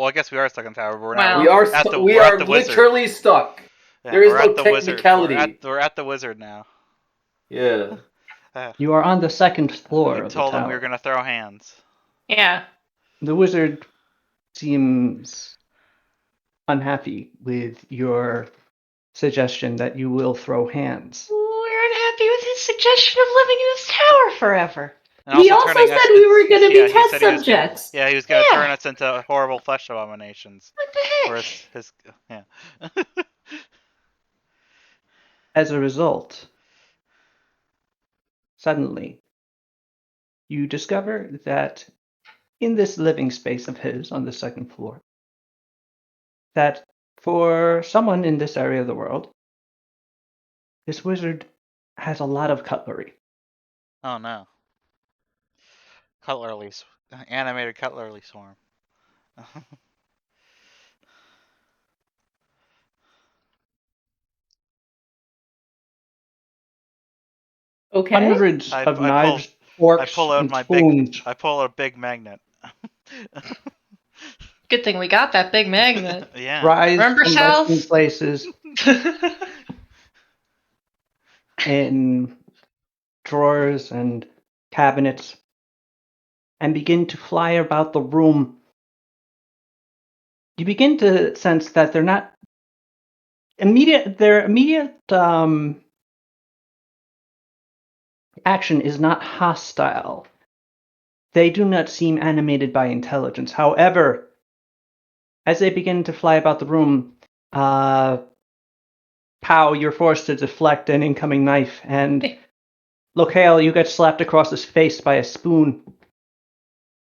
Well, I guess we are stuck in the tower. But Wow. We are we're at the wizard. literally stuck. Yeah, There is we're no at the wizard. technicality. We're at the wizard now. Yeah. You are on the second floor We of the told him we were tower. gonna throw hands. Yeah. The wizard seems unhappy with your suggestion that you will throw hands. We're unhappy with his suggestion of living in this tower forever. And He also turning us said we were going to yeah, be he test said he was subjects. Yeah, he was gonna Yeah. turn us into horrible flesh abominations. What the Or heck? his yeah. As a result, suddenly, you discover that in this living space of his on the second floor, that for someone in this area of the world, this wizard has a lot of cutlery. Oh no. Cutlery, animated cutlery swarm. Okay. Hundreds of knives, forks, I pull out and my spoons. I pull out a big magnet. Good thing we got that big magnet. Yeah. Rise Remember, from South? resting places in drawers and cabinets and begin to fly about the room. You begin to sense that they're not immediate. Their immediate action is not hostile. They do not seem animated by intelligence. However, as they begin to fly about the room, Pow, you're forced to deflect an incoming knife, and Locale, you get slapped across the face by a spoon.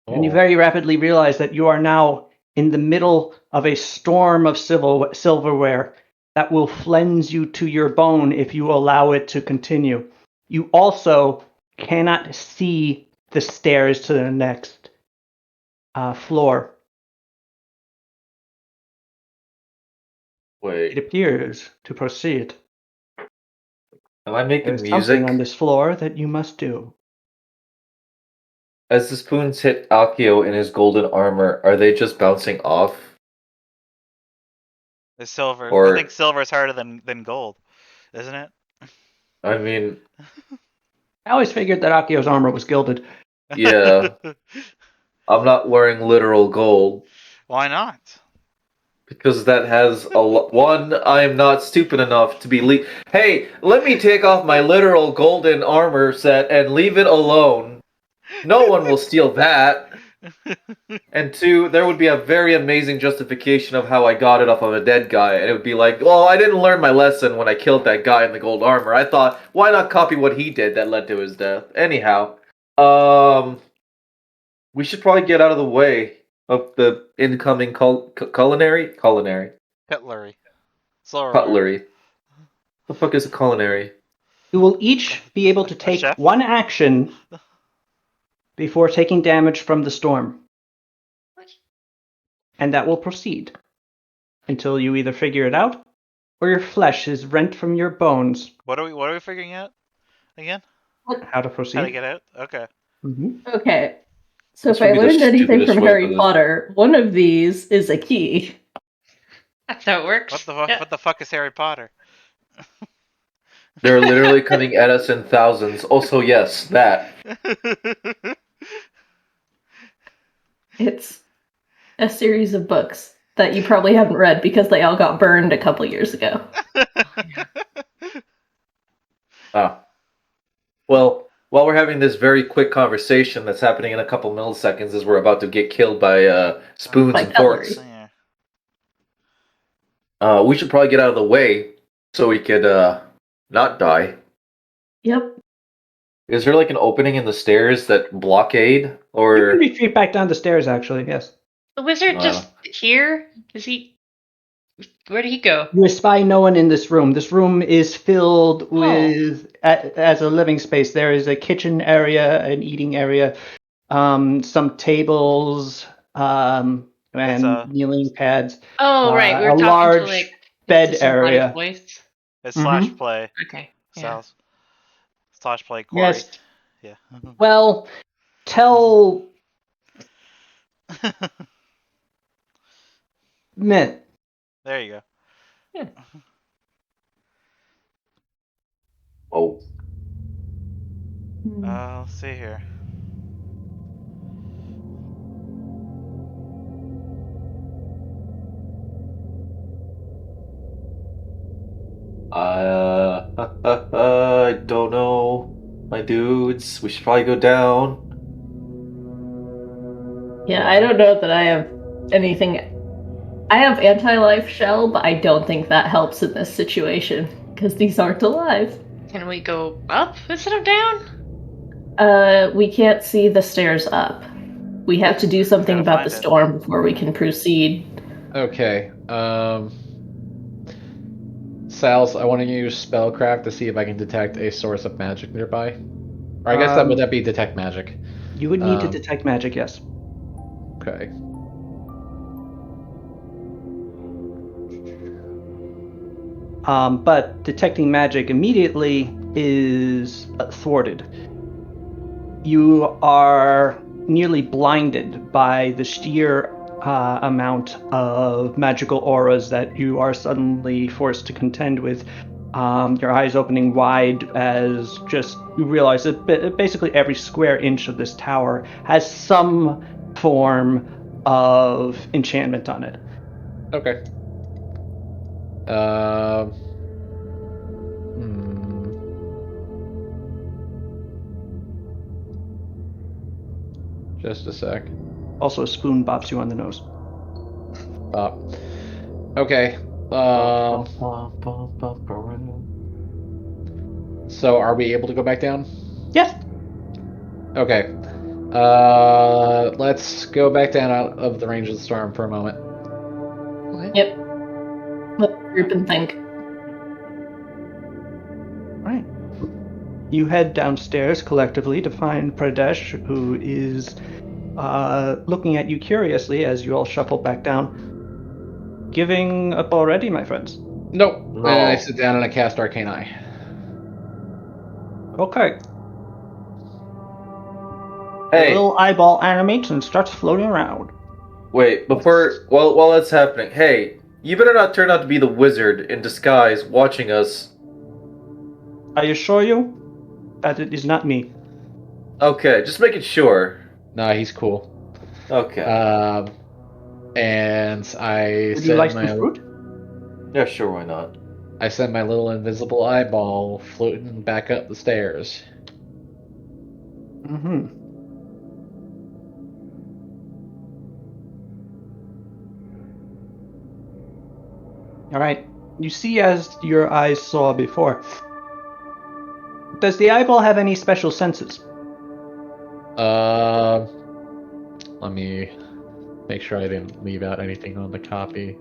And you very rapidly realize that you are now in the middle of a storm of silverware that will flens you to your bone if you allow it to continue. You also cannot see the stairs to the next floor. It Wait, appears to proceed. am I making There's music? something on this floor that you must do. As the spoons hit Akio in his golden armor, are they just bouncing off? The silver. Or- I think silver is harder than gold, isn't it? I mean, I always figured that Akio's armor was gilded. yeah. I'm not wearing literal gold. Why not? Because that has a lot. One, I am not stupid enough to be Hey, let me take off my literal golden armor set and leave it alone. No one will steal that. And two, there would be a very amazing justification of how I got it off of a dead guy, and it would be like, well, I didn't learn my lesson when I killed that guy in the gold armor. I thought, why not copy what he did that led to his death? Anyhow, we should probably get out of the way of the incoming culinary. Cutlery. Silverware. Cutlery. The fuck is a culinary? You will each be able to take chef? one action before taking damage from the storm. And that will proceed until you either figure it out or your flesh is rent from your bones. What are we figuring out again? How to proceed. How to get out? Okay. Mm-hmm. Okay. So This if I would be the learned anything stupidest from way Harry for this. Potter, one of these is a key. That's how it works. What the fuck is Harry Potter? They're literally coming at us in thousands. Also, yes, that. It's a series of books that you probably haven't read because they all got burned a couple years ago. Ah. Well, while we're having this very quick conversation that's happening in a couple milliseconds as we're about to get killed by spoons By and forks, Yeah. we should probably get out of the way so we could not die. Yep. Is there like an opening in the stairs that blockade? You can Or retreat back down the stairs, actually, yes. The wizard just here? Is he? Where did he go? You espy no one in this room. This room is filled with, as a living space, there is a kitchen area, an eating area, some tables, and kneeling pads. Oh, right. We were a talking large to like bed to somebody area. voice. It's slash Mhm. play. Okay. Yeah. Sal's. Slash play Corey. Yes. Yeah. Well, tell Myth. There you go. Oh. Let's see here. I don't know. My dudes, we should probably go down. Yeah, I don't know that I have anything. I have anti-life shell, but I don't think that helps in this situation because these aren't alive. Can we go up instead of down? We can't see the stairs up. We have to do something Gotta about the find it. storm before we can proceed. Okay. Sal's, I want to use spellcraft to see if I can detect a source of magic nearby. Or I guess that would be detect magic. You would need to detect magic, yes. Okay. But detecting magic immediately is thwarted. You are nearly blinded by the sheer amount of magical auras that you are suddenly forced to contend with. Your eyes opening wide as just you realize that basically every square inch of this tower has some form of enchantment on it. Okay. Just a sec. Also, a spoon bops you on the nose. Okay. So are we able to go back down? Yes. Okay. Let's go back down out of the range of the storm for a moment. Yep. Let's group and think. Right. You head downstairs collectively to find Pradesh, who is looking at you curiously as you all shuffle back down. Giving up already, my friends? Nope. No. And I sit down and I cast Arcane Eye. Okay. The Hey, little eyeball animates and starts floating around. wait, while that's happening, hey, you better not turn out to be the wizard in disguise watching us. I assure you that it is not me. Okay, just making sure. Nah, he's cool. Okay. And I Would you like send some fruit? Yeah, sure, why not? I send my little invisible eyeball floating back up the stairs. Mm-hmm. All right. You see, as your eyes saw before. Does the eyeball have any special senses? Let me make sure I didn't leave out anything on the copy.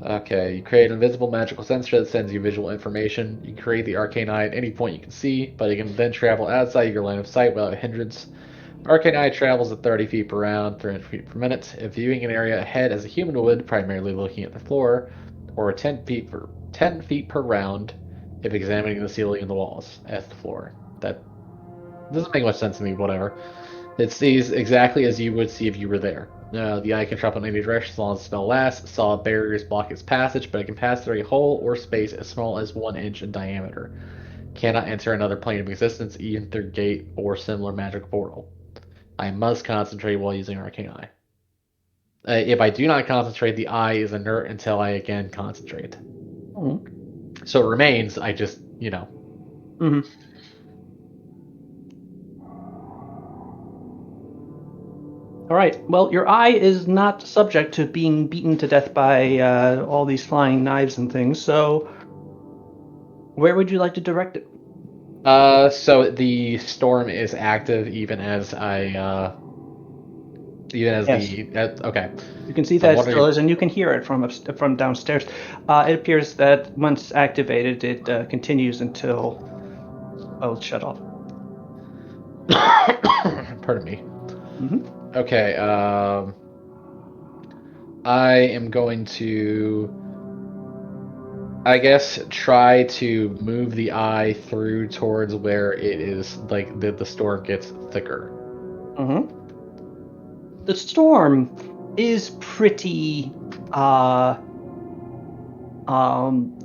Okay, you create an invisible magical sensor that sends you visual information. You create the arcane eye at any point you can see, but it can then travel outside your line of sight without hindrance. Arcane eye travels at 30 feet per round, 300 feet per minute. If viewing an area ahead as a human would, primarily looking at the floor, or 10 feet per round if examining the ceiling and the walls as the floor. That doesn't make much sense to me, whatever. It sees exactly as you would see if you were there. The eye can travel in any direction as long as the spell lasts. Solid barriers block its passage, but it can pass through a hole or space as small as 1 inch in diameter. Cannot enter another plane of existence, even through gate or similar magic portal. I must concentrate while using Arcane Eye. If I do not concentrate, the eye is inert until I again concentrate. Mm-hmm. So it remains, I just, Mm-hmm. All right. Well, your eye is not subject to being beaten to death by all these flying knives and things. So, where would you like to direct it? So the storm is active even as Yes. okay. You can see So I'm that it still wondering, is, and you can hear it from downstairs. It appears that once activated, it continues until it's shut off. pardon me. Mm-hmm. Okay, I am going to, I guess, try to move the eye through towards where it is like the storm gets thicker. Mm-hmm. the storm is pretty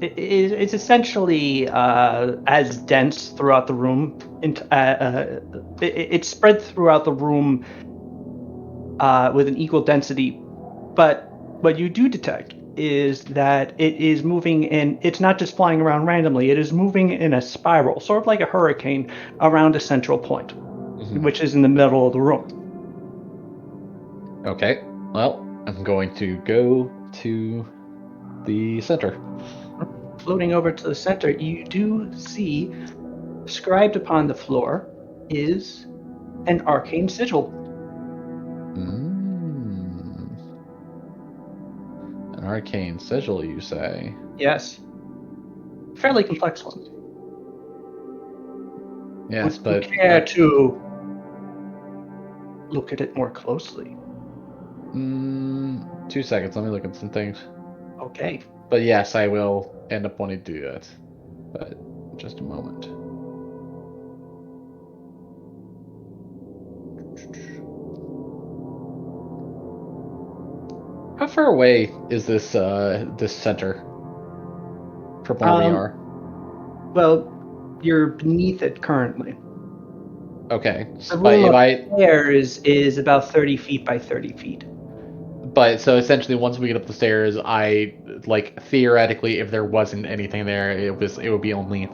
it's essentially as dense throughout the room. It's spread throughout the room with an equal density, but what you do detect is that it is moving in. It's not just flying around randomly. It is moving in a spiral, sort of like a hurricane, around a central point, which is in the middle of the room. Okay. Well, I'm going to go to the center. Floating over to the center, you do see, inscribed upon the floor, is an arcane sigil. An arcane sigil, you say? Yes. Fairly complex one. Yes, Would but you care to look at it more closely? 2 seconds. Let me look at some things. Okay. But yes, I will end up wanting to do that. But just a moment. How far away is this this center from where we are? Well, you're beneath it currently. Okay, The but room if I upstairs is about 30 feet by 30 feet. but so essentially once we get up the stairs, I like theoretically if there wasn't anything there, it would be only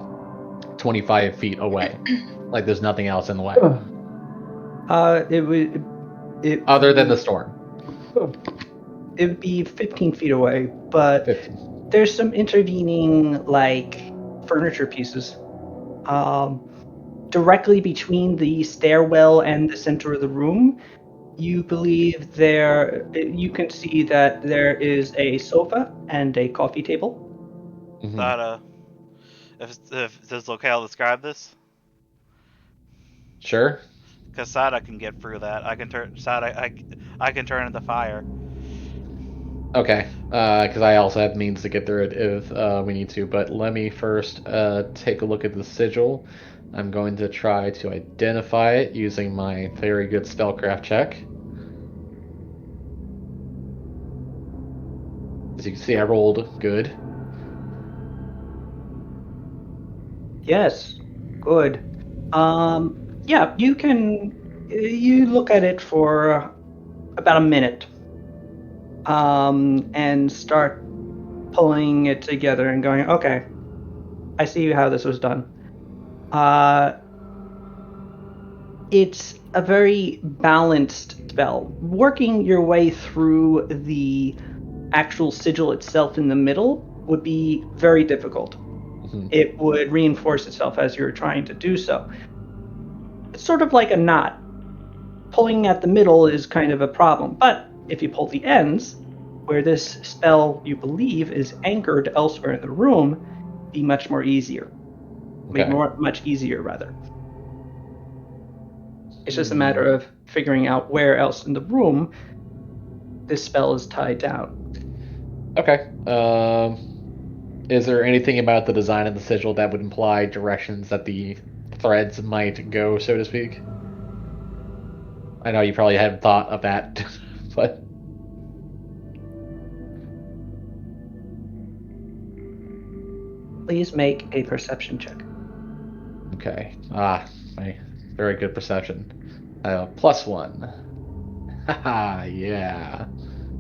25 feet away. Like there's nothing else in the way It would other than the storm. it would be 15 feet away, but 15. there's some intervening like furniture pieces. Directly between the stairwell and the center of the room, you believe you can see that there is a sofa and a coffee table. Sada, if this is okay, I'll describe this. Sure. Because Sada can get through that. I can turn Sada. I can turn into fire. Okay, because I also have means to get through it if we need to. But let me first take a look at the sigil. I'm going to try to identify it using my very good spellcraft check. As you can see, I rolled good. Yes, good. Yeah, you look at it for about a minute, and start pulling it together and going, okay, I see how this was done. It's a very balanced spell. Working your way through the actual sigil itself in the middle would be very difficult. It would reinforce itself as you're trying to do so. It's sort of like a knot. Pulling at the middle is kind of a problem, but if you pull the ends, where this spell you believe is anchored elsewhere in the room, be much more easier. Okay. Much easier, rather. It's just a matter of figuring out where else in the room this spell is tied down. Okay. Is there anything about the design of the sigil that would imply directions that the threads might go, so to speak? I know you probably hadn't thought of that, but Please make a perception check. okay. My very good perception. +1. Haha, yeah.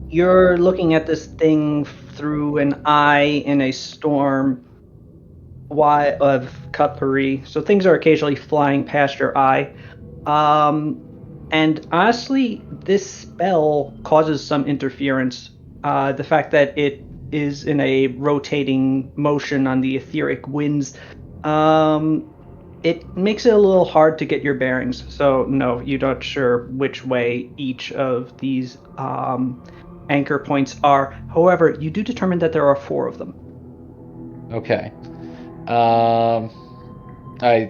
You're looking at this thing through an eye in a storm of cutlery, so things are occasionally flying past your eye. And honestly, this spell causes some interference. The fact that it is in a rotating motion on the etheric winds, it makes it a little hard to get your bearings. So no, you're not sure which way each of these anchor points are. However, you do determine that there are 4 of them. Okay. I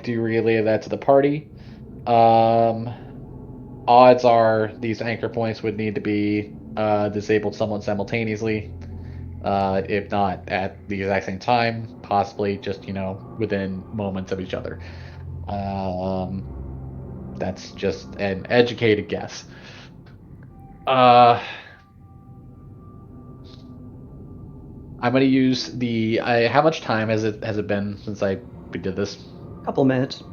do relay that to the party. Odds are these anchor points would need to be disabled somewhat simultaneously. If not at the exact same time, possibly just, within moments of each other. That's just an educated guess. I'm gonna use the. How much time has it been since we did this? Couple minutes.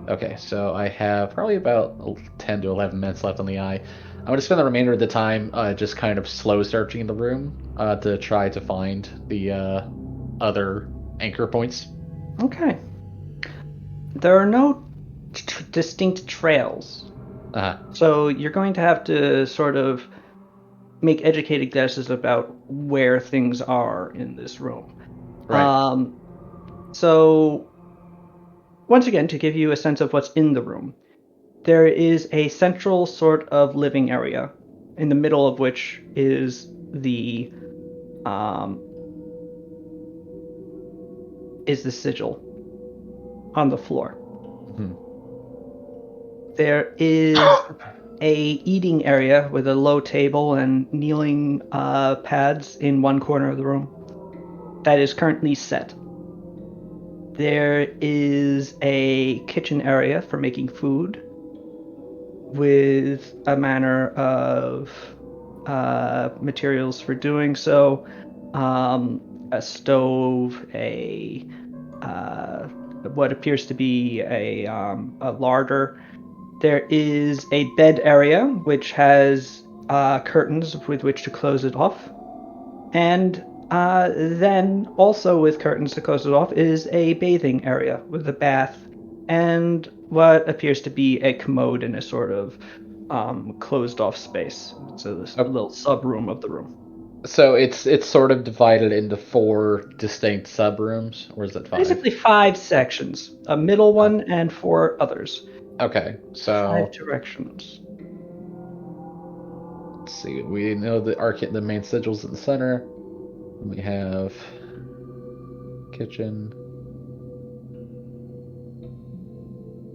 Okay, so I have probably about 10 to 11 minutes left on the eye. I'm going to spend the remainder of the time just kind of slow searching the room to try to find the other anchor points. Okay. There are no distinct trails. Uh, So you're going to have to sort of make educated guesses about where things are in this room. right. So once again, to give you a sense of what's in the room, there is a central sort of living area, in the middle of which is um, the sigil on the floor. Hmm. There is a eating area with a low table and kneeling pads in one corner of the room that is currently set. There is a kitchen area for making food with a manner of materials for doing so. A stove, what appears to be a larder. There is a bed area which has curtains with which to close it off, and then also with curtains to close it off is a bathing area with a bath and what appears to be a commode in a sort of closed off space. So this Oh, little sub room of the room. so it's sort of divided into 4 distinct subrooms, or is it 5? Basically 5 sections, a middle Uh, one and 4 others. okay, 5 so directions. let's see. We know the main sigil's in the center. We have kitchen,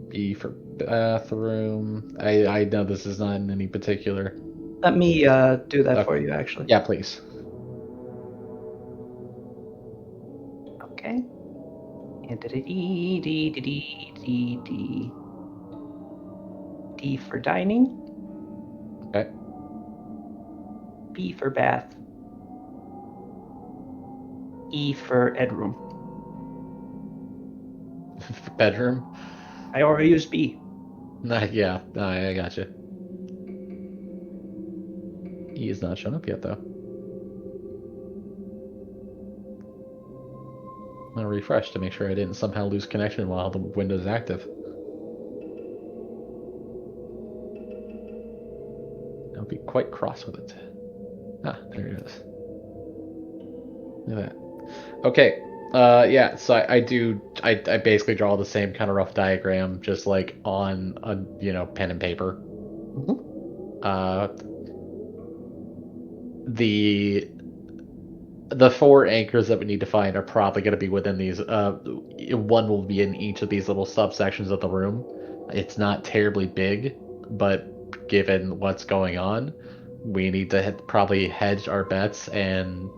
B for bathroom. I know this is not in any particular. Let me do that for Okay. you, actually. Yeah, please. Okay. And D for dining, Okay. B for bath, E for bedroom. Bedroom. I already used B. Yeah, I gotcha. He is not shown up yet, though. I'm gonna refresh to make sure I didn't somehow lose connection while the window's active. I'll be quite cross with it. Ah, there it is. Look at that. Okay. Yeah. So I do. I basically draw the same kind of rough diagram, just like on a pen and paper. Mhm. Uh, the the 4 anchors that we need to find are probably going to be within these. One will be in each of these little subsections of the room. It's not terribly big, but given what's going on, we need to probably hedge our bets and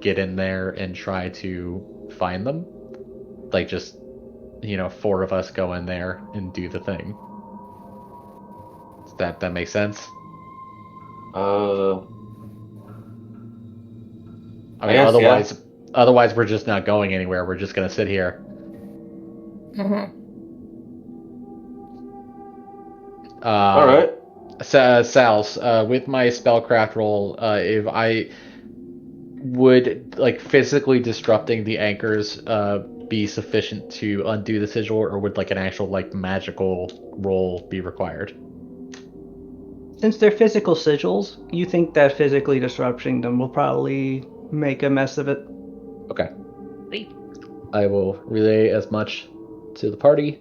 get in there and try to find them. Like just 4 of us go in there and do the thing. Does that make sense? Uh, I I mean, guess, yeah. otherwise we're just not going anywhere. We're just gonna sit here. Mm-hmm. All Um, right. Sal's, with my spellcraft roll, if I would like physically disrupting the anchors be sufficient to undo the sigil, or would like an actual like magical roll be required? Since they're physical sigils, you think that physically disrupting them will probably make a mess of it. Okay. Sweet. I will relay as much to the party.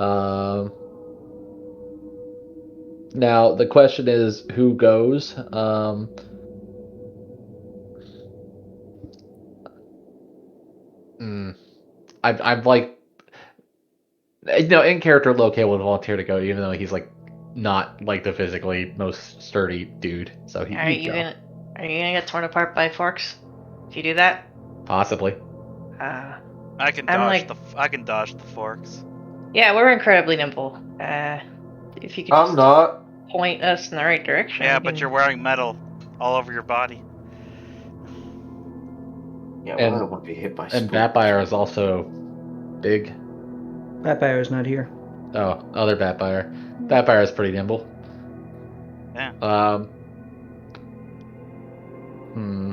Um, Now the question is who goes. Hmm, I'm like, in character, Loki would volunteer to go, even though he's like not like the physically most sturdy dude. So he'd go, Are you gonna get torn apart by forks? If you do that, possibly. uh, I can I'm dodge like, the forks. yeah, we're incredibly nimble. If you could I'm just, not. point us in the right direction. Yeah, We but can- you're wearing metal all over your body. Yeah, And- I don't want to be hit by And spooks. Batfire is also big. Batfire is not here. Oh, other Batfire. Batfire is pretty nimble. Yeah. Hmm.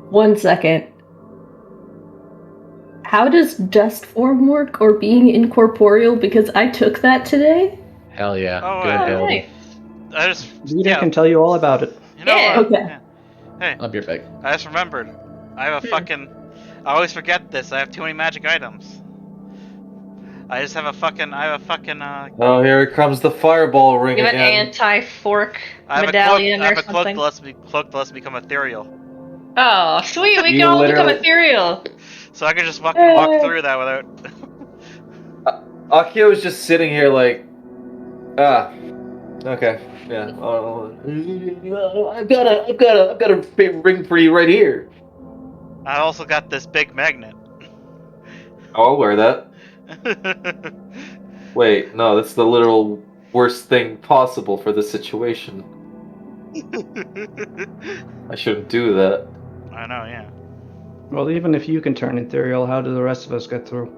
1 second. How does dust form work or being incorporeal? Because I took that today. Hell yeah. Oh, Good I- ability. I just Rita can tell you all about it. You know Yeah. what? Okay. Yeah. Hey, I'll be right back. I just remembered. I have a fucking. I always forget this. I have too many magic items. I just have a fucking. I have a fucking. Oh, here comes the fireball ring You have an again. anti-fork I have medallion a cloak. I have or a cloak something. that lets me become ethereal. Oh, sweet! We You can all become literally- ethereal. So I can just fucking walk Hey. through that without. Akio is just sitting here like, okay, yeah. I've got a ring for you right here. I also got this big magnet. Oh, I'll wear that. Wait, no, that's the literal worst thing possible for this situation. I shouldn't do that. I know, yeah. Well, even if you can turn ethereal, how do the rest of us get through?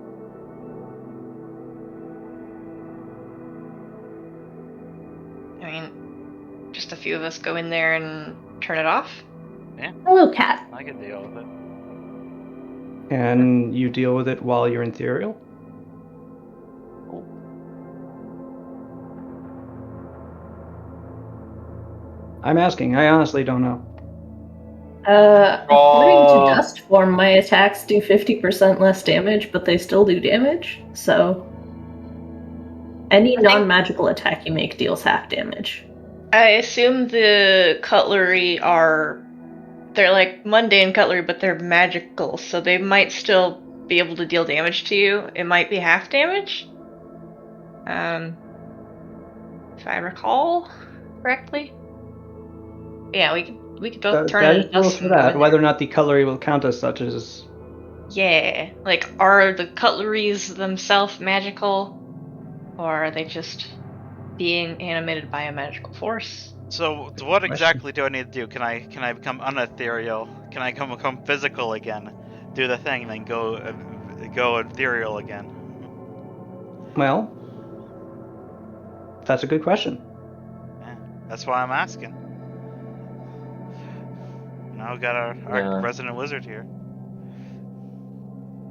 I mean, just a few of us go in there and turn it off. Hello, cat. I can deal with it. And you deal with it while you're ethereal? I'm asking. I honestly don't know. According to dust form, my attacks do 50% less damage, but they still do damage. So, any think- non-magical attack you make deals half damage. I assume the cutlery they're like mundane cutlery, but they're magical, so they might still be able to deal damage to you. It might be half damage. If I recall correctly. Yeah, we could both turn That into is rules dust for and go that. in Whether there. or not the cutlery will count as such is. Yeah, like are the cutleries themselves magical, or are they just being animated by a magical force? So, what exactly do I need to do? Can I become unethereal? Can I become physical again? Do the thing, then go ethereal again? Well, that's a good question. Yeah, that's why I'm asking. Now we got our Yeah. resident wizard here.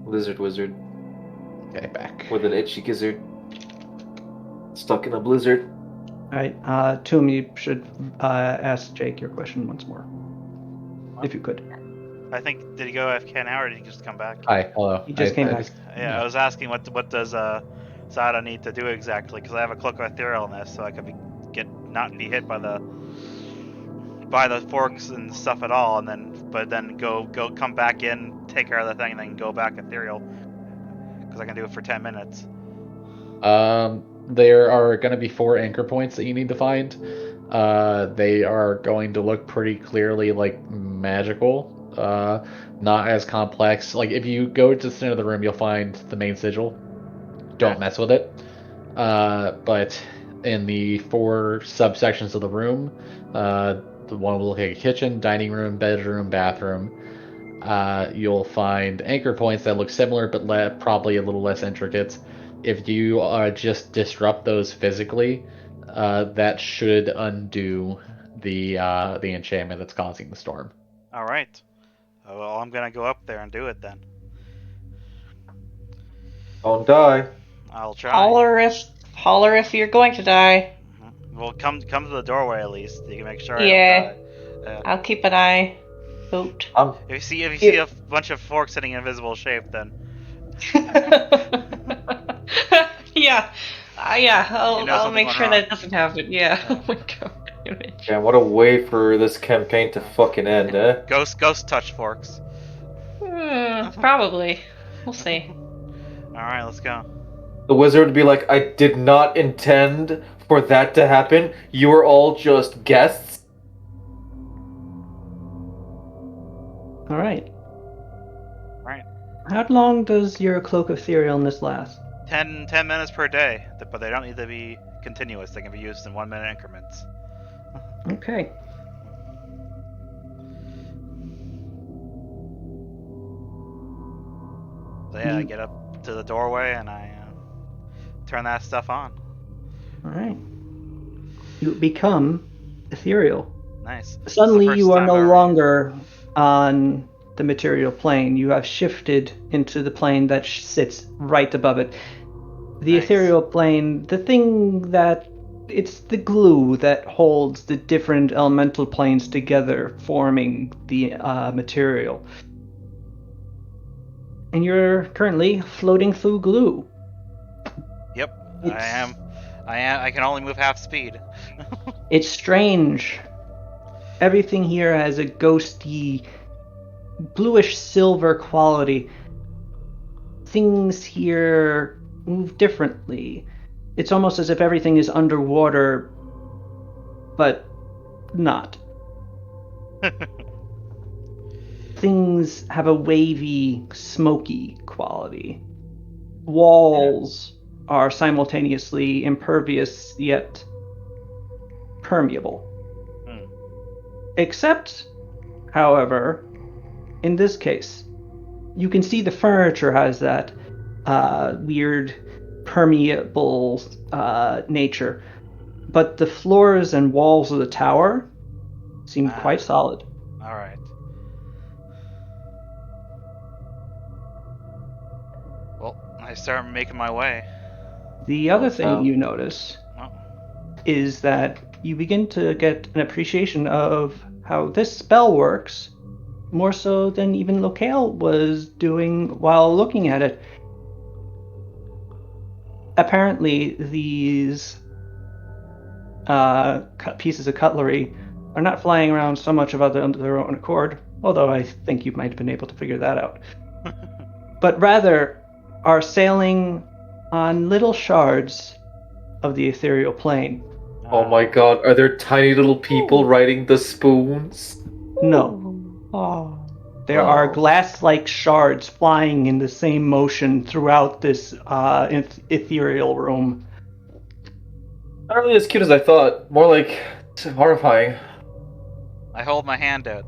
Lizard wizard Okay, back. with an itchy gizzard. Stuck in a blizzard. Alright, Toom, you should ask Jake your question once more. If you could. I think, did he go AFK now or did he just come back? Hi, hello. He just came back. Yeah, I was asking what does Zada need to do exactly? Because I have a cloak of etherealness, so I could not be hit by the forks and stuff at all, and then go come back in, take care of the thing, and then go back ethereal. Because I can do it for 10 minutes. There are going to be 4 anchor points that you need to find. They are going to look pretty clearly like magical, not as complex. Like if you go to the center of the room, you'll find the main sigil. Don't mess with it. But in the 4 subsections of the room, the one will look like a kitchen, dining room, bedroom, bathroom. You'll find anchor points that look similar, but probably a little less intricate. If you just disrupt those physically, that should undo the enchantment that's causing the storm. All right. Well, I'm gonna go up there and do it then. Don't die. I'll try. Holler if you're going to die. Well, come to the doorway at least. You can make sure Yeah. I don't die. I'll keep an eye out. If you see a bunch of forks sitting in invisible shape, then Yeah. Yeah, I'll, You know I'll something make went sure wrong. that doesn't happen. Yeah. Oh my god. Image. Man, what a way for this campaign to fucking end, eh? ghost touch forks. Probably. We'll see. All right, let's go. The wizard would be like, I did not intend for that to happen. You are all just guests. Alright. Right. How long does your cloak of etherealness last? 10 minutes per day, but they don't need to be continuous. They can be used in 1 minute increments. Okay. So yeah, I get up to the doorway and I turn that stuff on. All right. You become ethereal. Nice. Suddenly, you are no ever. longer on the material plane. You have shifted into the plane that sits right above it. The Nice. ethereal plane, the thing that it's the glue that holds the different elemental planes together, forming the material. And you're currently floating through glue. Yep, I am. I can only move half speed. It's strange. Everything here has a ghosty, bluish silver quality. Things here move differently. It's almost as if everything is underwater, but not. Things have a wavy, smoky quality. Walls are simultaneously impervious yet permeable. Except, however, in this case, you can see the furniture has that weird permeable nature, but the floors and walls of the tower seem quite solid. All right. Well, I start making my way. The other thing you notice is that you begin to get an appreciation of how this spell works, more so than even Locale was doing while looking at it. Apparently, these pieces of cutlery are not flying around so much of under their own accord, although I think you might have been able to figure that out, but rather are sailing on little shards of the ethereal plane. Oh my god, are there tiny little people riding the spoons? No. There are glass-like shards flying in the same motion throughout this ethereal room. Not really as cute as I thought. More like horrifying. I hold my hand out.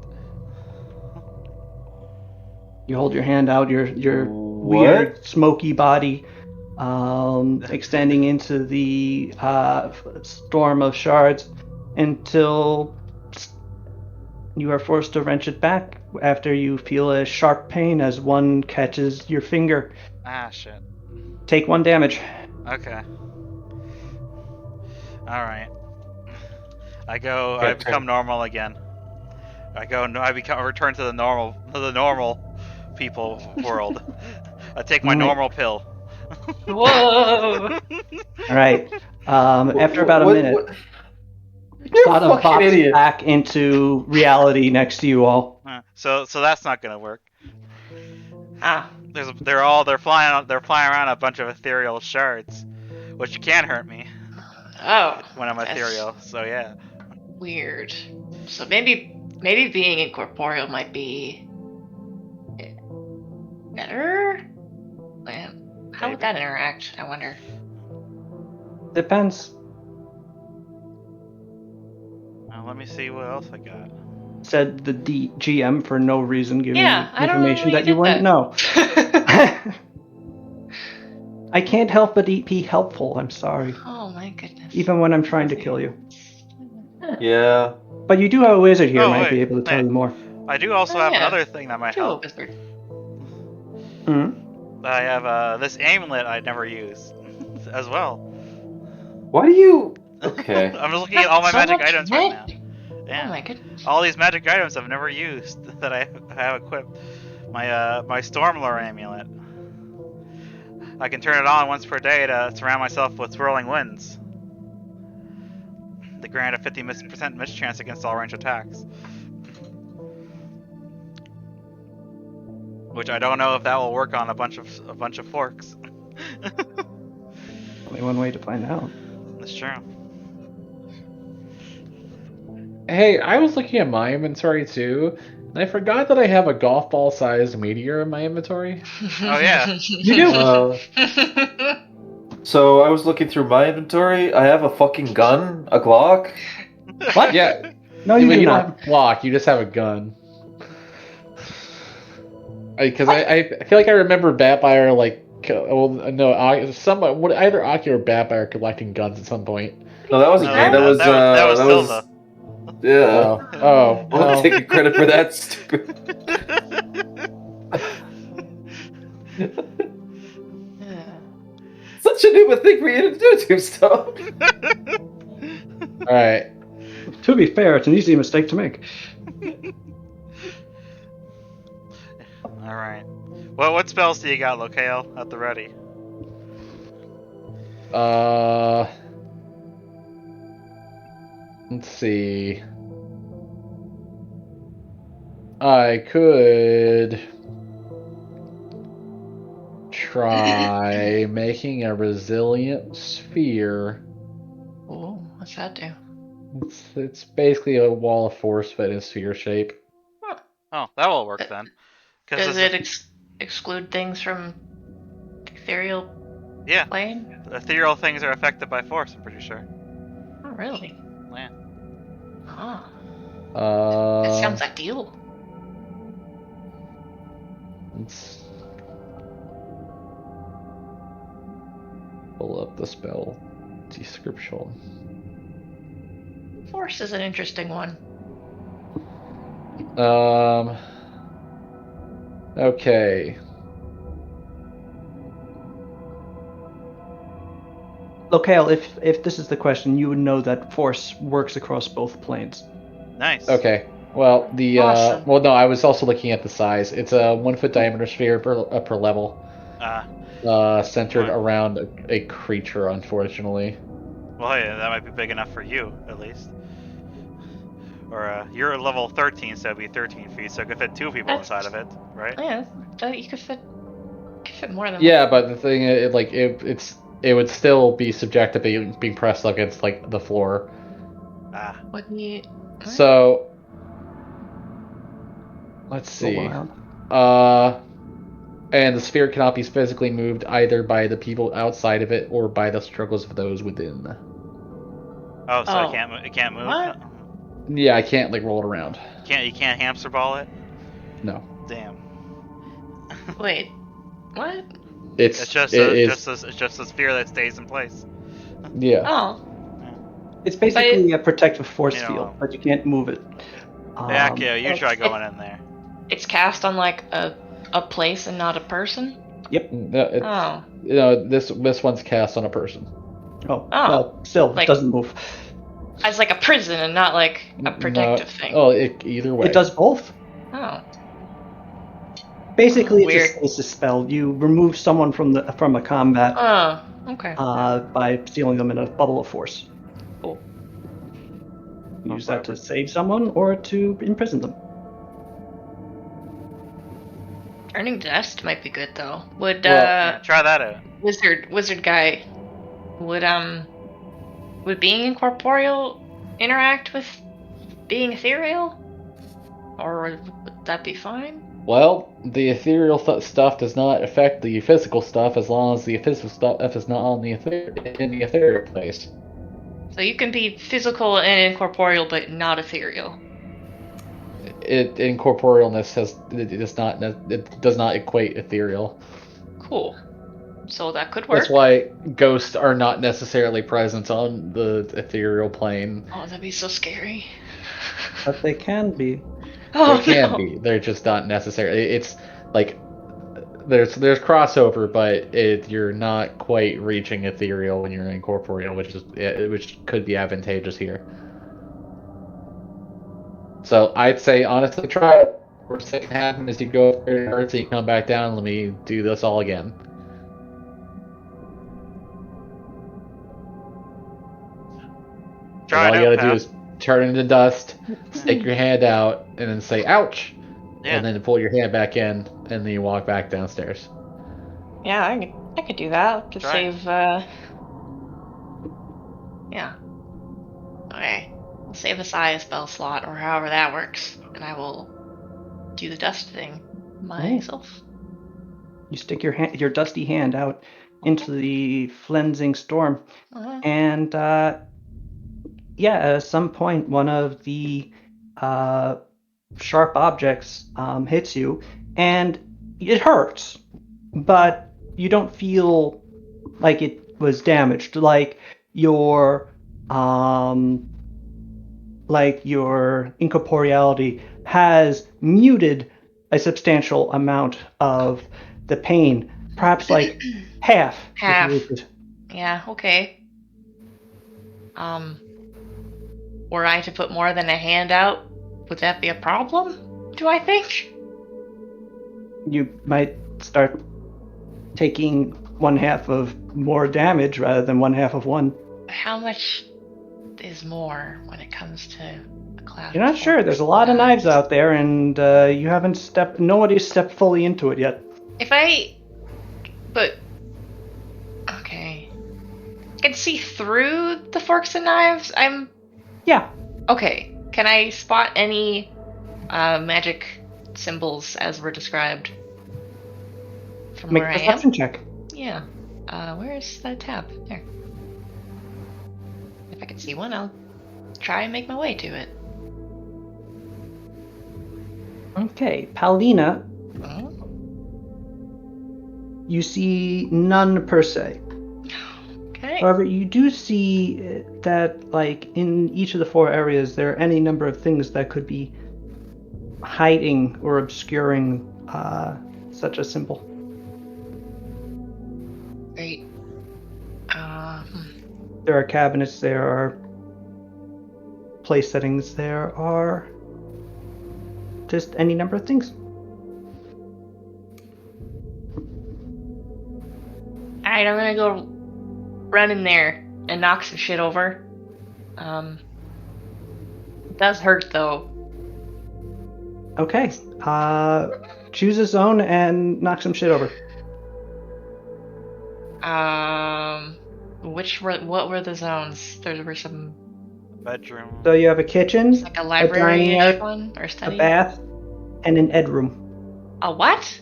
You hold your hand out, your weird smoky body extending into the storm of shards until you are forced to wrench it back after you feel a sharp pain as one catches your finger. Ah, shit. Take 1 damage. Okay. Alright. I become normal again. I return to the normal people world. I take my normal pill. Whoa! Alright. After about a minute, You're a fucking idiot. back into reality next to you all. So that's not gonna work. Ah. They're flying around a bunch of ethereal shards, which can hurt me. Oh. When I'm ethereal, so yeah. Weird. So maybe being incorporeal might be better? How would that interact, I wonder? Depends. Let me see what else I got. Said the GM for no reason, giving you I don't know information that you wouldn't know. I can't help but be helpful, I'm sorry. Oh my goodness. Even when I'm trying to kill you. Yeah. But you do have a wizard here, might be able to tell you more. I do also have another thing that might help. Wizard. I have this amulet I never used as well. Why do you... Okay. I'm just looking at all my magic items right now. Yeah. Oh my goodness. All these magic items I've never used that I have equipped. My Stormlore amulet. I can turn it on once per day to surround myself with swirling winds. They grant a 50% miss chance against all range attacks. Which I don't know if that will work on a bunch of forks. Only one way to find out. That's true. Hey, I was looking at my inventory too, and I forgot that I have a golf ball sized meteor in my inventory. Oh yeah. You do? So I was looking through my inventory. I have a fucking gun, a Glock. What? Yeah. No, you But do you don't not. have a block. You just have a gun. Because I feel like I remember Batfire either Aki or Batfire collecting guns at some point. No, that wasn't No, me. That was that was Silva. yeah. Oh, I'm not taking credit for that. Stupid. Such a stupid thing for you to do, Tombstone. all right. To be fair, it's an easy mistake to make. All right. Well, what spells do you got, Locale, at the ready? Let's see. I could try making a resilient sphere. Oh, what's that do? It's basically a wall of force, but in sphere shape. Oh, that will work then. Does it exclude things from ethereal Yeah, plane? ethereal things are affected by force, I'm pretty sure. Oh, really? Yeah. Huh. That sounds ideal. Let's pull up the spell description. Force is an interesting one. Okay. Locale, if this is the question, you would know that force works across both planes. Nice. Okay. Well, Awesome. well, no, I was also looking at the size. It's a 1 foot diameter sphere per level, centered around a creature. Unfortunately. Well, yeah, that might be big enough for you, at least. Or you're level 13, so it'd be 13 feet, so it could fit 2 people inside of it, right? Yeah, you could fit more than Yeah, but the thing is, it would still be subject to being pressed against like the floor. Ah. What do you? So let's see. And the sphere cannot be physically moved either by the people outside of it or by the struggles of those within. Oh, so it can't move? What? Yeah, I can't like roll it around. You can't hamster ball it? No. Damn. Wait, what? It's just a sphere that stays in place. Yeah. Oh. It's basically a protective force field, but you can't move it. Yeah, you try going in there. It's cast on like a place and not a person? Yep. This one's cast on a person. Oh. Well, still, it doesn't move. As like a prison and not like a protective thing. Oh, either way. It does both. Oh. Basically, it's a stasis spell. You remove someone from a combat. Oh, okay. By sealing them in a bubble of force. Cool. Use that to save someone or to imprison them. Turning dust might be good though. Would try that out. Wizard guy would being incorporeal interact with being ethereal? Or would that be fine? Well, the ethereal stuff does not affect the physical stuff as long as the physical stuff is not on in the ethereal place. So you can be physical and incorporeal, but not ethereal. Incorporealness does not equate ethereal. Cool. So that could work. That's why ghosts are not necessarily present on the ethereal plane. Oh, that'd be so scary. But they can be. Oh, they can be. They're just not necessarily. It's like there's crossover, but you're not quite reaching ethereal when you're incorporeal, which could be advantageous here. So I'd say honestly try it. Worst thing that can happen is you go up there to Earth, and you come back down, and let me do this all again. Try all it you out, gotta do is turn it into dust, stick your hand out, and then say "ouch," and then pull your hand back in, and then you walk back downstairs. Yeah, I could do that to save. Yeah. Okay. I'll save a Saya spell slot, or however that works, and I will do the dust thing myself. You stick your dusty hand out into the flensing storm. Uh-huh. And at some point, one of the sharp objects hits you, and it hurts, but you don't feel like it was damaged. Like your incorporeality has muted a substantial amount of the pain, perhaps like half. if you Half. look at- Yeah, okay. Were I to put more than a hand out, would that be a problem? Do I think? You might start taking one half of more damage rather than one half of one. How much is more when it comes to a cloud? You're not sure. There's a lot of knives out there, and you haven't stepped. Nobody's stepped fully into it yet. Okay. I can see through the forks and knives. Yeah. Okay. Can I spot any magic symbols as were described from Make where a I am? perception check. Yeah. Where is that tab? There. If I can see one, I'll try and make my way to it. Okay, Paulina, Oh. you see none per se. Okay. However, you do see that, like, in each of the 4 areas, there are any number of things that could be hiding or obscuring such a symbol. Great. There are cabinets, there are place settings, there are just any number of things. Alright, I'm gonna go run in there and knock some shit over. It does hurt though. Okay, choose a zone and knock some shit over. What were the zones? There were some Bedroom. So you have a kitchen, like a dining library-ish area, one or a study. bath, and an ed room. A what?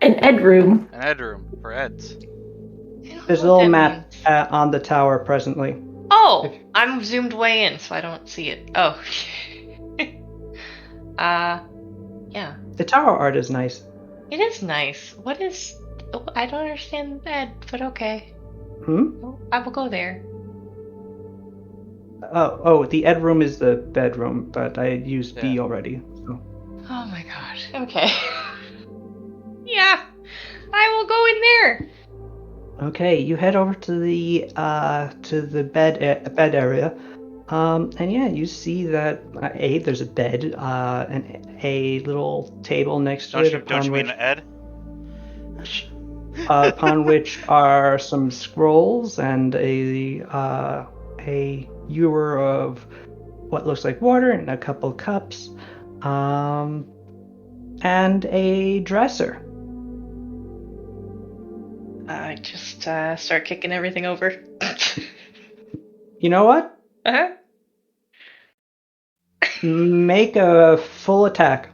An ed room. An ed room for eds. There's a little map on the tower presently. Oh, I'm zoomed way in, so I don't see it. Oh. Yeah. The tower art is nice. It is nice. What is... I don't understand that, but okay. I will go there. Oh, the ed room is the bedroom, but I used B already. So. Oh my god. Okay. Yeah. I will go in there. Okay, you head over to the bed area, and yeah, you see that there's a bed, and a little table next to it. Don't you mean the ed? Upon which are some scrolls and a ewer of what looks like water and a couple cups, and a dresser. I just start kicking everything over. You know what? Uh-huh. Make a full attack.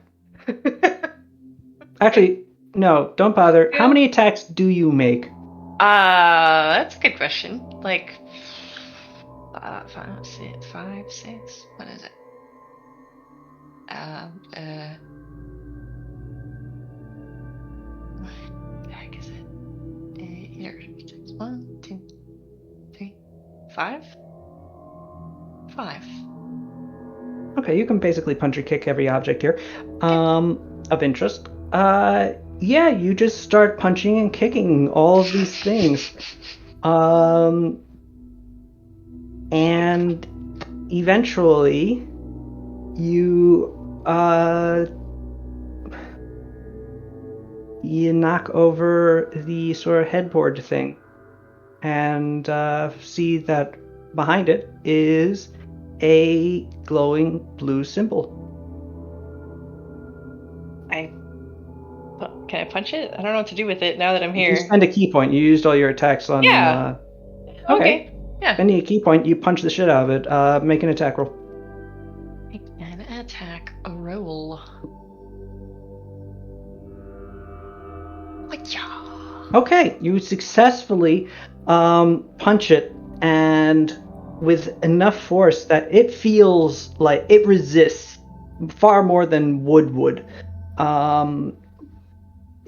Actually, no, don't bother. How many attacks do you make? That's a good question. Like, 5, 6, 5, 6. What is it? What the heck is it? Here, 6, 1, 2, 3, 5. 5. Okay, you can basically punch or kick every object here. Of interest. Yeah, you just start punching and kicking all of these things. And eventually you knock over the sort of headboard thing and see that behind it is a glowing blue symbol. Can I punch it? I don't know what to do with it now that I'm here. You spend a key point. You used all your attacks on... Yeah. Okay. Yeah. Spending a key point, you punch the shit out of it. Make an attack roll. Make an attack roll. Yeah. Okay, you successfully punch it, and with enough force that it feels like it resists far more than wood would.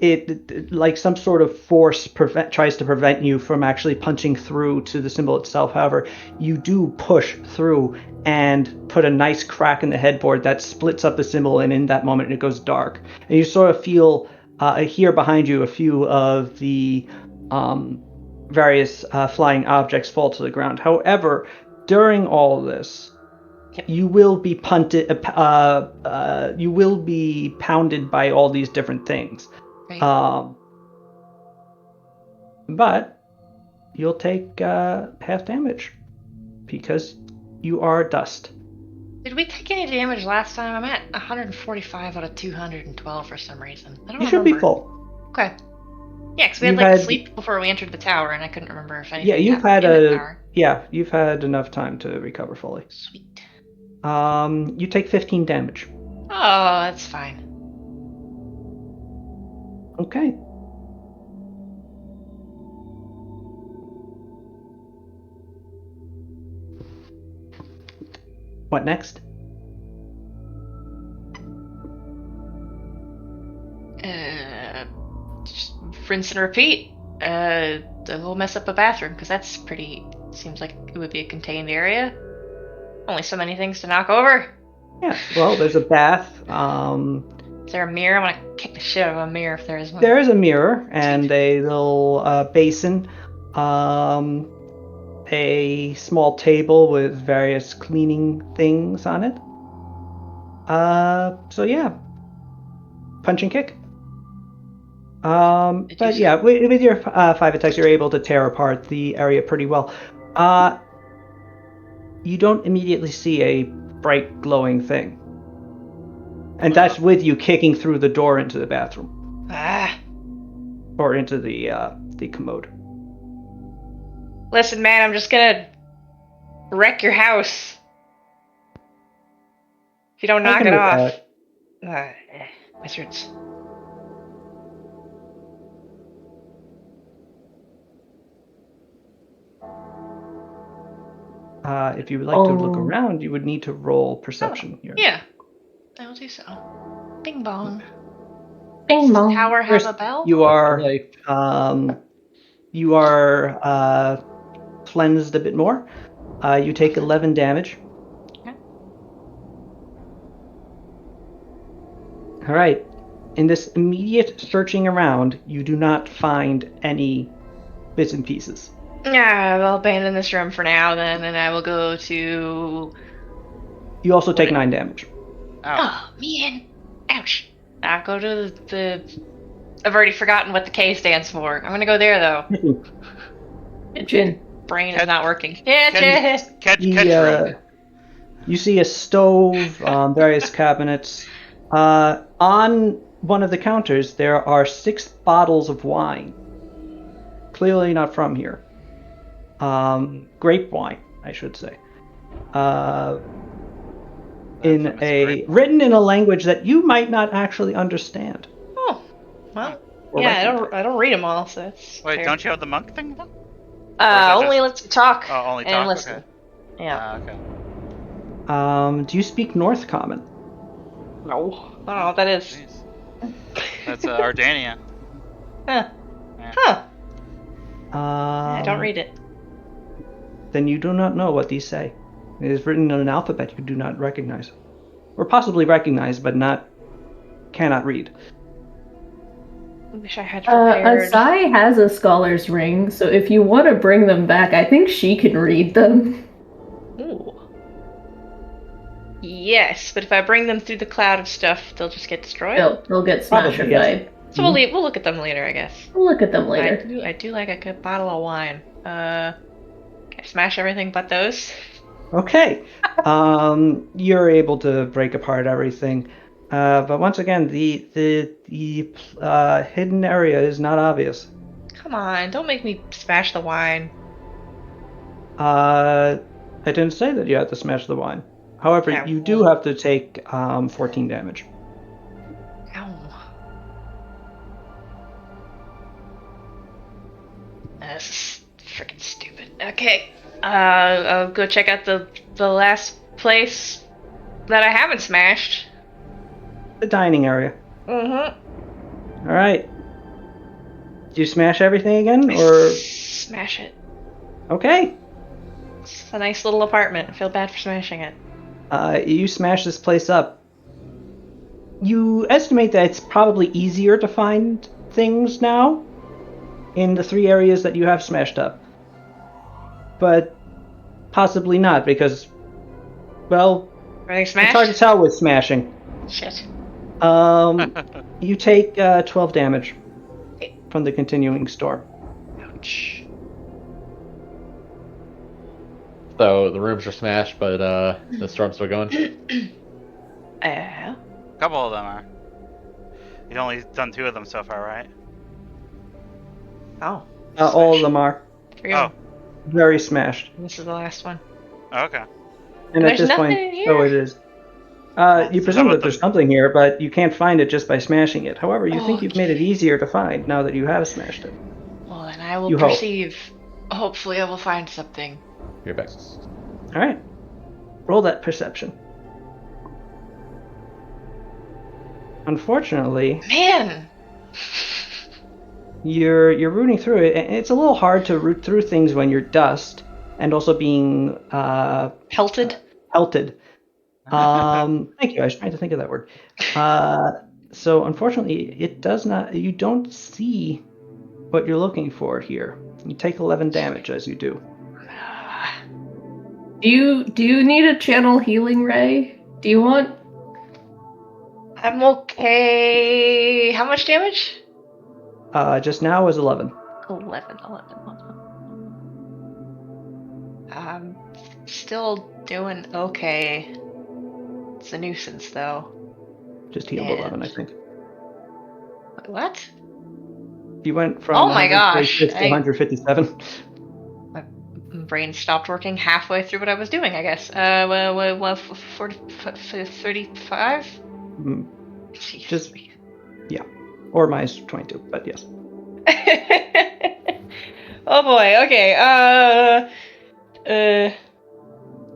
It like some sort of force tries to prevent you from actually punching through to the symbol itself. However, you do push through and put a nice crack in the headboard that splits up the symbol, and in that moment it goes dark. And you sort of feel hear behind you a few of the various flying objects fall to the ground. However, during all this, you will be you will be pounded by all these different things. Right. But you'll take half damage because you are dust. Did we take any damage last time? I'm at 145 out of 212 for some reason. I don't You remember. should be full. Okay. Yeah, because we had You had- sleep before we entered the tower, and I couldn't remember if anything. Yeah, you've happened had in the tower. you've had enough time to recover fully. Sweet. You take 15 damage. Oh, that's fine. Okay. What next? Just rinse and repeat. We'll mess up a bathroom because that's pretty. Seems like it would be a contained area. Only so many things to knock over. Yeah. Well, there's a bath. Is there a mirror? I want to kick the shit out of a mirror if there is one. There is a mirror and a little basin. A small table with various cleaning things on it. So yeah, punch and kick. But yeah, with your 5 attacks, you're able to tear apart the area pretty well. You don't immediately see a bright glowing thing, and that's with you kicking through the door into the bathroom. Or into the commode. Listen, man, I'm just gonna wreck your house if you don't knock it off. Wizards. If you would like to look around, you would need to roll perception here. Yeah, I will do so. Bing bong. Bing Does the bong. tower have First, a bell? you are Like, cleansed a bit more. You take 11 damage. Okay. All right. In this immediate searching around, you do not find any bits and pieces. Yeah, I'll abandon this room for now then, and I will go to... You also take 9 damage. Oh, man. Ouch. I'll go to the... I've already forgotten what the K stands for. I'm gonna go there, though. Kitchen. Brain is not working. Yeah, Catch room. You see a stove, various cabinets. On one of the counters, there are 6 bottles of wine. Clearly not from here. Grape wine, I should say. Written in a language that you might not actually understand. Oh, well, Or yeah, recognize. I don't read them all, so that's Wait, fair. don't you have the monk thing? Or is that Only just- lets you talk Oh, only and talk? listen. Okay. Yeah. Okay. Do you speak North Common? No. I don't know what that is. Jeez. That's Ardania. Huh. Yeah. Huh. I don't read it. Then you do not know what these say. It is written in an alphabet you do not recognize. Or possibly recognize, but cannot read. I wish I had prepared. Azai has a scholar's ring, so if you want to bring them back, I think she can read them. Ooh. Yes, but if I bring them through the cloud of stuff, they'll just get destroyed. They'll get smashed Probably, yes. So we'll look at them later, I guess. We'll look at them later. I do like a good bottle of wine. Can I smash everything but those? Okay. You're able to break apart everything. But once again, the hidden area is not obvious. Come on, don't make me smash the wine. I didn't say that you had to smash the wine. However, Yeah, you do have to take 14 damage. Ow. Okay. I'll go check out the last place that I haven't smashed. The dining area. Mm-hmm. All right. Do you smash everything again, or Smash it. okay? It's a nice little apartment. I feel bad for smashing it. You smash this place up. You estimate that it's probably easier to find things now in the 3 areas that you have smashed up. But possibly not, because, well, Everything it's hard to smashed? tell with smashing. Shit. You take 12 damage from the continuing storm. Ouch. So the rooms are smashed, but the storm's still going. A couple of them are. You've only done 2 of them so far, right? Oh. All of them are 3 of them. very smashed. This is the last one. Oh, okay. And at There's this nothing point, in here? so it is. Well, You how presume about that there's the- something here, but you can't find it just by smashing it. However, you think you've made it Okay. easier to find now that you have smashed it. Well, then I will You hope. perceive. Hopefully, I will find something. You're back. All right. Roll that perception. Unfortunately, Man! you're rooting through it, and it's a little hard to root through things when you're dust and also being Pelted? pelted. Thank you. I was trying to think of that word. So unfortunately, it does not. You don't see what you're looking for here. You take 11 damage as you do. Do you need a channel healing ray? Do you want? I'm okay. How much damage? Just now was 11. 11. I'm still doing okay. It's a nuisance, though. Just healed And- 11, I think. Wait, what? You went from Oh my gosh, 146 to 157. My brain stopped working halfway through what I was doing, I guess. 35? Mm, Jeez. Just- Or minus 22, but yes. Oh boy, okay.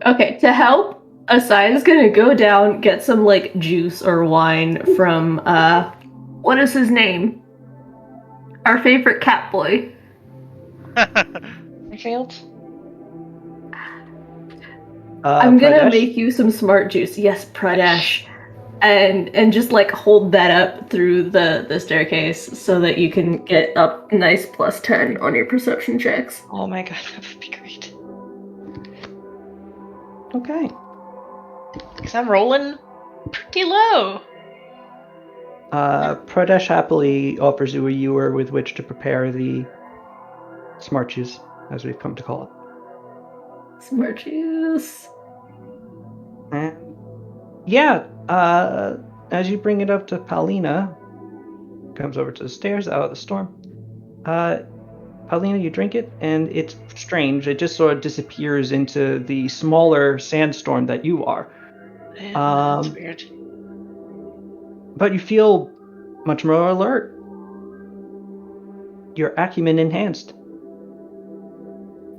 Okay, to help, Asai is gonna go down, get some like juice or wine from what is his name? Our favorite cat boy. I failed. I'm gonna Pradesh? make you some smart juice. Yes, Pradesh. And just like hold that up through the staircase so that you can get up nice plus 10 on your perception checks. Oh my god, that would be great. Okay. Because I'm rolling pretty low. Pradesh happily offers you a ewer with which to prepare the smart juice, as we've come to call it. Smart juice. And yeah, as you bring it up to Paulina, comes over to the stairs out of the storm. Paulina, you drink it, and it's strange. It just sort of disappears into the smaller sandstorm that you are. Yeah, that's weird. But you feel much more alert. Your acumen enhanced.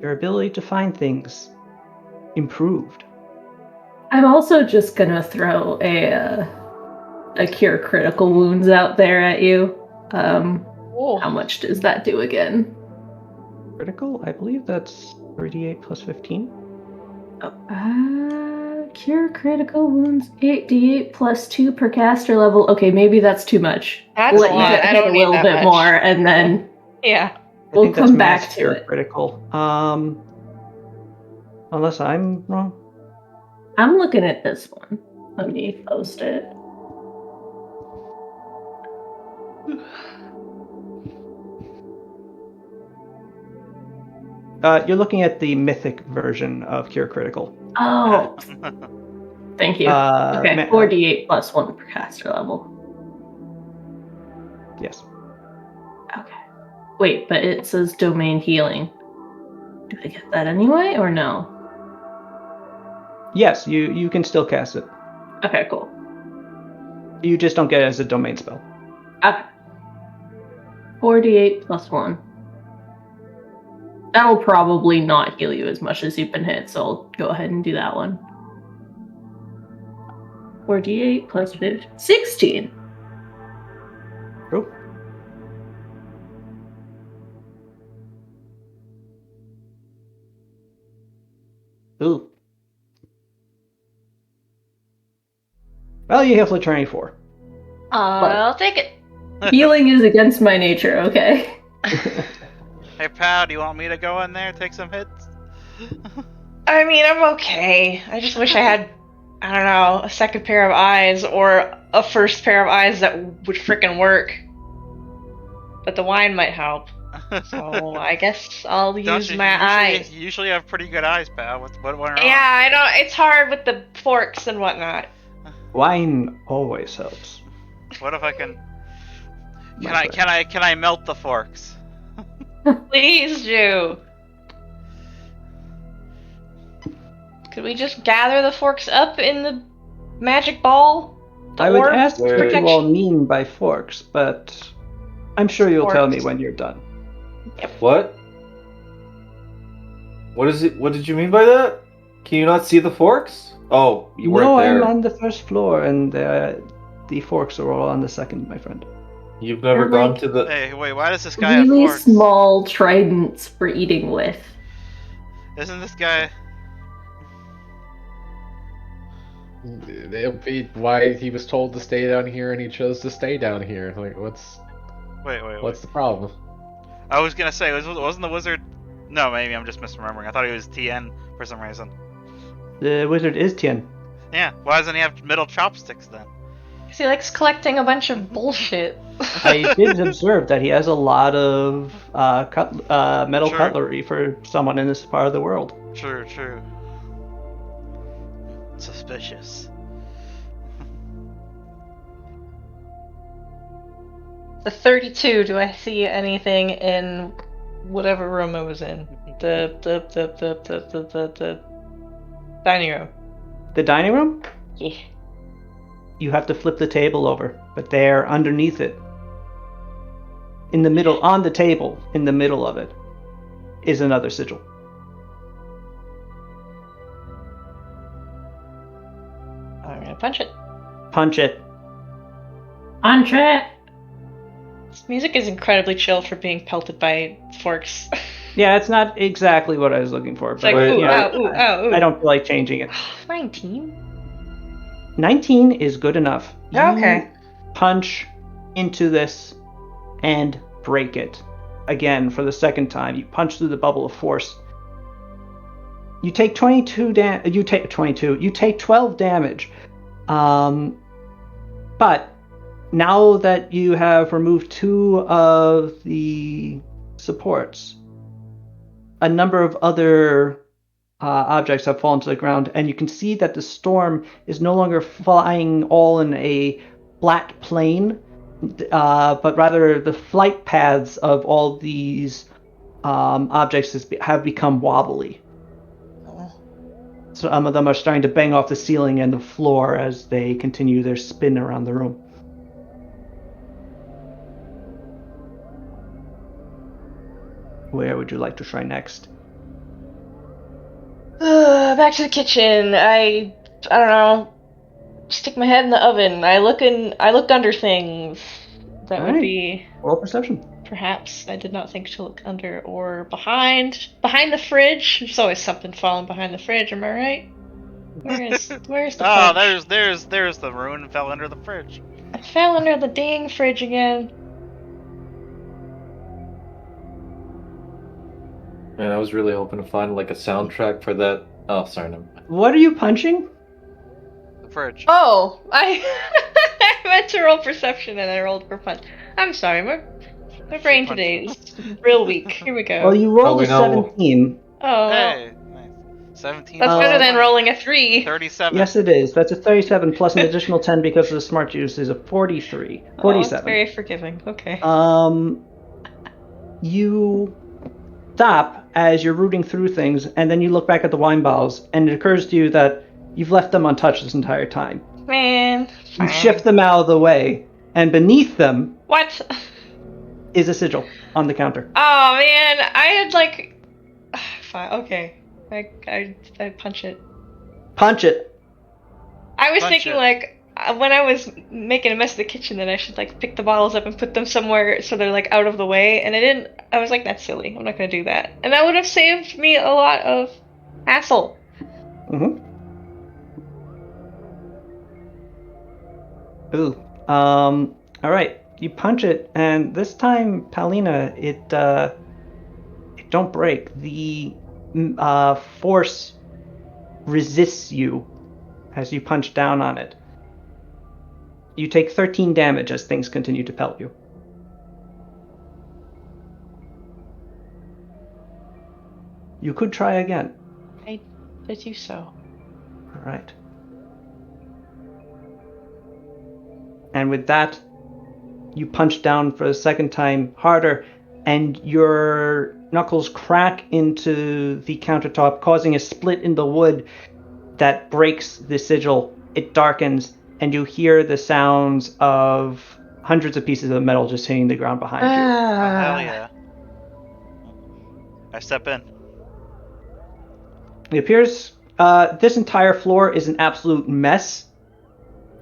Your ability to find things improved. I'm also just gonna throw a cure critical wounds out there at you. Oh. How much does that do again? Critical? I believe that's 38 plus 15. Cure critical wounds 8d8 plus 2 per caster level. Okay, maybe that's too much. That's We'll a let you lot. get I hit don't a need little that bit much. more, and then Yeah. we'll I think that's come back mass to cure it. critical. Unless I'm wrong. I'm looking at this one. Let me post it. You're looking at the mythic version of cure critical. Oh, thank you. Okay, Ma- 4d8 plus 1 per caster level. Yes. Okay. Wait, but it says domain healing. Do I get that anyway, or no? Yes, you can still cast it. Okay, cool. You just don't get it as a domain spell. Okay. 4d8 plus 1. That'll probably not heal you as much as you've been hit, so I'll go ahead and do that one. 4d8 plus 15. 16. Cool. Ooh. Well, you have 24. I'll take it. Healing is against my nature, okay? Hey, pal, do you want me to go in there, take some hits? I mean, I'm okay. I just wish I had, I don't know, a second pair of eyes or a first pair of eyes that would frickin' work. But the wine might help. So I guess I'll use my eyes. You usually have pretty good eyes, pal. What went wrong? Yeah, I know. It's hard with the forks and whatnot. Wine always helps. What if I can? My friend. Can I melt the forks? Please do. Could we just gather the forks up in the magic ball? The I would orb ask what protection? you all mean by forks, but I'm sure you'll tell me Forks. when you're done. What? What is it? What did you mean by that? Can you not see the forks? Oh, you weren't No, there. I'm on the first floor, and the forks are all on the second, my friend. You've never They're gone like- to the. Hey, wait, why does this guy have Really forks? small tridents for eating with. Isn't this guy? It'll be why he was told to stay down here and he chose to stay down here. Like, what's Wait. the problem? I was gonna say, wasn't the wizard? No, maybe I'm just misremembering. I thought he was TN for some reason. The wizard is Tien. Yeah, why doesn't he have middle chopsticks then? 'Cause he likes collecting a bunch of bullshit. I did observe that he has a lot of metal Sure. cutlery for someone in this part of the world. True. Suspicious. The 32, do I see anything in whatever room I was in? The dining room. The dining room? Yeah. You have to flip the table over, but there, underneath it, in the middle, on the table, in the middle of it, is another sigil. I'm gonna punch it. Punch it. Andre! This music is incredibly chill for being pelted by forks. Yeah, it's not exactly what I was looking for, It's but like, Wait, ooh, you know, ow, ooh, ow, ooh. I don't feel like changing it. 19? 19 is good enough. You Okay. punch into this and break it. Again, for the second time, you punch through the bubble of force. You take 22 you take 22. You take 12 damage. But now that you have removed 2 of the supports, a number of other objects have fallen to the ground, and you can see that the storm is no longer flying all in a flat plane, but rather the flight paths of all these objects have become wobbly. Some of them are starting to bang off the ceiling and the floor as they continue their spin around the room. Where would you like to try next? Back to the kitchen. I don't know. Stick my head in the oven. I look under things. That would Alright. be Roll perception. perhaps. I did not think to look under or behind. Behind the fridge. There's always something falling behind the fridge. Am I right? Where's the Oh, fridge? there's the rune fell under the fridge. I fell under the dang fridge again. Man, I was really hoping to find like a soundtrack for that. Oh, sorry, never mind. What are you punching? The fridge. Oh, I meant to roll perception and I rolled for punch. I'm sorry, my brain today is real weak. Here we go. Well, you rolled we a know. 17. Oh, Hey, nice. 17. that's better than rolling a 3. 37. Yes, it is. That's a 37 plus an additional 10 because of the smart juice is a 43. Oh, 47. it's very forgiving. Okay. You stop as you're rooting through things, and then you look back at the wine bottles, and it occurs to you that you've left them untouched this entire time. Man. You fine. shift them out of the way, and beneath them What? is a sigil on the counter. Oh man, I had like Fine. Okay. I punch it. Punch it. I was Punch thinking it. like when I was making a mess in the kitchen that I should like pick the bottles up and put them somewhere so they're like out of the way, and I didn't. I was like, that's silly. I'm not gonna do that, and that would have saved me a lot of hassle. Mm-hmm. Ooh. All right. You punch it, and this time, Palina, it don't break. The force resists you as you punch down on it. You take 13 damage as things continue to pelt you. You could try again. I did you so. All right. And with that, you punch down for a second time harder, and your knuckles crack into the countertop, causing a split in the wood that breaks the sigil. It darkens, and you hear the sounds of hundreds of pieces of metal just hitting the ground behind you. Oh, hell yeah. I step in. It appears this entire floor is an absolute mess.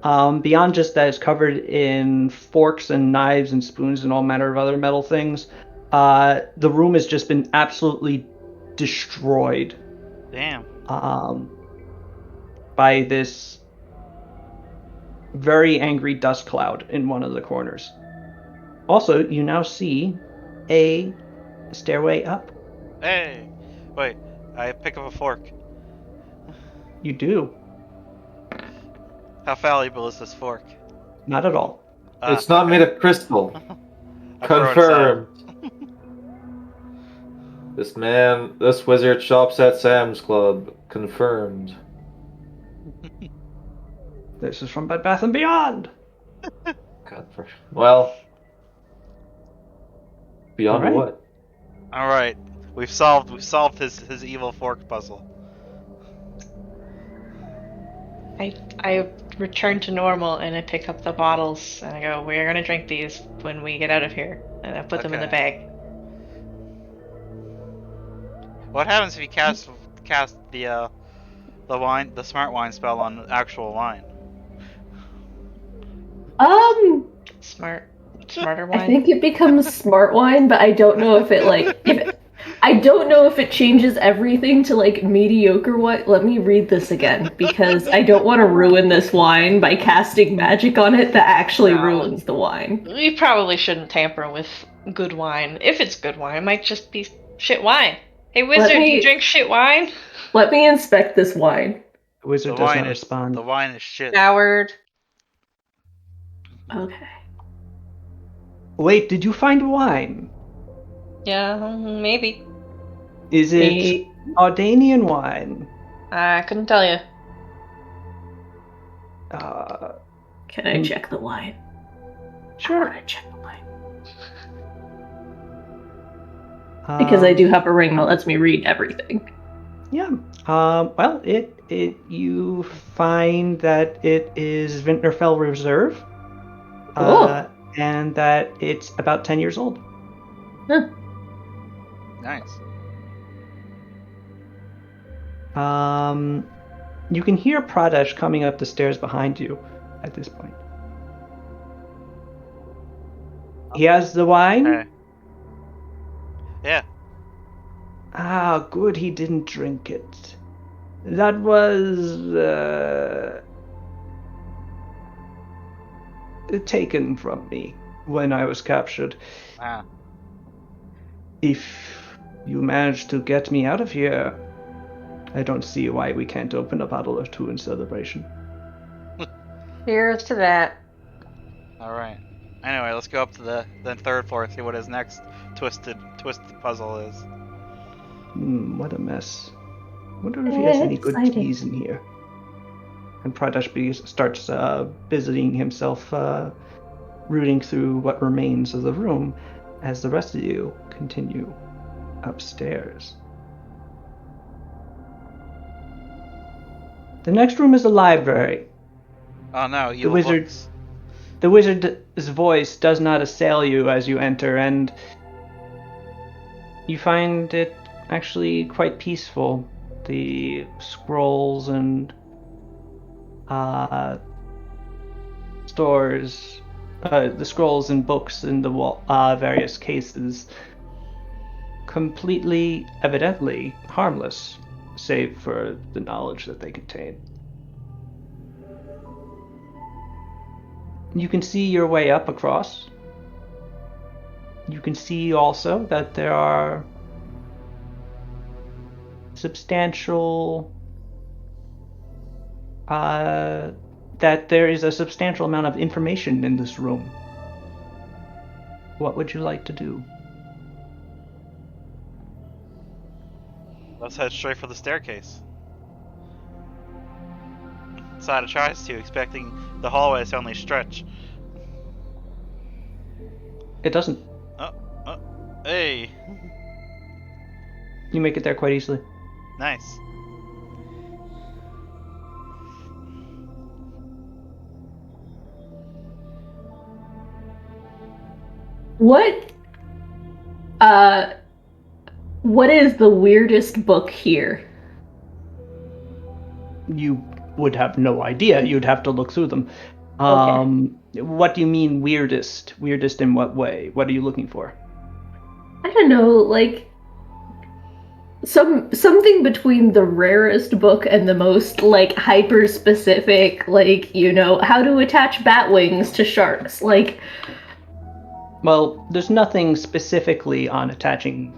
Beyond just that, it's covered in forks and knives and spoons and all manner of other metal things. The room has just been absolutely destroyed Damn. by this very angry dust cloud in one of the corners. Also, you now see a stairway up. Hey. Wait. I pick up a fork. You do. How valuable is this fork? Not at all. It's not made of crystal. I throw it aside. Confirmed. This wizard shops at Sam's Club. Confirmed. This is from Bed Bath & Beyond. Well, beyond All right. what? All right. We've solved his evil fork puzzle. I return to normal and I pick up the bottles and I go, we're gonna drink these when we get out of here, and I put them in the Okay. bag. What happens if you cast the smart wine spell on actual wine? Smarter I wine. think it becomes smart wine, but I don't know if it I don't know if it changes everything to like mediocre wine. Let me read this again because I don't want to ruin this wine by casting magic on it that actually No. ruins the wine. We probably shouldn't tamper with good wine. If it's good wine, it might just be shit wine. Hey wizard, do you drink shit wine? Let me inspect this wine. The wizard does not respond. The wine is shit. Howard. Okay. Wait, did you find wine? Yeah, maybe. Is it Ardanian wine? I couldn't tell you. Can I check the wine? Sure. I want to check the wine. Because I do have a ring that lets me read everything. Yeah. Well, you find that it is Vintnerfell Reserve. And that it's about 10 years old. Huh. Nice. You can hear Pradesh coming up the stairs behind you at this point. He has the wine? Hey. Yeah. Ah, good he didn't drink it. That was taken from me when I was captured. Ah. If you manage to get me out of here, I don't see why we can't open a bottle or two in celebration. Here's to that. Alright. Anyway, let's go up to the third floor and see what his next twisted puzzle is. What a mess. Wonder if he has any good Exciting. teas in here. And Pradesh starts busying himself, rooting through what remains of the room as the rest of you continue upstairs. The next room is the library. Oh no, evil books. The wizard's voice does not assail you as you enter, and you find it actually quite peaceful. The scrolls and stores, the scrolls and books in the various cases, completely, evidently harmless, save for the knowledge that they contain. You can see your way up across. You can see also that there are substantial that there is a substantial amount of information in this room. What would you like to do? Let's head straight for the staircase. Sada tries to, expecting the hallways to only stretch. It doesn't. Hey, You make it there quite easily. nice. What is the weirdest book here? You would have no idea. You'd have to look through them. Okay. What do you mean weirdest? Weirdest in what way? What are you looking for? I don't know, like something between the rarest book and the most like hyper specific, like, you know, how to attach bat wings to sharks. Like, Well, there's nothing specifically on attaching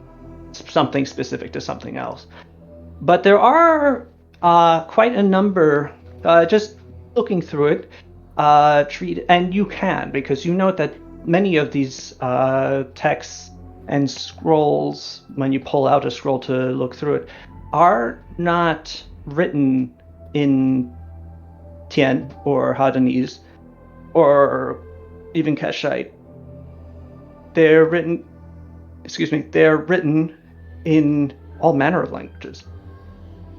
something specific to something else. But there are quite a number, just looking through it, and you can, because you note that many of these texts and scrolls, when you pull out a scroll to look through it, are not written in Tien or Hadanese or even Kashite. They're written in all manner of languages.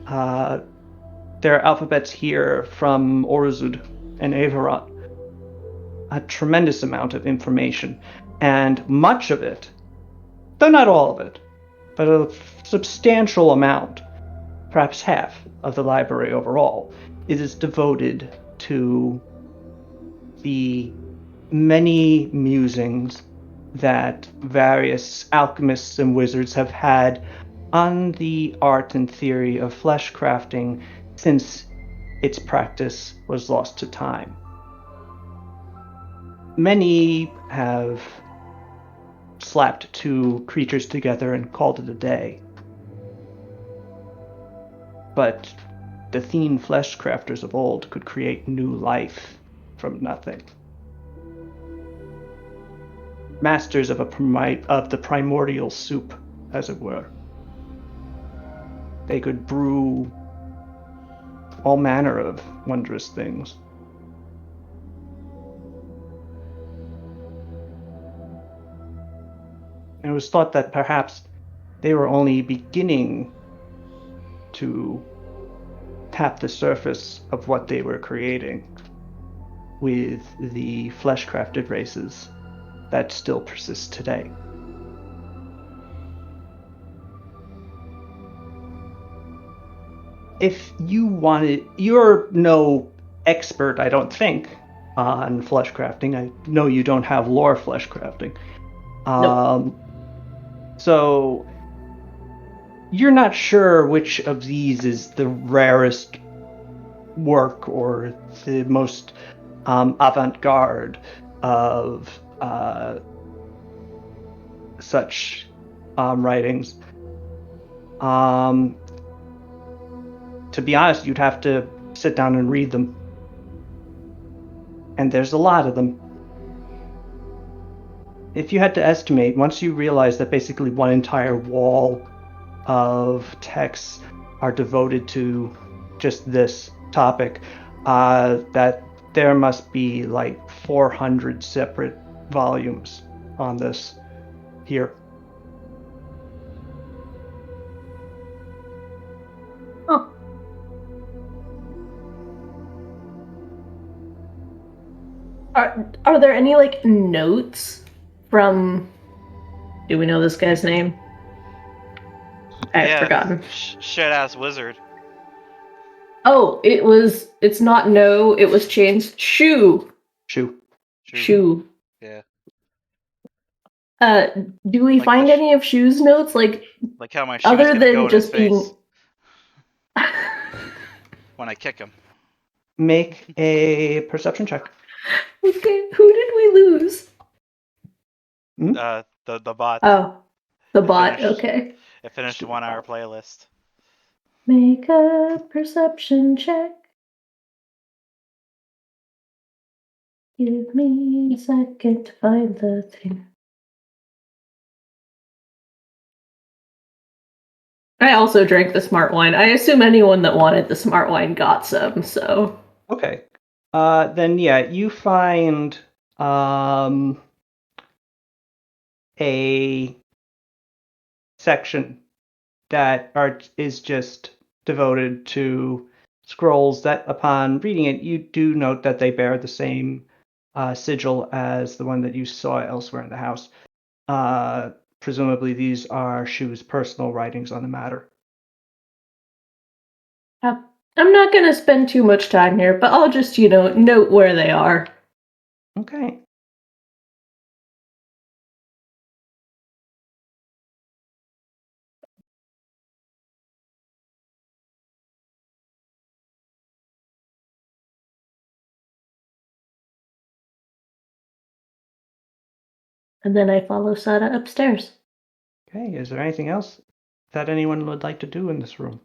There are alphabets here from Orzud and Averot. A tremendous amount of information, and much of it, though not all of it, but a substantial amount, perhaps half of the library overall, is devoted to the many musings that various alchemists and wizards have had on the art and theory of flesh crafting since its practice was lost to time. Many have slapped two creatures together and called it a day. But the Thene flesh crafters of old could create new life from nothing. Masters of the primordial soup, as it were. They could brew all manner of wondrous things. It was thought that perhaps they were only beginning to tap the surface of what they were creating with the flesh-crafted races that still persist today. If you wanted, you're no expert, I don't think, on flesh crafting. I know you don't have lore flesh crafting. Nope. So you're not sure which of these is the rarest work or the most avant-garde of such writings. To be honest, you'd have to sit down and read them. And there's a lot of them. If you had to estimate, once you realize that basically one entire wall of texts are devoted to just this topic, that there must be like 400 separate volumes on this here. Oh. Are there any like notes from? Do we know this guy's name? I had Yeah, forgotten. shit ass wizard. Oh, it's not no, it was changed. Shoe. Shoo. Shoe. Yeah, Do we like find any of Shoe's notes? Like, like how my shoe's other gonna go than in his just being. face when I kick him. Make a perception check. Okay, who did we lose? The bot. Oh, the It bot, finished. okay. It finished a 1 hour playlist. Make a perception check. Give me a second to find the thing. I also drank the smart wine. I assume anyone that wanted the smart wine got some, so. Okay. Then yeah, you find a section that is just devoted to scrolls that, upon reading it, you do note that they bear the same sigil as the one that you saw elsewhere in the house. Presumably, these are Shu's personal writings on the matter. I'm not gonna spend too much time here, but I'll just, note where they are. Okay. And then I follow Sada upstairs. Okay. Is there anything else that anyone would like to do in this room?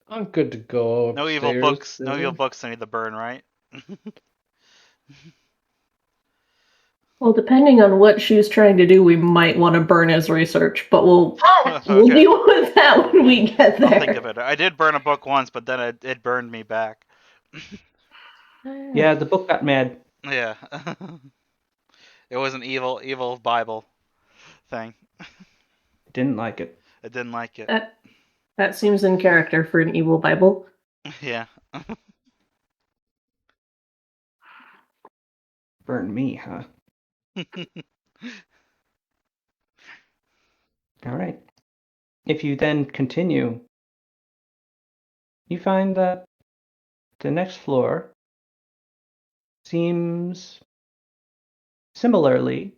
I'm good to go No upstairs. evil books. No evil books I need to burn, right? Well, depending on what Shu's trying to do, we might want to burn his research, but we'll Okay. deal with that when we get there. I'll think of it. I did burn a book once, but then it burned me back. Yeah, the book got mad. Yeah. It was an evil Bible thing. Didn't like it. I didn't like it. That seems in character for an evil Bible. Yeah. Burn me, huh? All right. If you then continue, you find that the next floor seems similarly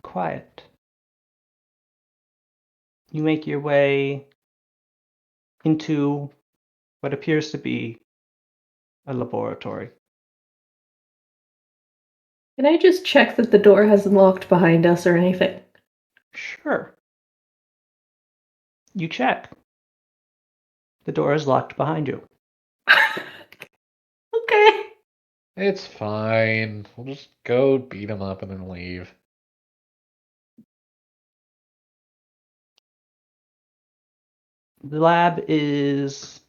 quiet. You make your way into what appears to be a laboratory. Can I just check that the door hasn't locked behind us or anything? Sure. You check. The door is locked behind you. Okay. It's fine. We'll just go beat him up and then leave. The lab is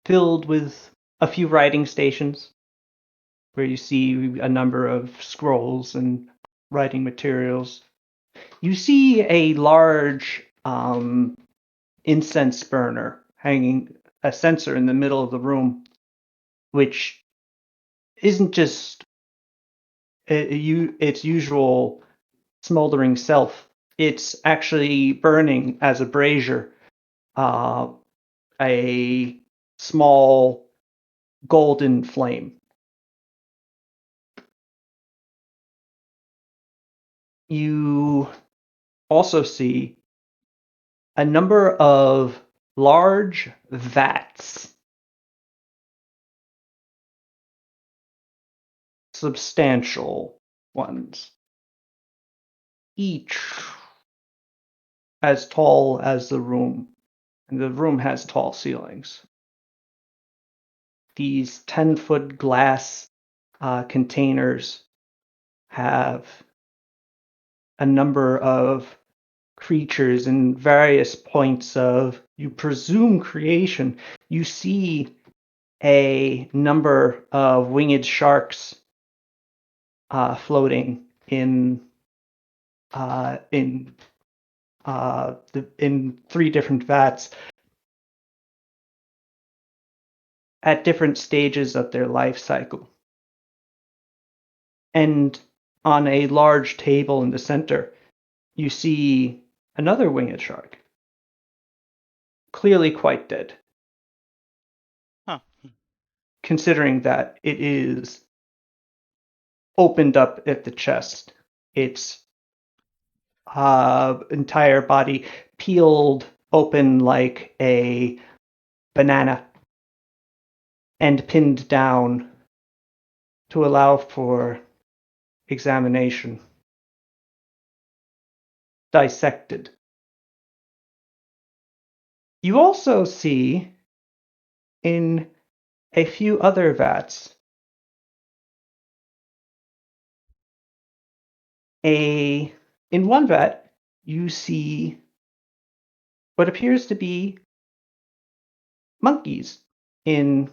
filled with a few writing stations where you see a number of scrolls and writing materials. You see a large incense burner hanging, a censer in the middle of the room, which isn't just its usual smoldering self. It's actually burning as a brazier, a small golden flame. You also see a number of large vats, substantial ones, each as tall as the room, and the room has tall ceilings. These 10-foot glass containers have a number of creatures in various points of, you presume, creation. You see a number of winged sharks floating in three different vats at different stages of their life cycle. And on a large table in the center, you see another winged shark, clearly quite dead. Huh. Considering that it is opened up at the chest, its entire body peeled open like a banana and pinned down to allow for examination. Dissected. You also see in a few other vats in one vat you see what appears to be monkeys in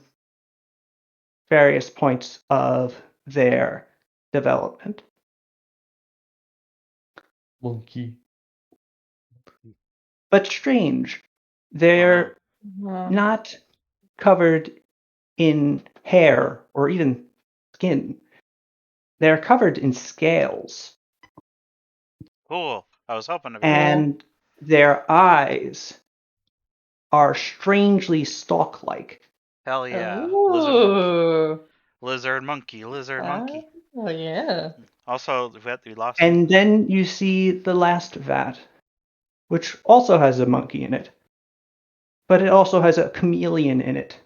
various points of their development. Monkey. But strange, Oh, they're Hmm. not covered in hair or even skin. They're covered in scales, cool. I was hoping to be. and their eyes are strangely stalk-like. Hell yeah. Lizard monkey. Ooh. Lizard monkey. Lizard monkey. Oh yeah. Also, we lost. And then you see the last vat, which also has a monkey in it, but it also has a chameleon in it.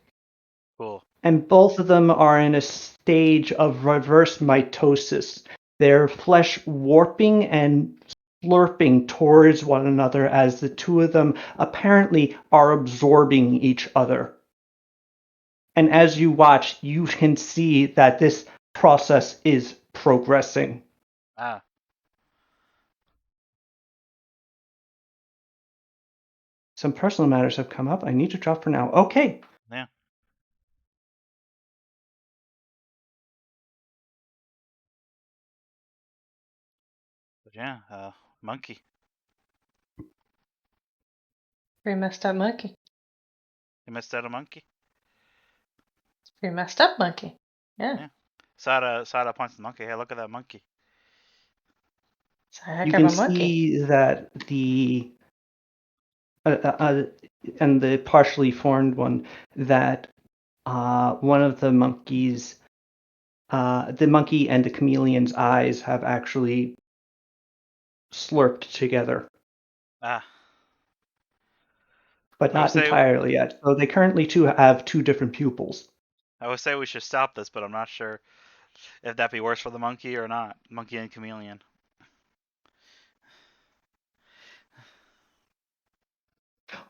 Cool. And both of them are in a stage of reverse mitosis. Their flesh warping and slurping towards one another as the two of them apparently are absorbing each other. And as you watch, you can see that this process is progressing. Ah. Some personal matters have come up. I need to drop for now. Okay. Yeah. But yeah, monkey. Pretty messed up monkey. You missed out a monkey? Pretty messed up monkey. Yeah. Yeah. Sada points to the monkey. Hey, look at that monkey. It's a heck You of can a monkey. see that the and the partially formed one, that one of the monkeys, the monkey and the chameleon's eyes have actually slurped together, Ah. but I would not say entirely yet. So they currently have two different pupils. we should stop this, but I'm not sure if that'd be worse for the monkey or not. Monkey and chameleon.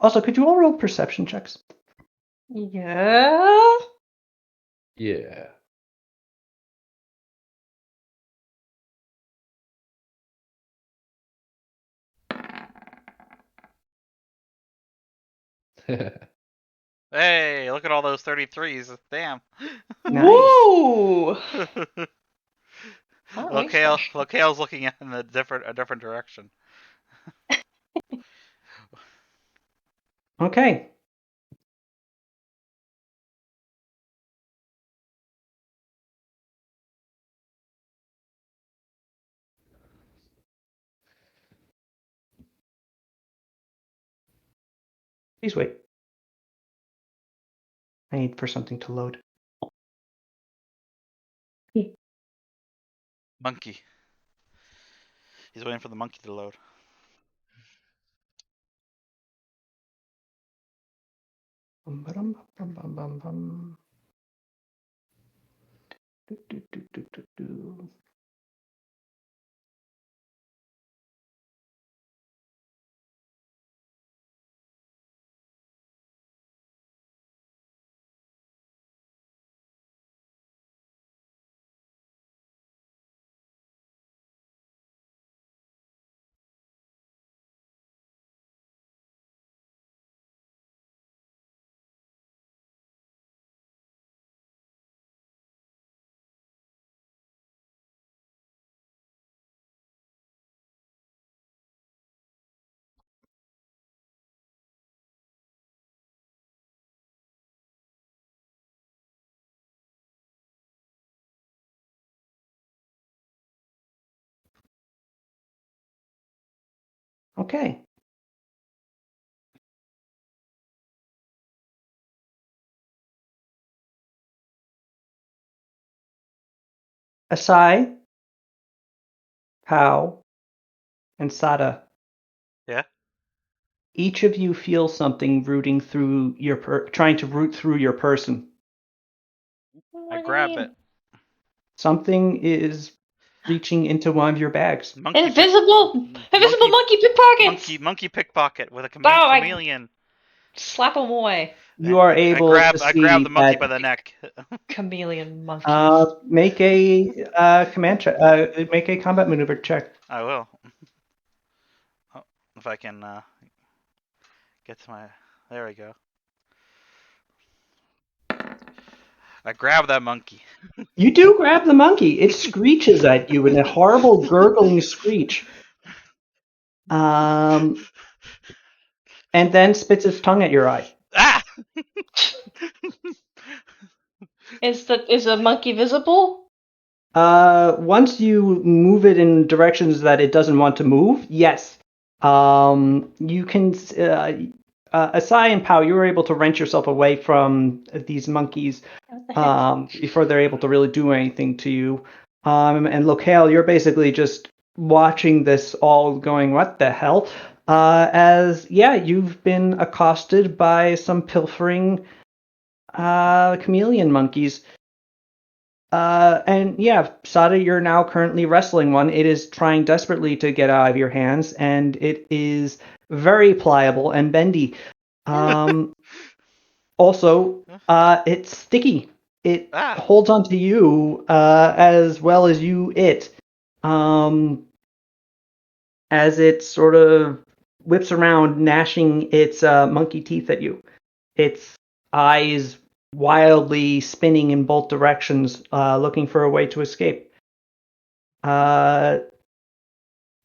Also, could you all roll perception checks? Yeah. Yeah. Hey, look at all those 33s. Damn. Nice. Woo! Aren't we special? Locale's looking in a different direction. Okay. Please wait. I need for something to load. Monkey. He's waiting for the monkey to load. Bum, ba-dum, bum, bum, bum, bum. Do, do, do, do, do, do. Okay. Asai, Pao, and Sada. Yeah. Each of you feel something rooting through your trying to root through your person. I grab it. Something is reaching into one of your bags. Invisible monkey pickpockets. Monkey pickpocket with a Oh, chameleon. Slap them away. You are able to I grab see the monkey by that. the neck. Chameleon monkey. Make a command check. Make a combat maneuver check. I will. Oh, if I can get to my. There we go. I grab that monkey. You do grab the monkey. It screeches at you in a horrible gurgling screech. And then spits its tongue at your eye. Ah! Is the monkey visible? Once you move it in directions that it doesn't want to move, yes. You can. Asai and Pao, you were able to wrench yourself away from these monkeys before they're able to really do anything to you. And Locale, you're basically just watching this all going, what the hell? You've been accosted by some pilfering chameleon monkeys. Sada, you're now currently wrestling one. It is trying desperately to get out of your hands, and it is very pliable and bendy. Also, it's sticky. It holds onto you as well as you it. As it sort of whips around, gnashing its monkey teeth at you. Its eyes wildly spinning in both directions, looking for a way to escape.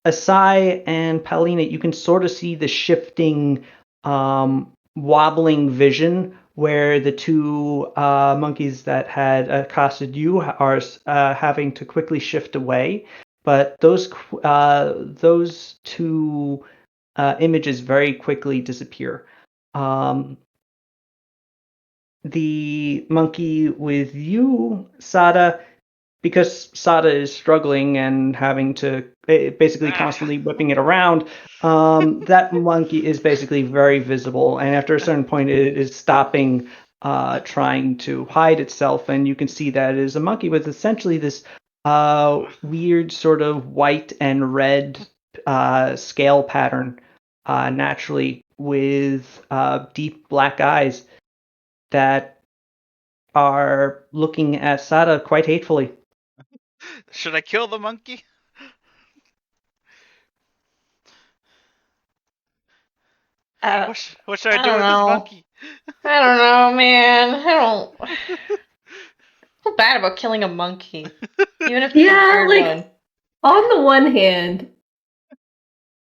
Asai and Paulina, you can sort of see the shifting, wobbling vision where the two monkeys that had accosted you are having to quickly shift away. But those two images very quickly disappear. The monkey with you, Sada, because Sada is struggling and having to basically constantly whipping it around, that monkey is basically very visible. And after a certain point, it is stopping trying to hide itself. And you can see that it is a monkey with essentially this weird sort of white and red scale pattern naturally with deep black eyes that are looking at Sada quite hatefully. Should I kill the monkey? What should I do with this monkey? I don't know, man. I don't feel bad about killing a monkey. Even if it's a weird one. On the one hand,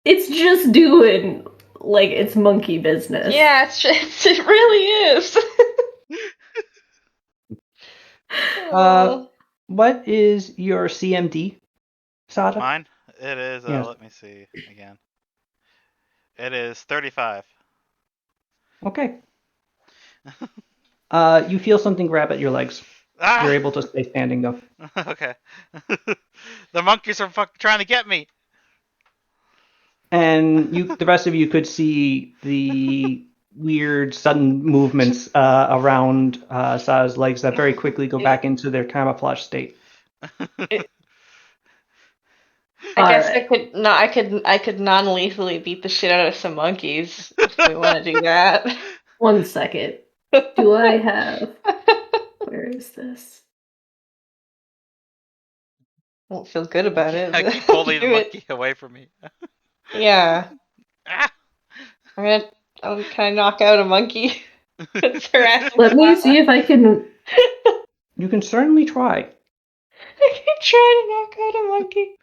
it's just doing like its monkey business. Yeah, it really is. What is your CMD, Sada? Mine? It is, Yes. let me see again. It is 35. Okay. You feel something grab at your legs. You're able to stay standing, though. Okay. The monkeys are trying to get me. And the rest of you could see the weird sudden movements around Sada's legs that very quickly go back into their camouflage state. I guess I could non-lethally beat the shit out of some monkeys if we want to do that. 1 second. Do I have? Where is this? I won't feel good about it. I keep pulling the monkey away from me. Yeah. Can I knock out a monkey? Let me see if I can. You can certainly try. I can try to knock out a monkey.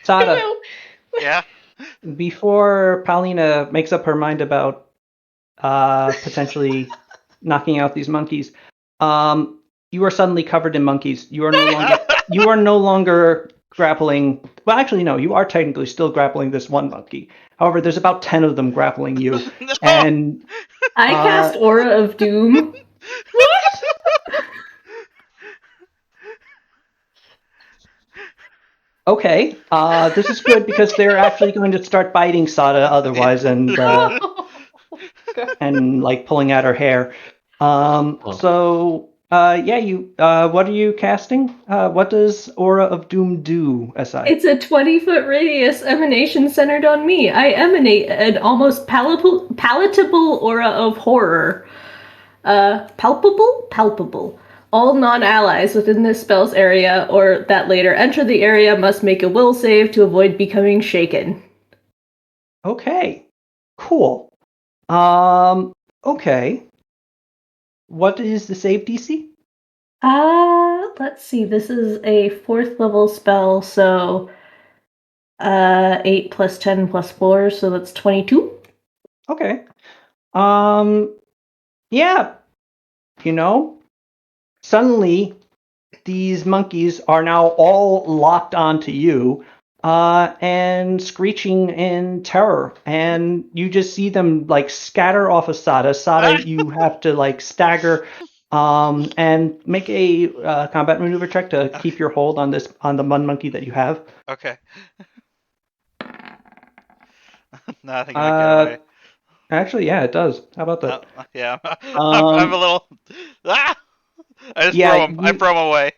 Sada. Yeah? Before Paulina makes up her mind about potentially knocking out these monkeys, you are suddenly covered in monkeys. You are no longer you are no longer grappling. Well, actually, no. You are technically still grappling this one monkey. However, there's about 10 of them grappling you, No! and I cast Aura of Doom. okay, this is good because they're actually going to start biting Sada otherwise, and like pulling at her hair. So yeah, you. What are you casting? What does Aura of Doom do, Si? It's a 20-foot radius emanation centered on me. I emanate an almost palatable aura of horror. Palpable? Palpable. All non-allies within this spell's area or that later enter the area must make a will save to avoid becoming shaken. Okay, cool. Okay. What is the save DC? Let's see. This is a 4th level spell, so 8 plus 10 plus 4, so that's 22. Okay. Yeah. Suddenly these monkeys are now all locked onto you, and screeching in terror. And you just see them like scatter off of Sada. Sada, you have to like stagger, and make a combat maneuver check to keep your hold on the one monkey that you have. Okay. No, I think I might get away. Actually, yeah, it does. How about that? Yeah, I'm a little. Ah! I just Yeah, throw him. I throw him away.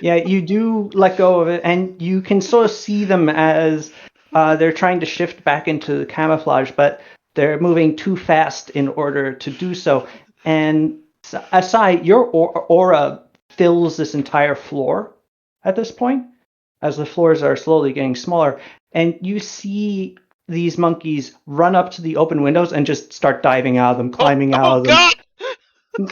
Yeah, you do let go of it, and you can sort of see them as they're trying to shift back into camouflage, but they're moving too fast in order to do so. And aside, your aura fills this entire floor at this point, as the floors are slowly getting smaller, and you see these monkeys run up to the open windows and just start diving out of them, climbing out Oh of them. God!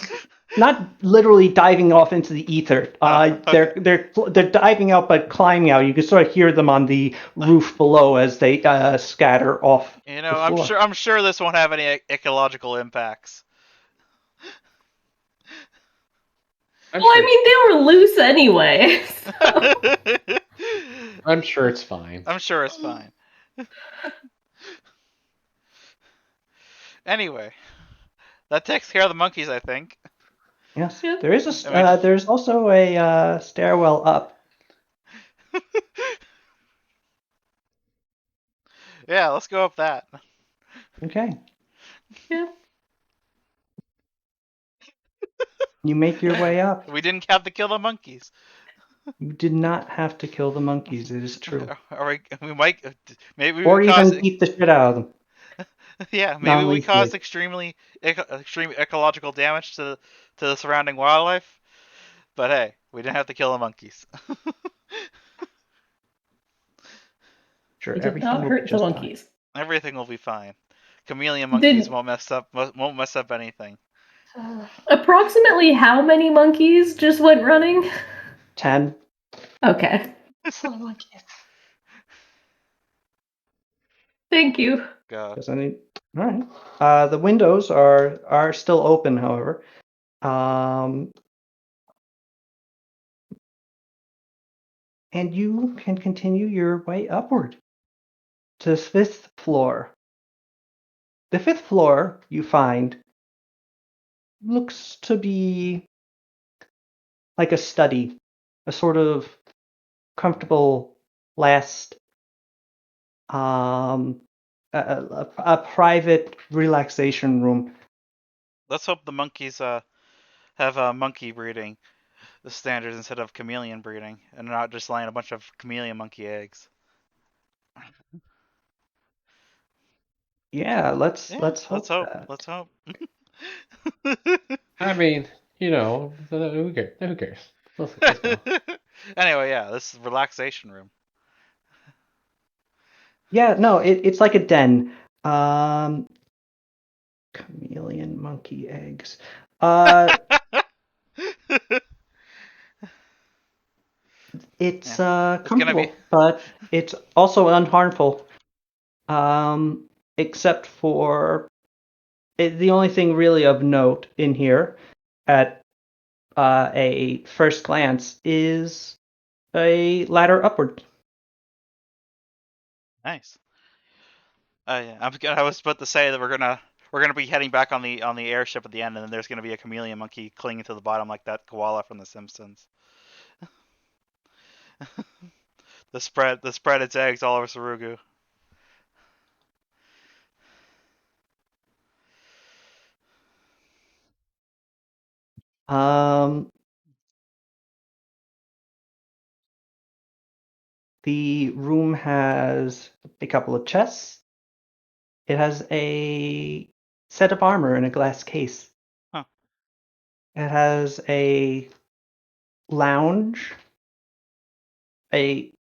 Not literally diving off into the ether. Okay. They're diving out, but climbing out. You can sort of hear them on the roof below as they scatter off You the know, floor. I'm sure this won't have any ecological impacts. I'm Well, sure I mean, they were loose anyway. So. I'm sure it's fine. I'm sure it's fine. Anyway, that takes care of the monkeys, I think. Yes, Yeah. there is I mean, there's also a stairwell up. yeah, let's go up that. Okay, Yeah. you make your way up. We didn't have to kill the monkeys. You did not have to kill the monkeys. It is true, Or we might, maybe we or caused, even beat the shit out of them. yeah, maybe we caused Non-lethally. extreme ecological damage to the surrounding wildlife. But hey, we didn't have to kill the monkeys. Sure, You did everything not will be hurt the just fine. monkeys. Everything will be fine. Chameleon monkeys won't mess up anything. Approximately how many monkeys just went running? 10. Okay. Thank you. Go. Does any? All right. The windows are still open, however. And you can continue your way upward to the 5th floor. The 5th floor, you find, looks to be like a study, a sort of comfortable last, a private relaxation room. Let's hope the monkeys have monkey breeding, the standards instead of chameleon breeding, and not just laying a bunch of chameleon monkey eggs. Yeah, let's Yeah, let's hope that. Let's hope. I mean, who cares? Who cares? Let's go. Anyway, yeah, this is relaxation room. Yeah, no, it's like a den. Chameleon monkey eggs. It's Yeah, it's gonna be. comfortable, but it's also unharmful. Except for the only thing really of note in here at a first glance is a ladder upward. Nice. Yeah, I was about to say that we're gonna be heading back on the airship at the end, and then there's gonna be a chameleon monkey clinging to the bottom like that koala from The Simpsons. the spread its eggs all over Sarugu. The room has a couple of chests. It has a set of armor in a glass case. Huh. It has a lounge, a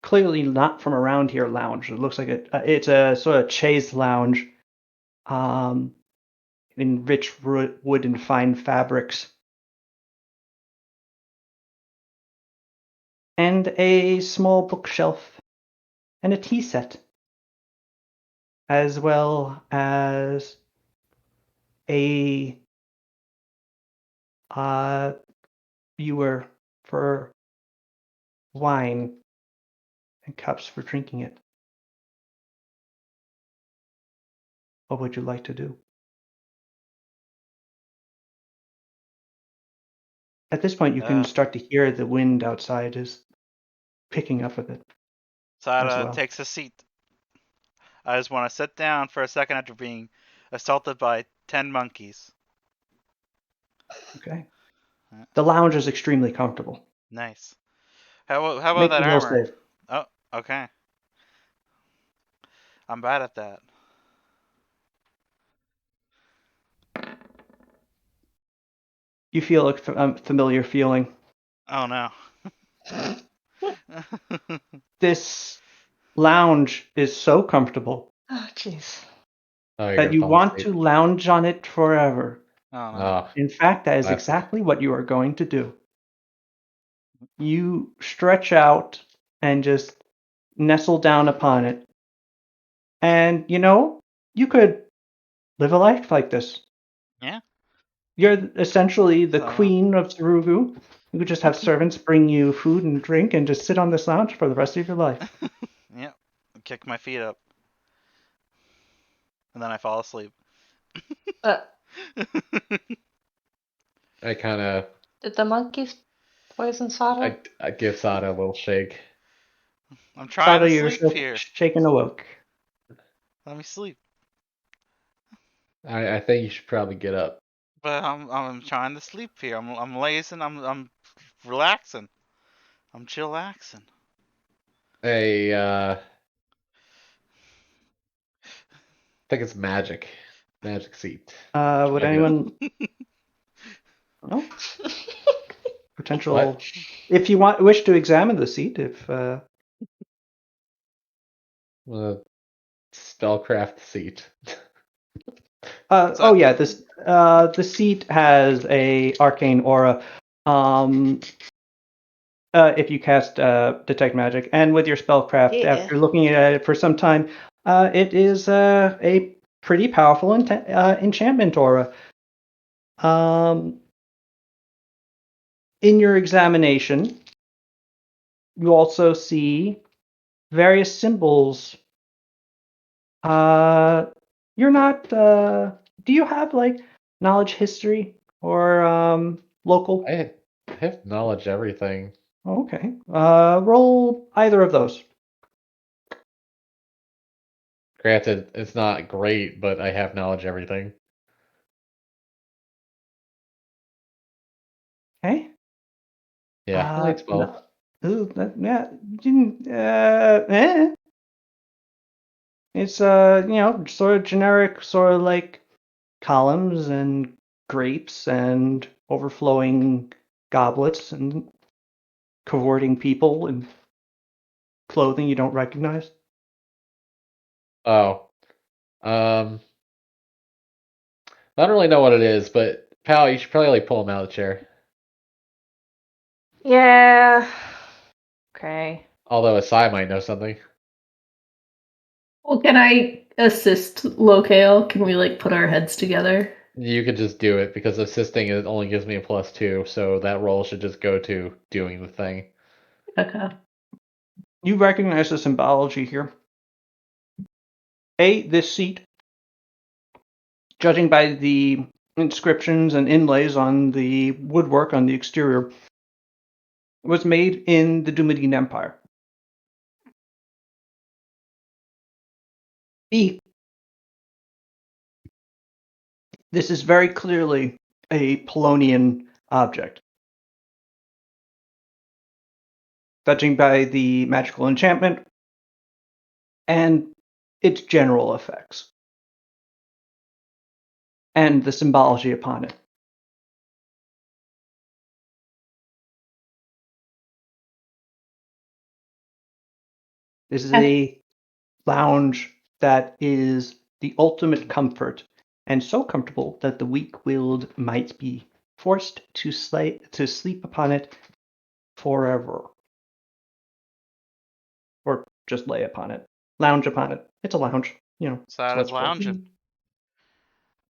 clearly not from around here lounge. It looks like it's a sort of chaise lounge, in rich wood and fine fabrics, and a small bookshelf and a tea set, as well as a ewer for wine and cups for drinking it. What would you like to do? At this point, you can start to hear the wind outside is picking up a bit. Sada well. takes a seat. I just want to sit down for a second after being assaulted by 10 monkeys. Okay. The lounge is extremely comfortable. Nice. How about Make that the will armor? save. Oh, okay. I'm bad at that. You feel a familiar feeling. Oh no. This lounge is so comfortable Oh, jeez. Oh, you're that gonna you fall want asleep. to lounge on it forever. Oh no. Oh, In fact, that is Classic. exactly what you are going to do. You stretch out and just nestle down upon it. And, you could live a life like this. Yeah. You're essentially the So, queen of Tsurugu. You could just have servants bring you food and drink and just sit on this lounge for the rest of your life. yeah. Kick my feet up. And then I fall asleep. I kind of Did the monkeys poison Sada? I give Sada a little shake. I'm trying Sada, to you're sleep still here. shaken awoke. Let me sleep. I think you should probably get up. But I'm trying to sleep here. I'm lazing. I'm relaxing. I'm chillaxing. Hey, I think it's magic. Magic seat. Would I get up. anyone? No. Potential. What? If you wish to examine the seat, if Spellcraft seat. So- yeah, this the seat has a arcane aura. If you cast detect magic, and with your spellcraft, Yeah. after looking at it for some time, it is a pretty powerful enchantment aura. In your examination, you also see various symbols. You're not. Do you have like knowledge history or local? I have knowledge everything. Okay. Roll either of those. Granted, it's not great, but I have knowledge everything. Okay. Yeah, only 12. No. Ooh, yeah. It's sort of generic, sort of like columns and grapes and overflowing goblets and cavorting people in clothing you don't recognize. Oh. I don't really know what it is, but pal, you should probably like pull him out of the chair. Yeah. Okay. Although Asai might know something. Well, can I assist Locale? Can we like put our heads together? You could just do it because assisting it only gives me a +2, so that roll should just go to doing the thing. Okay. You recognize the symbology here. This seat, judging by the inscriptions and inlays on the woodwork on the exterior, was made in the Dumedian Empire. B, this is very clearly a Polonian object. Judging by the magical enchantment and its general effects, and the symbology upon it. This is a lounge that is the ultimate comfort, and so comfortable that the weak-willed might be forced to sleep upon it forever. Or just lay upon it. Lounge upon it. It's a lounge, you know. Side what is it's for. lounging.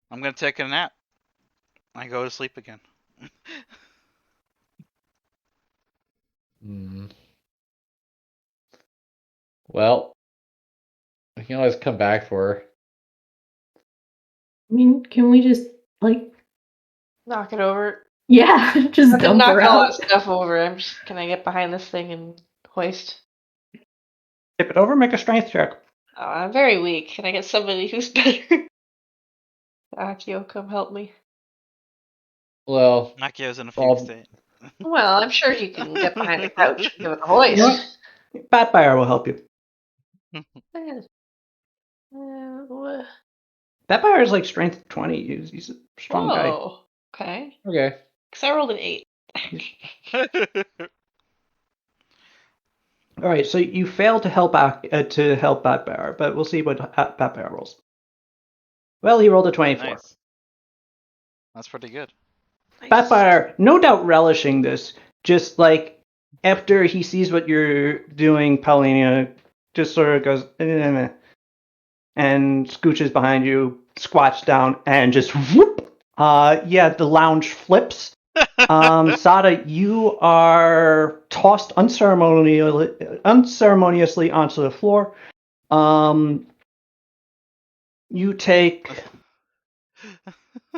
I'm gonna take a nap. I go to sleep again. Well, we can always come back for her. I mean, can we just like Knock it over. yeah, just I can dump knock her all out? that stuff over. Can I get behind this thing and hoist? Tip it over, make a strength check. Oh, I'm very weak. Can I get somebody who's better? Akio, come help me. Well, Nakio's in a Well, fugue state. Well, I'm sure you can get behind the couch and give it a hoist. You know what? Batfire will help you. Batfire is like strength 20. He's a strong guy. Whoa. Okay. okay. Because I rolled an 8. All right, so you failed to help Batfire, but we'll see what Batfire rolls. Well, he rolled a 24. Nice. That's pretty good. Batfire, no doubt relishing this, just like after he sees what you're doing, Paulina just sort of goes and scooches behind you, squats down, and just whoop. The lounge flips. Sada, you are tossed unceremoniously onto the floor. You take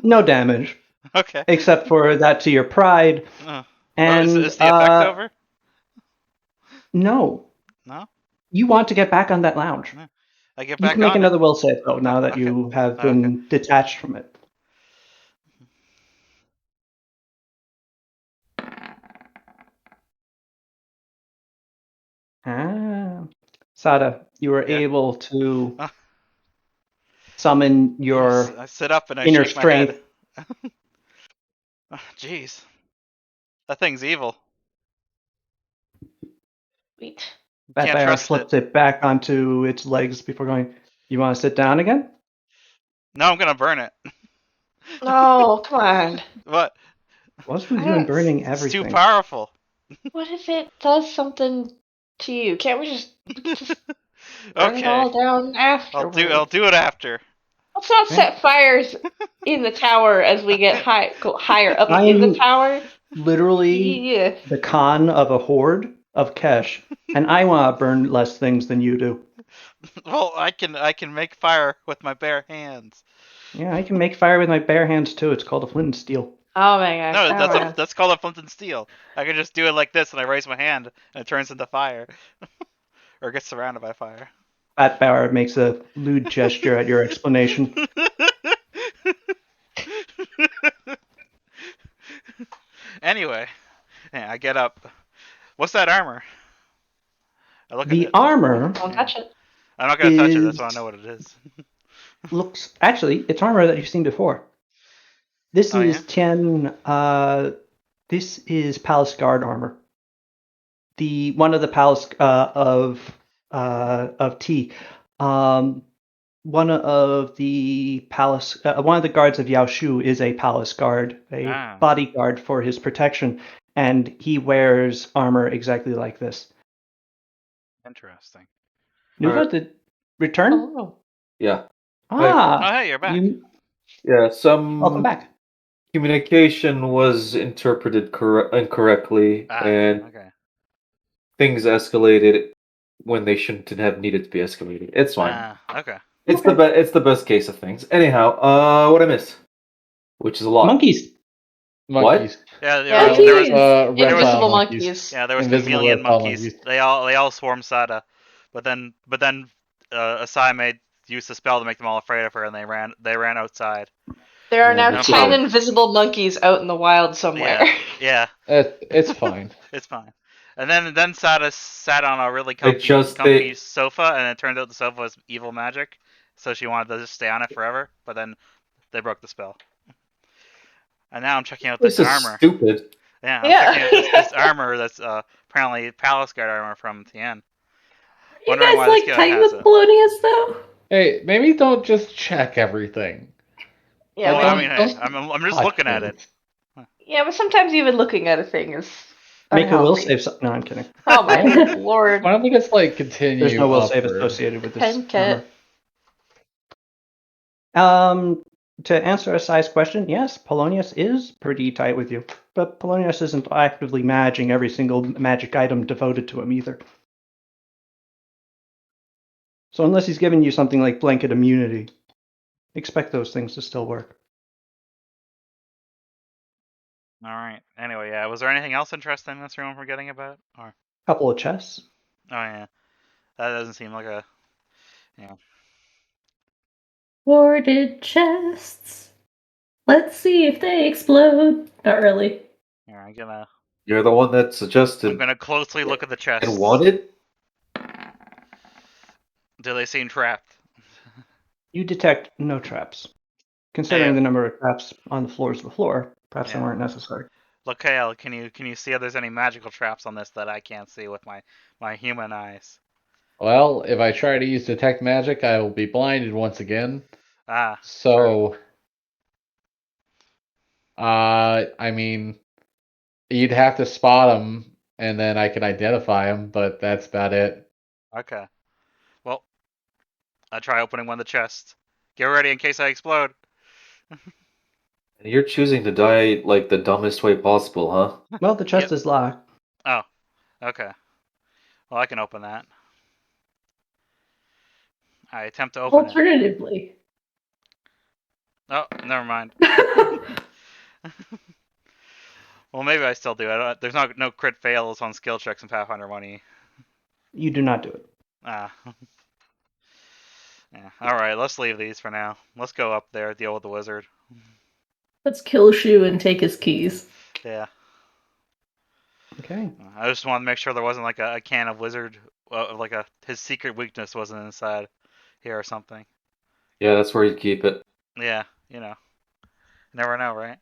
no damage. Okay. Except for that to your pride. And is the effect over? No. No? You want to get back on that lounge. No. I get You back can make on another it. will save, though, now that Okay. you have been detached from it. Sada, you were able to summon your I sit up and I inner shake strength. my head. Jeez. That thing's evil. Sweet. Can't Batfire trust flips it back onto its legs before going, you want to sit down again? No, I'm gonna burn it. No, come on. What? What's with you and burning It's everything? too powerful. What if it does something to you? Can't we just burn it Okay. all down afterwards? I'll do it after. Let's not set fires in the tower as we go higher up I in the am tower. literally Yeah. the Khan of a horde of Kesh, and I want to burn less things than you do. Well, I can make fire with my bare hands. Yeah, I can make fire with my bare hands too. It's called a flint and steel. Oh my god. No, Come on. that's called a flint and steel. I can just do it like this, and I raise my hand, and it turns into fire, or gets surrounded by fire. Batfire makes a lewd gesture at your explanation. Anyway, yeah, I get up. What's that armor? I look at The it. armor Don't touch it. I'm not gonna touch it. That's why I know what it is. looks actually it's armor that you've seen before. This is this is Palace Guard armor. The one of the Palace of T. One of the palace, one of the guards of Yao Shu is a palace guard, a bodyguard for his protection, and he wears armor exactly like this. Interesting. Nuva, did return? Oh. Yeah. Oh, hey, you're back. Welcome back. Communication was interpreted incorrectly, and okay. things escalated when they shouldn't have needed to be escalated. It's fine. Okay. It's the best case of things. Anyhow, what I miss, which is a lot. Monkeys. Monkeys. Yeah, Yeah, there was reptile invisible monkeys. monkeys. yeah, there was Invisible chameleon reptile monkeys. They all swarmed Sada, but then Asai made use the spell to make them all afraid of her, and they ran outside. There are Yeah, now no 10 problem. invisible monkeys out in the wild somewhere. Yeah, It's fine. it's fine. And then Sada sat on a really They comfy just- comfy sofa, and it turned out the sofa was evil magic, so she wanted to just stay on it forever. But then they broke the spell. And now I'm checking out This this is armor. stupid. Yeah, I'm Yeah. checking out this armor that's apparently Palace Guard armor from Tien. You Wondering guys why this like guy tight has with it. Polonius though? Hey, maybe don't just check everything. Yeah, Well, I we, mean, hey, I'm just touch looking at it. things. yeah, but sometimes even looking at a thing is Make a will unhealthy. save. No, I'm kidding. Oh my lord. Why don't we just continue There's no will save upward? associated with this 10 armor. To answer Asai's question, yes, Polonius is pretty tight with you, but Polonius isn't actively managing every single magic item devoted to him either. So unless he's giving you something like blanket immunity, expect those things to still work. All right. Anyway, yeah. Was there anything else interesting in this room I'm forgetting about? Or Couple of chests. oh yeah, that doesn't seem like a Hoarded chests. Let's see if they explode. Not really. Here, I'm gonna You're the one that suggested closely look at the chests. and wanted. Do they seem trapped? You detect no traps. Considering Yeah. the number of traps on the floors of the floor, perhaps they Yeah. weren't necessary. Look, Kale, can you see if there's any magical traps on this that I can't see with my human eyes? Well, if I try to use detect magic, I will be blinded once again. Ah, So, I mean, you'd have to spot them, and then I can identify them, but that's about it. okay. Well, I'll try opening one of the chests. Get ready in case I explode. And you're choosing to die like the dumbest way possible, huh? Well, the chest Yep. is locked. Oh, okay. Well, I can open that. I attempt to open it. Alternatively. Oh, never mind. Well, maybe I still do. There's no crit fails on skill checks in Pathfinder 1E. You do not do it. Ah. Yeah. All right, let's leave these for now. Let's go up there, deal with the wizard. Let's kill Shu and take his keys. Yeah. Okay. I just wanted to make sure there wasn't like a can of wizard, his secret weakness wasn't inside here or something. Yeah, that's where you keep it. Yeah, never know, right?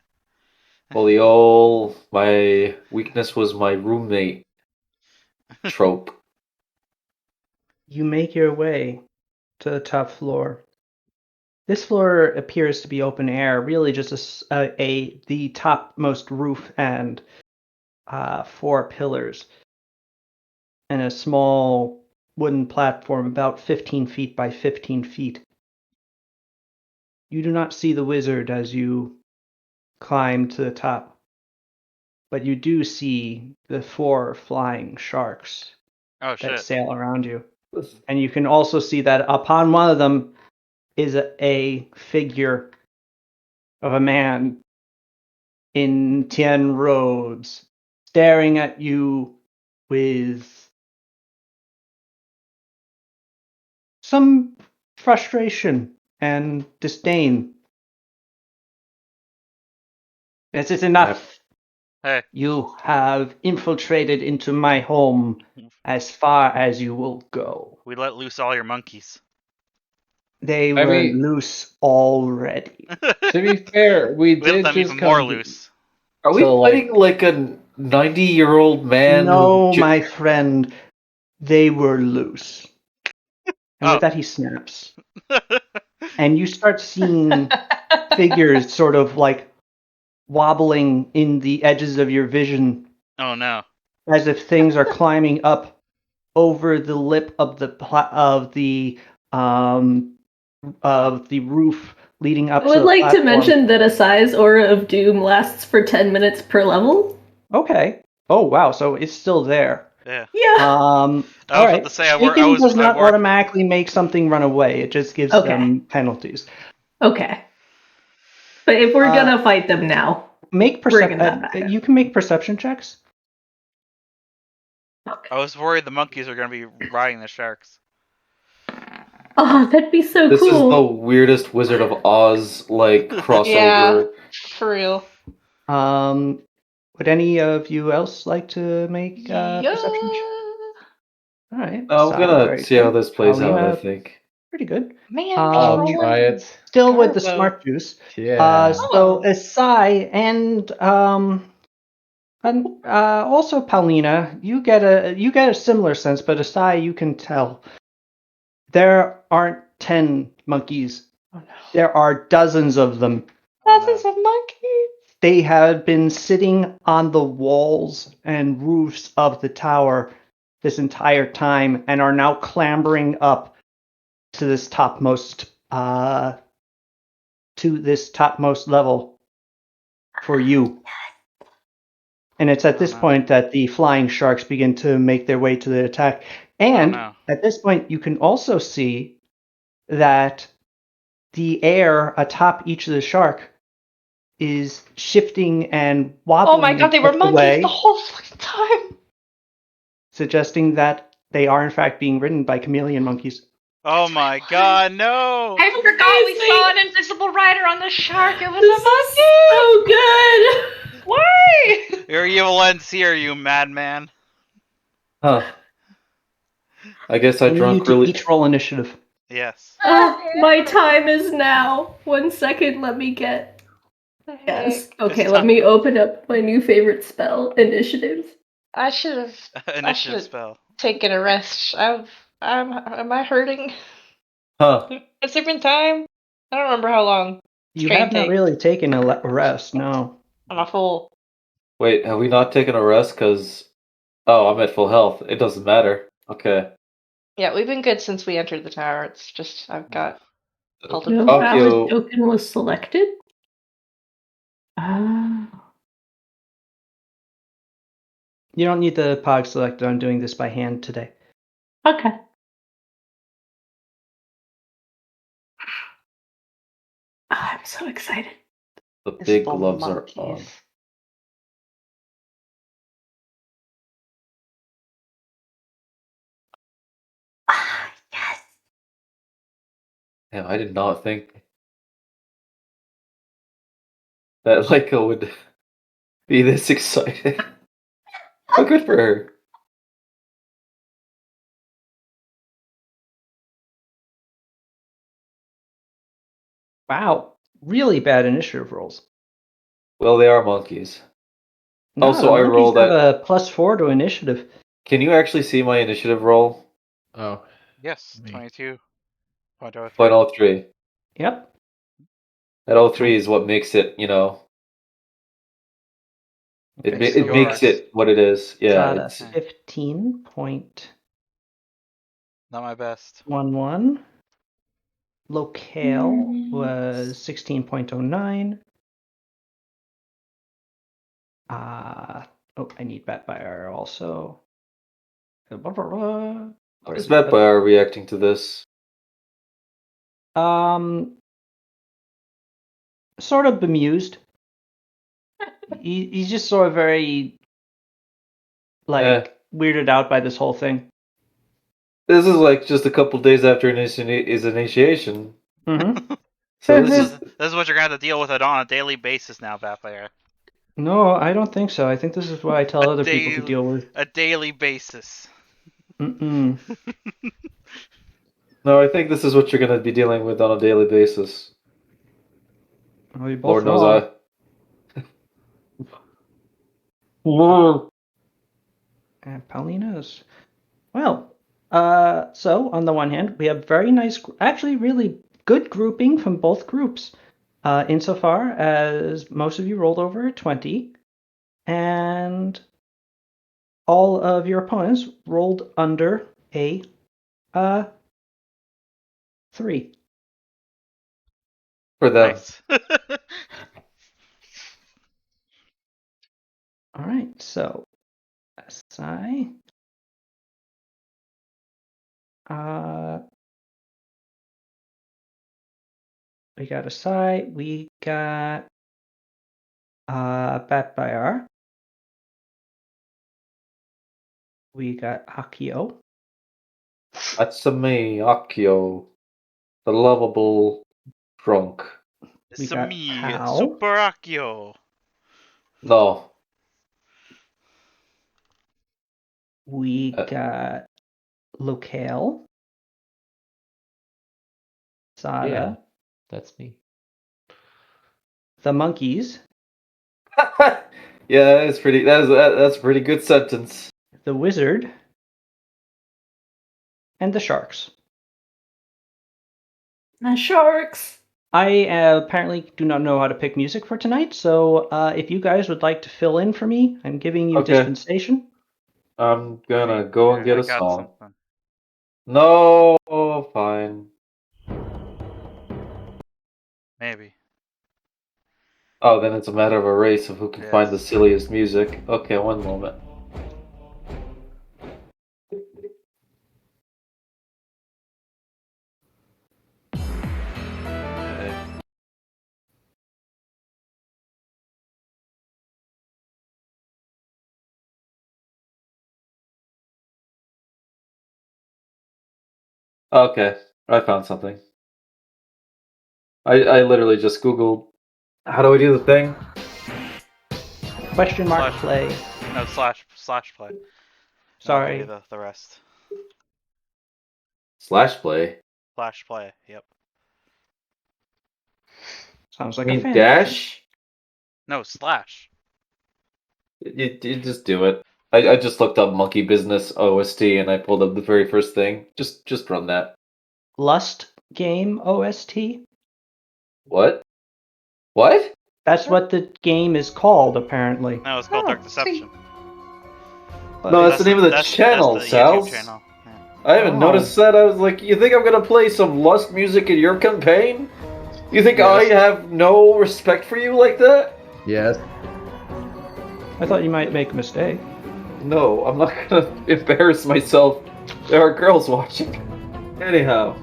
Well, my weakness was my roommate trope. You make your way to the top floor. This floor appears to be open air, really just the topmost roof and 4 pillars, and a small wooden platform about 15 feet by 15 feet. You do not see the wizard as you climb to the top, but you do see the 4 flying sharks Oh that shit. sail around you. And you can also see that upon one of them is a figure of a man in Tien robes, staring at you with some frustration and disdain. Is it enough? Hey. You have infiltrated into my home as far as you will go. We let loose all your monkeys. They I were mean- loose already. To be fair, we we let did them just even come more to- loose. Are we So, fighting like a 90-year-old man? No, who my friend, they were loose. And Oh. with that, he snaps. And you start seeing figures sort of like wobbling in the edges of your vision Oh no. as if things are climbing up over the lip of the roof leading up I to would the like to platform. mention that a size aura of doom lasts for 10 minutes per level. Okay. Oh wow, so it's still there. Yeah. Yeah. I All was about right. to say I Shaken does not worked. automatically make something run away. It just gives Okay. them penalties. Okay. But if we're gonna fight them now, Make bringing that back up. You can make perception checks. I was worried the monkeys were going to be riding the sharks. Oh, that'd be so This is the cool. weirdest Wizard of Oz like crossover. Yeah, for real. Would any of you else like to make perception check? All right. I'm Sai, gonna very see how good. this plays out, I Paulina, think. pretty good. Man, I'll You try it. still with the Garbo. smart juice. Yeah. So Asai and also Paulina, you get a similar sense, but Asai, you can tell there aren't 10 monkeys. Oh no. There are dozens of them. Thousands of monkeys. They have been sitting on the walls and roofs of the tower this entire time and are now clambering up to this topmost level for you. And it's at this point that the flying sharks begin to make their way to the attack. And no. at this point, you can also see that the air atop each of the shark is shifting and wobbling. Oh my god, they were monkeys away, the whole fucking time. suggesting that they are in fact being ridden by chameleon monkeys. Oh my god, no! I forgot we saw an invisible rider on the shark. It was This a monkey. is so good. Why? You're evil NCer, you madman. Huh. I guess I And you drunk to really. each roll initiative. Yes. My time is now. 1 second, let me get. Yes. Okay, let me open up my new favorite spell, initiatives. I should have Initiative spell. taken a rest. Am I hurting? Huh. Has there been time? I don't remember how long. You Train have not take. really taken a rest, no. I'm a fool. Wait, have we not taken a rest? Because. Oh, I'm at full health. It doesn't matter. Okay. Yeah, we've been good since we entered the tower. It's just I've got pelted No with valid Akio. token was selected. You don't need the POG selected. I'm doing this by hand today. Okay. Oh, I'm so excited. The big Visible gloves monkeys. are on. Yes. Damn, I did not think that Leica would be this excited. But good for her. Wow. Really bad initiative rolls. Well, they are monkeys. No, Also, the I monkeys rolled have that. a +4 to initiative. Can you actually see my initiative roll? Oh. Yes, Me. 22.03. Point oh 03. Yep. That 03 is what makes it, you know. It, Okay, ma- so it makes it what it is. Yeah, got a it's 15.11. Not my best. Locale was 16.09. I need Batfire also. how is Batfire reacting to this? Sort of bemused. He's just sort of very weirded out by this whole thing. This is like just a couple days after his initiation. Mm-hmm. So This is what you're gonna have to deal with it on a daily basis now, Vampire. No, I don't think so. I think this is what I tell other people to deal with. A daily basis. Mm-mm. No, I think this is what you're going to be dealing with on a daily basis. Well, you're Lord both knows wrong. And Paulina's. Well, so on the one hand, we have very nice, actually really good grouping from both groups. Insofar as most of you rolled over a 20, and all of your opponents rolled under a 3. for them. Nice. All right, so SI We got Asai. We got Batbayar. We got Akio. That's me, Akio, the lovable drunk. We It's got me, Pal. Super Akio. No. We got Locale. Sada. Yeah, that's me. The monkeys. Yeah, that's pretty. That's a pretty good sentence. The wizard. And the sharks. The sharks. I apparently do not know how to pick music for tonight, so if you guys would like to fill in for me, I'm giving you Okay. dispensation. I'm gonna go and get I a got song. something. No, fine. Maybe. Oh, then it's a matter of a race of who can find the Yes. silliest music. Okay, one moment. Okay. Okay, I found something. I literally just Googled, how do I do the thing? Question mark Slash- play. No, slash play. And I'll Sorry. give you the rest. Slash play. Slash play. Yep. Sounds I like a mean fan. dash? No, slash. You just do it. I just looked up Monkey Business OST and I pulled up the very first thing. Just run that. Lust game OST. What? What? That's what the game is called, apparently. No, it's called Oh, Dark Deception. But No, that's the name of the that's channel, the YouTube Sal's. channel. Yeah. I haven't Oh. noticed that. I was like, you think I'm gonna play some Lust music in your campaign? You think I Yes. have no respect for you like that? Yes. I thought you might make a mistake. No, I'm not gonna embarrass myself. There are girls watching. Anyhow.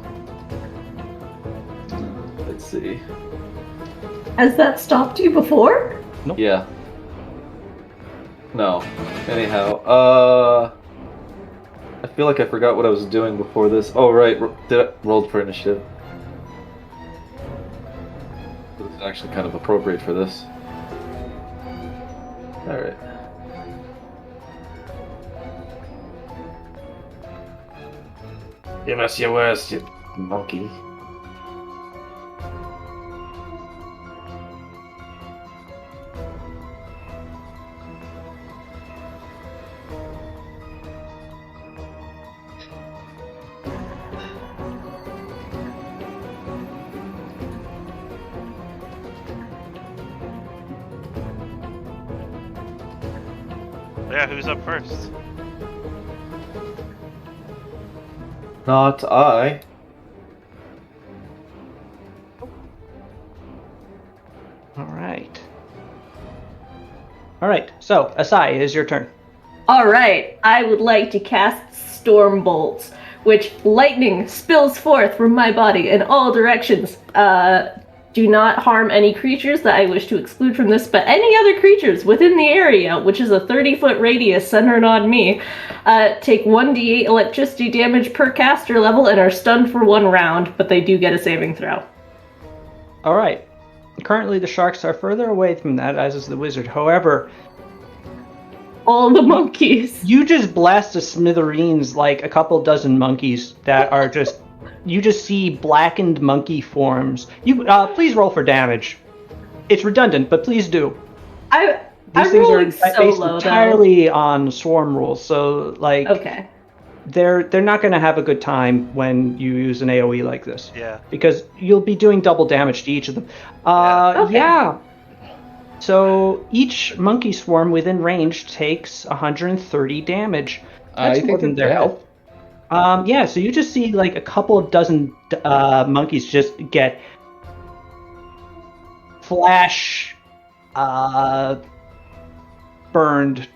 Let's see. Has that stopped you before? Yeah. No. Anyhow, I feel like I forgot what I was doing before this. Oh, right. Rolled for initiative. This is actually kind of appropriate for this. Alright. You mess your worst, you monkey. Yeah, who's up first? Not I. Alright. Alright, so, Asai, it is your turn. Alright, I would like to cast Storm Bolts, which lightning spills forth from my body in all directions. Do not harm any creatures that I wish to exclude from this, but any other creatures within the area, which is a 30-foot radius centered on me, take 1d8 electricity damage per caster level and are stunned for 1 round, but they do get a saving throw. Alright. Currently, the sharks are further away from that, as is the wizard. However, All the monkeys. you just blast to smithereens like a couple dozen monkeys that are just... You just see blackened monkey forms. You please roll for damage. It's redundant, but please do. I'm These things are rolling based solo, entirely on swarm rules, so like Okay. they're not going to have a good time when you use an AOE like this. Yeah. Because you'll be doing double damage to each of them. Okay. Yeah. So each monkey swarm within range takes 130 damage. That's I more think than they're their dead. health. Yeah, so you just see like a couple of dozen monkeys just get flash burned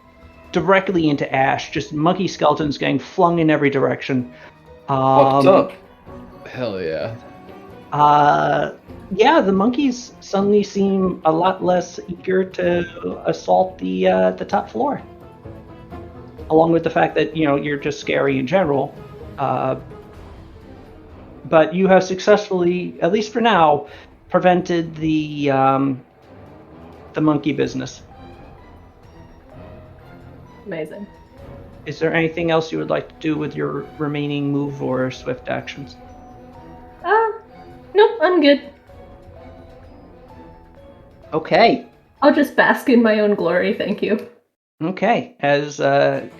directly into ash. Just monkey skeletons getting flung in every direction. Fucked up. Hell yeah. Yeah, the monkeys suddenly seem a lot less eager to assault the top floor. Along with the fact that you're just scary in general, but you have successfully, at least for now, prevented the monkey business. Amazing. Is there anything else you would like to do with your remaining move or swift actions? Nope, I'm good. Okay. I'll just bask in my own glory, thank you. Okay. As the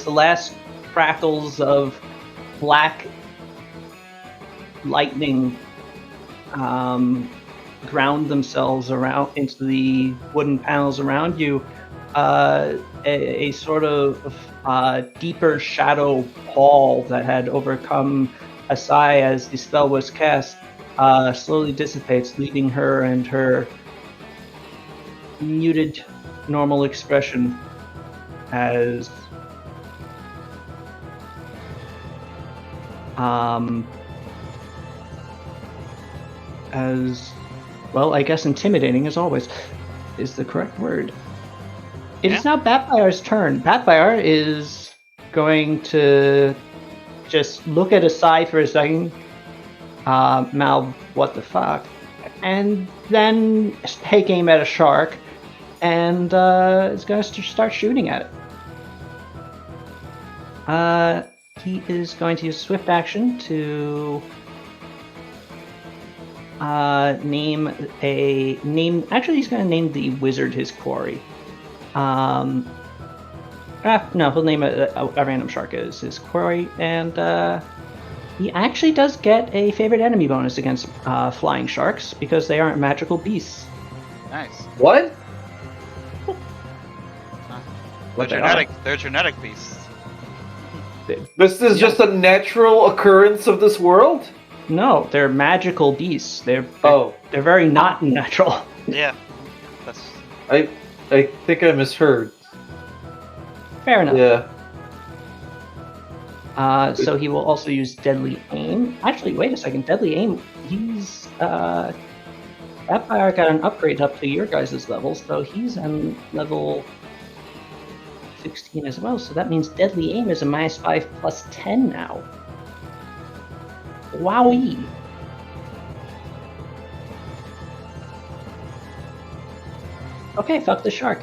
last crackles of black lightning ground themselves around into the wooden panels around you, a sort of deeper shadow pall that had overcome Asai as the spell was cast slowly dissipates, leaving her and her muted normal expression as well, I guess intimidating as always is the correct word. It is now Batfire's turn. Batfire is going to just look at Asai for a second, mouth, what the fuck, and then take aim at a shark, and is going to start shooting at it. He is going to use swift action to name. Actually, he's going to name the wizard his quarry. No, he'll name a random shark as his quarry, and he actually does get a favorite enemy bonus against flying sharks because they aren't magical beasts. Nice. What? They're genetic beasts. This is just a natural occurrence of this world? No, they're magical beasts. They're very not natural. Yeah. I think I misheard. Fair enough. Yeah. So he will also use Deadly Aim. Actually, wait a second. Deadly Aim, he's... Vampire got an upgrade up to your guys' level, so he's on level 16 as well. So that means Deadly Aim is a -5 plus 10 now. Wowee. Okay, fuck the shark.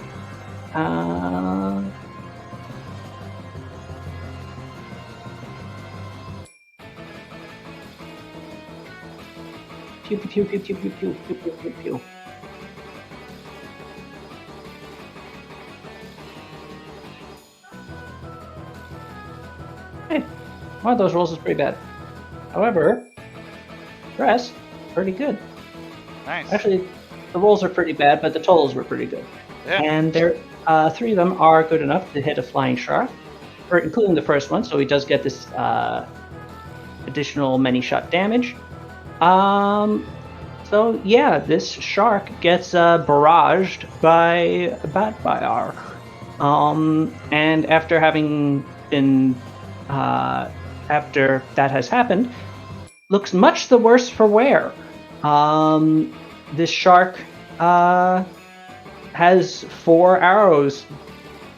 Pew pew pew pew pew pew pew pew pew pew pew. Hey, one of those rolls is pretty bad. However, the rest, pretty good. Nice. Actually, the rolls are pretty bad, but the totals were pretty good. Yeah. And there, 3 of them are good enough to hit a flying shark, including the first one, so he does get this additional many shot damage. So yeah, this shark gets barraged by Batfire. And after having been, after that has happened, looks much the worse for wear. This shark has 4 arrows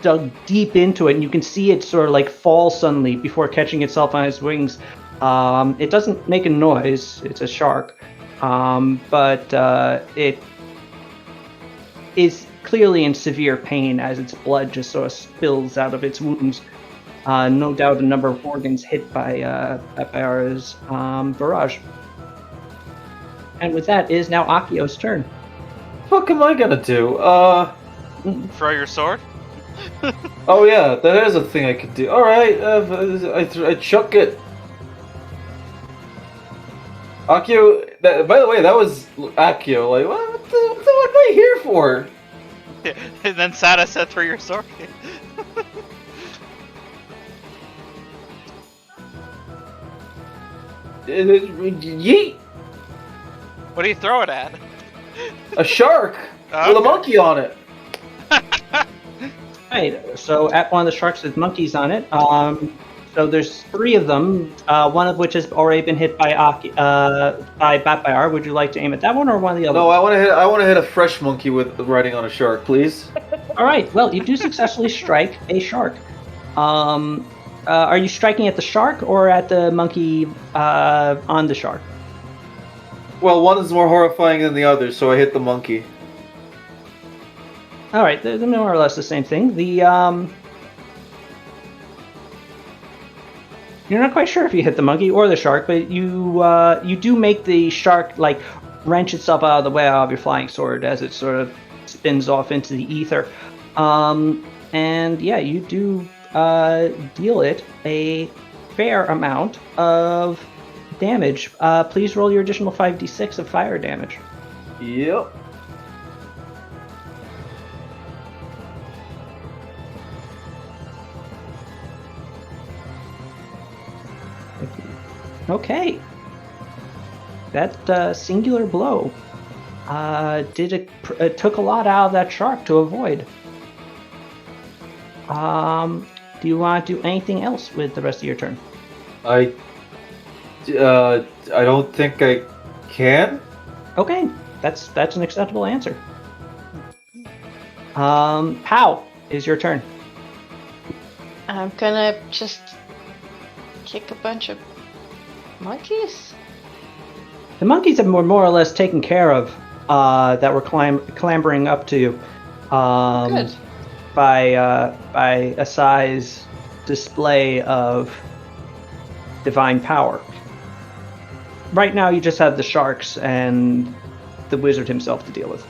dug deep into it, and you can see it sort of like fall suddenly before catching itself on its wings. It doesn't make a noise, it's a shark, but it is clearly in severe pain as its blood just sort of spills out of its wounds. No doubt a number of organs hit by Batfire's barrage. And with that, it is now Akio's turn. What am I gonna do? Throw your sword? Oh yeah, that is a thing I could do. Alright, I chuck it. Akio, by the way, that was Akio. Like, what am I here for? And then Sada said throw your sword. Yeet! What do you throw it at? A shark with a monkey on it. Right, so at one of the sharks with monkeys on it, So there's 3 of them, one of which has already been hit by Batbayar. Would you like to aim at that one or one of the other? No, I want to hit a fresh monkey with riding on a shark, please. All right. Well, you do successfully strike a shark. Are you striking at the shark or at the monkey on the shark? Well, one is more horrifying than the other, so I hit the monkey. All right, they're more or less the same thing. You're not quite sure if you hit the monkey or the shark, but you do make the shark like wrench itself out of the way of your flying sword as it sort of spins off into the ether. And yeah, you do deal it a fair amount of damage. Please roll your additional 5d6 of fire damage. Yep. Okay. That singular blow took a lot out of that shark to avoid. Do you want to do anything else with the rest of your turn? I don't think I can. Okay, that's an acceptable answer. Pow, is your turn. I'm gonna just kick a bunch of monkeys. The monkeys were more or less taken care of. That were clambering up to you. Good. By Asai's display of divine power. Right now, you just have the sharks and the wizard himself to deal with.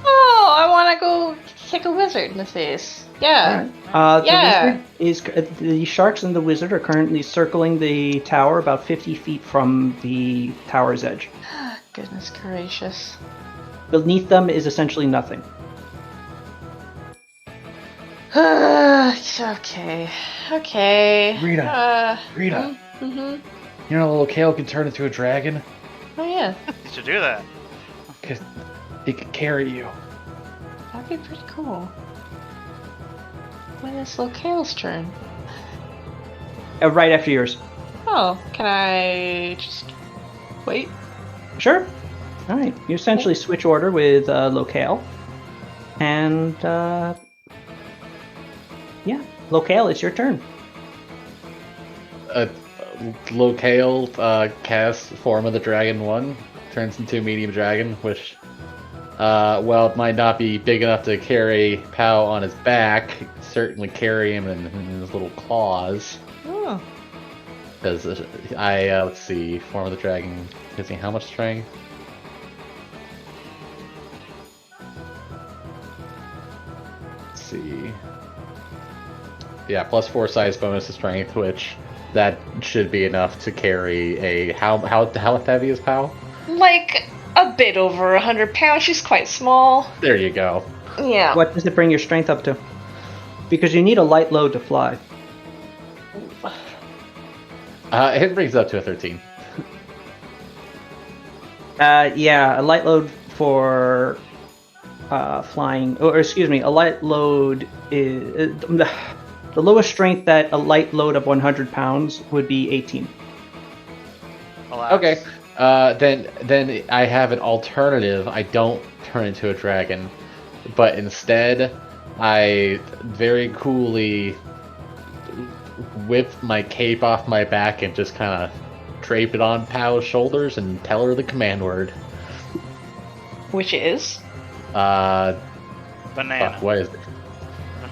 Oh, I want to go kick a wizard in the face. Yeah. The wizard is the sharks and the wizard are currently circling the tower about 50 feet from the tower's edge. Goodness gracious. Beneath them is essentially nothing. Okay. Rita. Mm-hmm. You know, little Kale can turn into a dragon. Oh yeah, You should do that. Cause he can carry you. that'd be pretty cool. When is Locale's turn? Right after yours. Oh, can I just wait? Sure. All right. You essentially switch order with Locale. And, yeah. Locale, it's your turn. Locale casts Form of the Dragon 1, turns into a medium dragon, which, well, it might not be big enough to carry Pow on his back, it can certainly carry him in his little claws. Oh. Because let's see, Form of the Dragon gives me how much strength? Let's see. Yeah, +4 size bonus to strength, which that should be enough to carry a how heavy is Pow? Like a bit over 100 pounds. She's quite small. There you go. Yeah. What does it bring your strength up to? Because you need a light load to fly. It brings it up to a 13. Yeah, a light load for flying, or excuse me, a light load is the lowest strength that a light load of 100 pounds would be 18. Alas. Okay. Then I have an alternative. I don't turn into a dragon, but instead I very coolly whip my cape off my back and just kind of drape it on Pow's shoulders and tell her the command word. Which is? Banana. Fuck, what is it?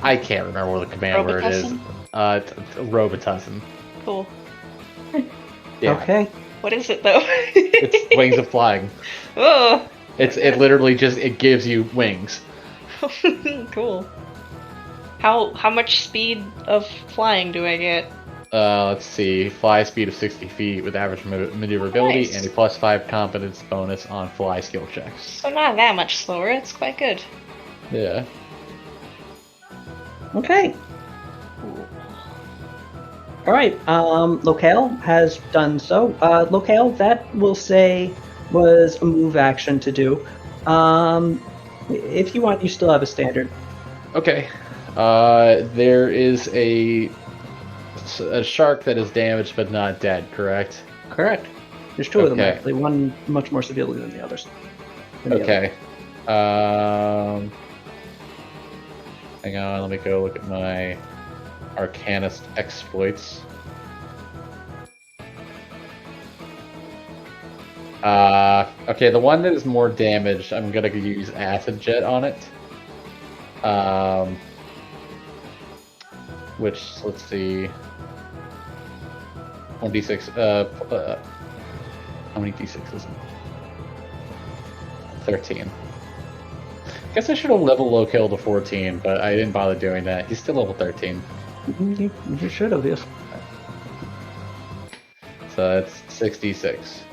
I can't remember what the command word is. Robitussin. Cool. Yeah. Okay. What is it though? It's wings of flying. Oh. It literally just it gives you wings. Cool. How much speed of flying do I get? Let's see. Fly speed of 60 feet with average maneuverability Nice. and a +5 competence bonus on fly skill checks. So not that much slower. It's quite good. Yeah. Okay. All right. Locale has done so. Locale, that we'll say was a move action to do. If you want, you still have a standard. Okay. There is a a shark that is damaged but not dead, correct? Correct. There's two of them Okay. actually. One much more severely than the others. than the other. Okay. Hang on, let me go look at my Arcanist exploits. Okay, the one that is more damaged, I'm gonna use Acid Jet on it. Which, let's see. 1d6, how many d6 is it? 13. Guess I should have level low killed to 14, but I didn't bother doing that. He's still level 13. You should have, yes. So that's 66.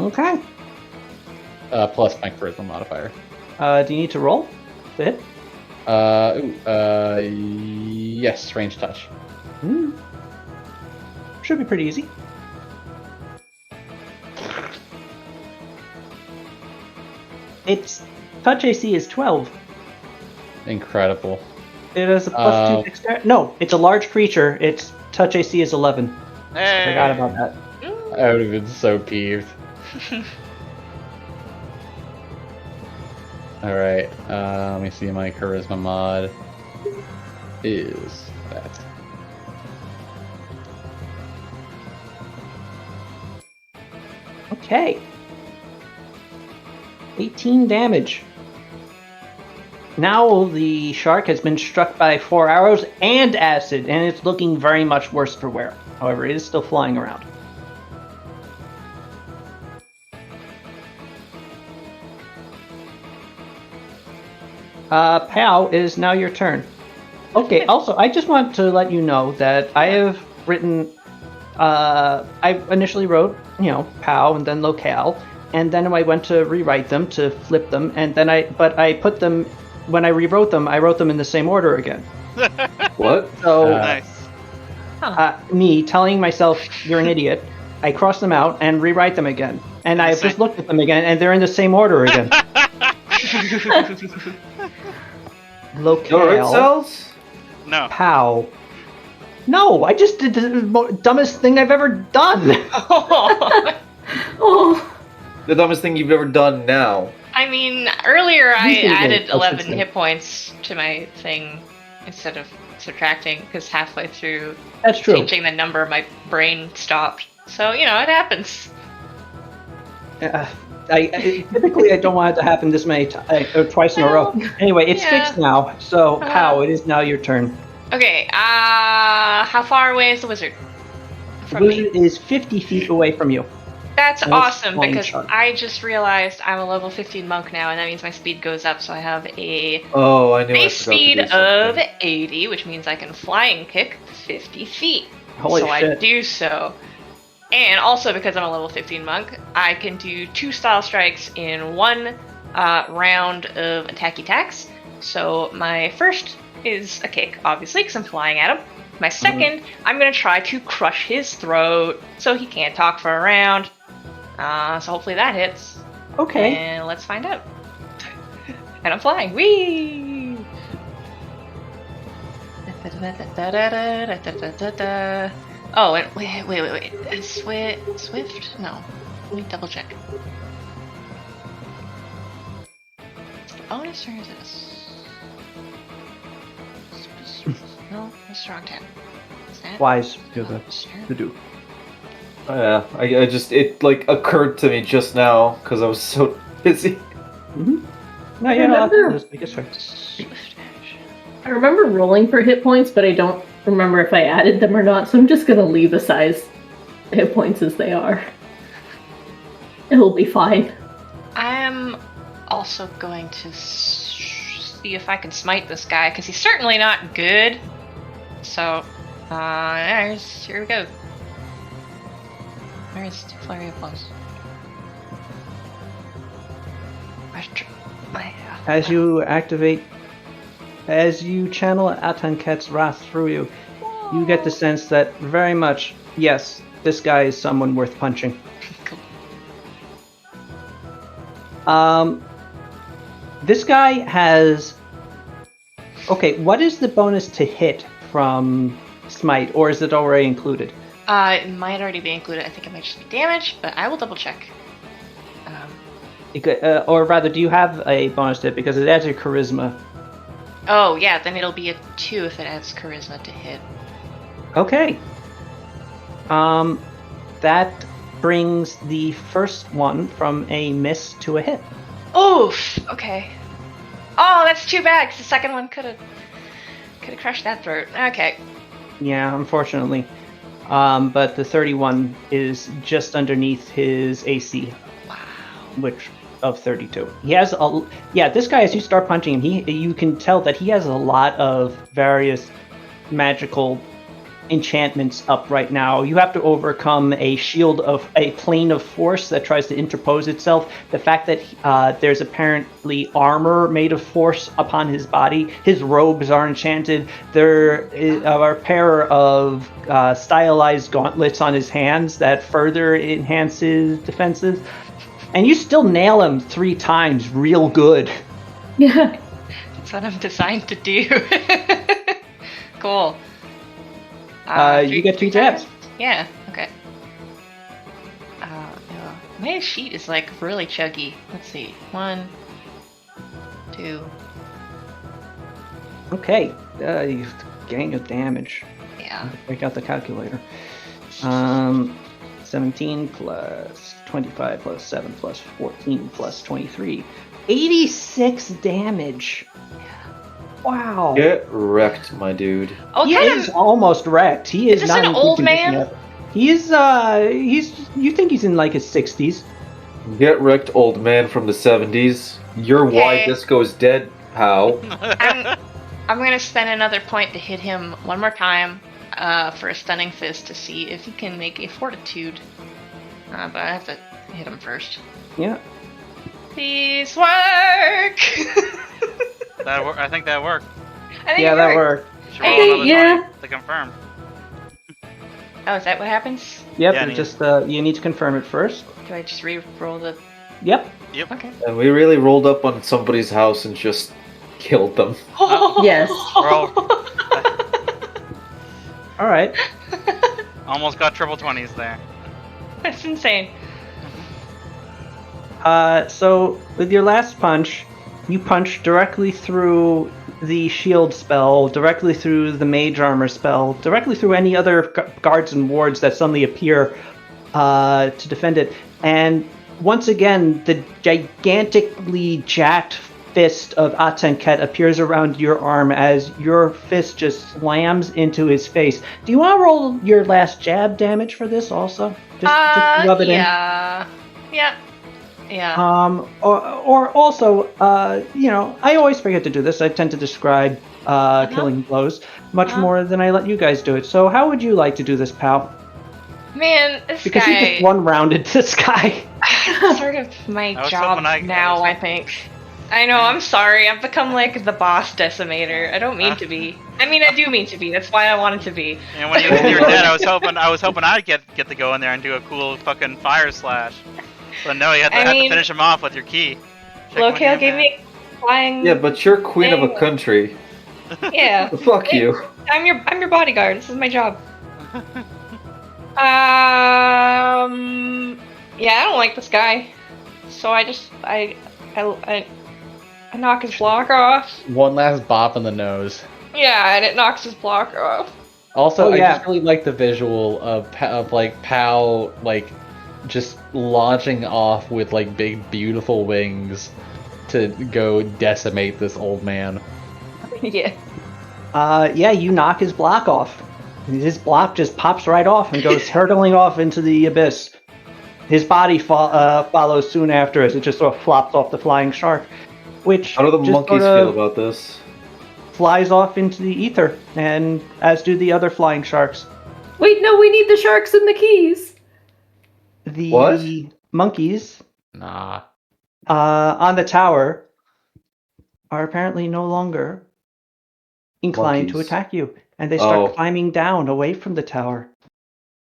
Okay. Plus my charisma modifier. Do you need to roll to hit? Yes, range touch. Should be pretty easy. Its touch AC is 12. Incredible. It has a plus 2 dexterity. No, it's a large creature. Its touch AC is 11. Hey. Forgot about that. I would have been so peeved. Alright, let me see, my charisma mod is that. Okay. 18 damage. Now the shark has been struck by 4 arrows and acid, and it's looking very much worse for wear. However, it is still flying around. Pal, it is now your turn. Okay, also, I just want to let you know that I have written... I initially wrote, POW and then locale, and then I went to rewrite them, to flip them, and then I put them... When I rewrote them, I wrote them in the same order again. What? So, Nice. me telling myself, you're an idiot, I cross them out and rewrite them again. And I've just looked at them again, and they're in the same order again. Locale. Alright, cells? No. POW. No, I just did the dumbest thing I've ever done. Oh, The dumbest thing you've ever done now. I mean, earlier I Usually added they- 11 okay. hit points to my thing instead of subtracting, because halfway through That's true. changing the number, my brain stopped. So, it happens. Typically I don't want it to happen this many twice in a row. Anyway, it's Yeah. fixed now. So, POW, it is now your turn. Okay, how far away is the wizard The from me? wizard is 50 feet away from you. That's and it's awesome, flying because shark. I just realized I'm a level 15 monk now, and that means my speed goes up, so I have a Oh, I knew base I forgot speed to do of something. 80, which means I can flying kick 50 feet. Holy so shit. I do so. And also, because I'm a level 15 monk, I can do 2 style strikes in 1 round of attacky attacks. So my first is a kick, obviously, because I'm flying at him. My second, I'm going to try to crush his throat so he can't talk for a round. So hopefully that hits. Okay. And let's find out. And I'm flying. Whee! Oh, and wait. Is Swift? No. Let me double check. Is it bonus or is it no, that's the wrong tab. Is that? Wise. You're Sure. the do. Yeah, I just, it like occurred to me just now because I was so busy. No, you're not. Remember- I guess so. Swift action. I remember rolling for hit points, but I don't remember if I added them or not, so I'm just gonna leave the size hit points as they are. It'll be fine. I'm also going to see if I can smite this guy, because he's certainly not good. So, here we go. Where is Flurry of Blows? As you channel Atanket's wrath through you, you get the sense that very much, yes, this guy is someone worth punching. Cool. This guy has... Okay, what is the bonus to hit from smite, or is it already included? It might already be included. I think it might just be damage, but I will double check. Or rather, do you have a bonus to it because it adds your charisma? Oh yeah, then it'll be a 2 if it adds charisma to hit. Okay. That brings the first one from a miss to a hit. Oof. Okay. Oh, that's too bad. 'Cause the second one could have crushed that throat. Okay. Yeah, unfortunately. But the 31 is just underneath his AC, Wow. which of 32. He has this guy, as you start punching him, you can tell that he has a lot of various magical enchantments up right now. You have to overcome a plane of force that tries to interpose itself. The fact that there's apparently armor made of force upon his body. His robes are enchanted. There are a pair of stylized gauntlets on his hands that further enhance his defenses. And you still nail him 3 times real good. Yeah. That's what I'm designed to do. Cool. You get 2 jabs. Yeah, okay. Yeah. My sheet is like really chuggy. Let's see. 1, 2. Okay, you gain a damage. Yeah. Break out the calculator. 17 plus 25 plus 7 plus 14 plus 23. 86 damage. Wow. Get wrecked, my dude. Oh, He is almost wrecked. He is this not an in good old condition man? yet. You think he's in like his 60s. Get wrecked, old man from the 70s. Your Okay. Y disco is dead, pal. I'm gonna spend another point to hit him one more time for a stunning fist to see if he can make a fortitude. But I have to hit him first. Yeah. Please work! I think that worked. I think Yeah, it that worked. worked. Should roll Okay, another yeah. 20 to confirm. Oh, is that what happens? Yep, Yeah, you and just you need to confirm it first. Do I just re-roll the... Yep. Yep. Okay. And we really rolled up on somebody's house and just killed them. Yes. Roll. All right. Almost got triple 20s there. That's insane. So with your last punch, you punch directly through the shield spell, directly through the mage armor spell, directly through any other guards and wards that suddenly appear to defend it. And once again, the gigantically jacked fist of Atenket appears around your arm as your fist just slams into his face. Do you want to roll your last jab damage for this also? Just rub it in. Yeah. Yeah. Yeah. Or also, I always forget to do this. I tend to describe killing blows much more than I let you guys do it. So how would you like to do this, pal? Man, this Because guy... you just one-rounded this guy. It's sort of my I was job hoping now, I I think. I know, I'm sorry. I've become like the boss decimator. I don't mean to be. I mean, I do mean to be. That's why I wanted to be. And when you were dead, I was hoping I'd get to go in there and do a cool fucking fire slash. But no, you had to finish him off with your key. Locale gave me flying. Yeah, but you're queen of a thing. country. Yeah. Fuck you. I'm your bodyguard. This is my job. Yeah, I don't like this guy. So I knock his block off. One last bop in the nose. Yeah, and it knocks his block off. Also, I yeah. just really like the visual of like Pal like just launching off with like big beautiful wings to go decimate this old man. Yeah. You knock his block off. His block just pops right off and goes hurtling off into the abyss. His body follows soon after as it just sort of flops off the flying shark, which How do the just monkeys sort feel of about this? flies off into the ether, and as do the other flying sharks. Wait, no, we need the sharks and the keys. The What? monkeys Nah. on the tower are apparently no longer inclined to Monkeys. attack you, and they start Oh. climbing down away from the tower.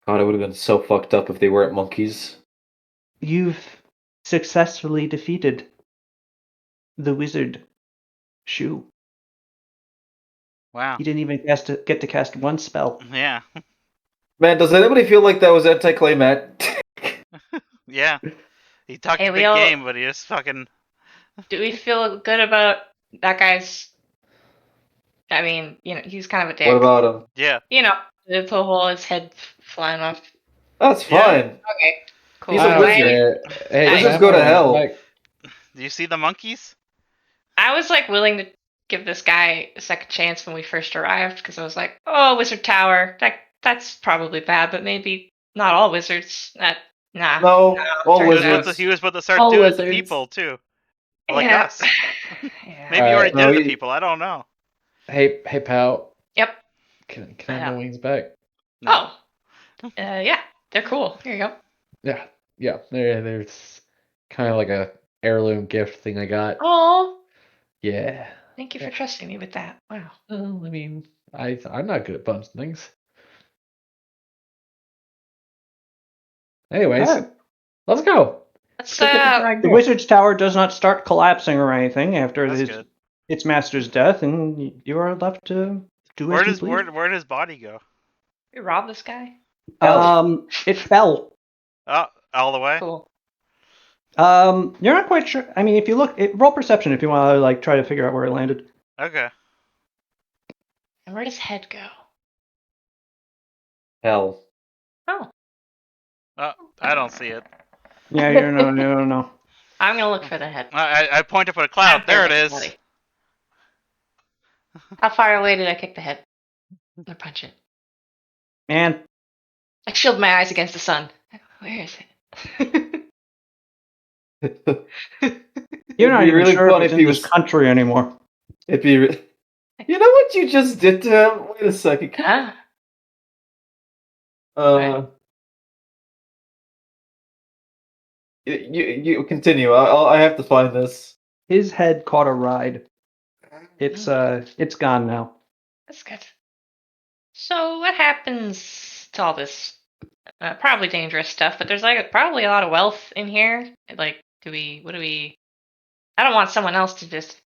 God, it would have been so fucked up if they weren't monkeys. You've successfully defeated the wizard Shu. Wow. He didn't even get to cast one spell. Yeah. Man, does anybody feel like that was anticlimactic? Yeah. He talked Hey, a we big all- game, but he just fucking. Do we feel good about that guy's? I mean, he's kind of a dick. What about him? Yeah. The whole his head flying off. That's Yeah. fine. Okay, cool. He's a I don't wizard. care. Hey, Wizards can I go to have my hell. wings back? Do you see the monkeys? I was like willing to give this guy a second chance when we first arrived because I was like, oh, wizard tower. That's probably bad, but maybe not all wizards. Nah. No, all He He was was, wizards. he was about to start All doing it to wizards. people too, like Yeah. us. Yeah. Maybe he already Alright. did No, it to he- people. I don't know. Hey, pal. Yep. Can I have my wings back? No. Oh. Yeah. They're cool. Here you go. Yeah. There's kind of like a heirloom gift thing I got. Oh. Yeah. Thank you for trusting me with that. Wow. Well, I mean, I'm not good at bumps and things. Anyways, Alright. let's go. Let's Go get the giant The door. wizard's tower does not start collapsing or anything after That's good. its master's death, and you are left to do Where as you does please. where did his body go? we rob this guy. It fell. Oh, all the way. Cool. You're not quite sure. I mean, if you look, roll perception if you want to like try to figure out where it landed. Okay. And where does head go? Hell. Oh. Oh, I don't see it. Yeah, you don't know. I'm gonna look for the head. I point up at a cloud. I'm There it fairly is. bloody. How far away did I kick the head? Or punch it? Man, I shield my eyes against the sun. Where is it? you're not be even really sure if funny it's if in he this was- country anymore. It'd be. You know what you just did to him? Wait a second. Huh? You continue. I have to find this. His head caught a ride. It's gone now. That's good. So what happens to all this probably dangerous stuff, but there's like probably a lot of wealth in here. Like, what do we I don't want someone else to just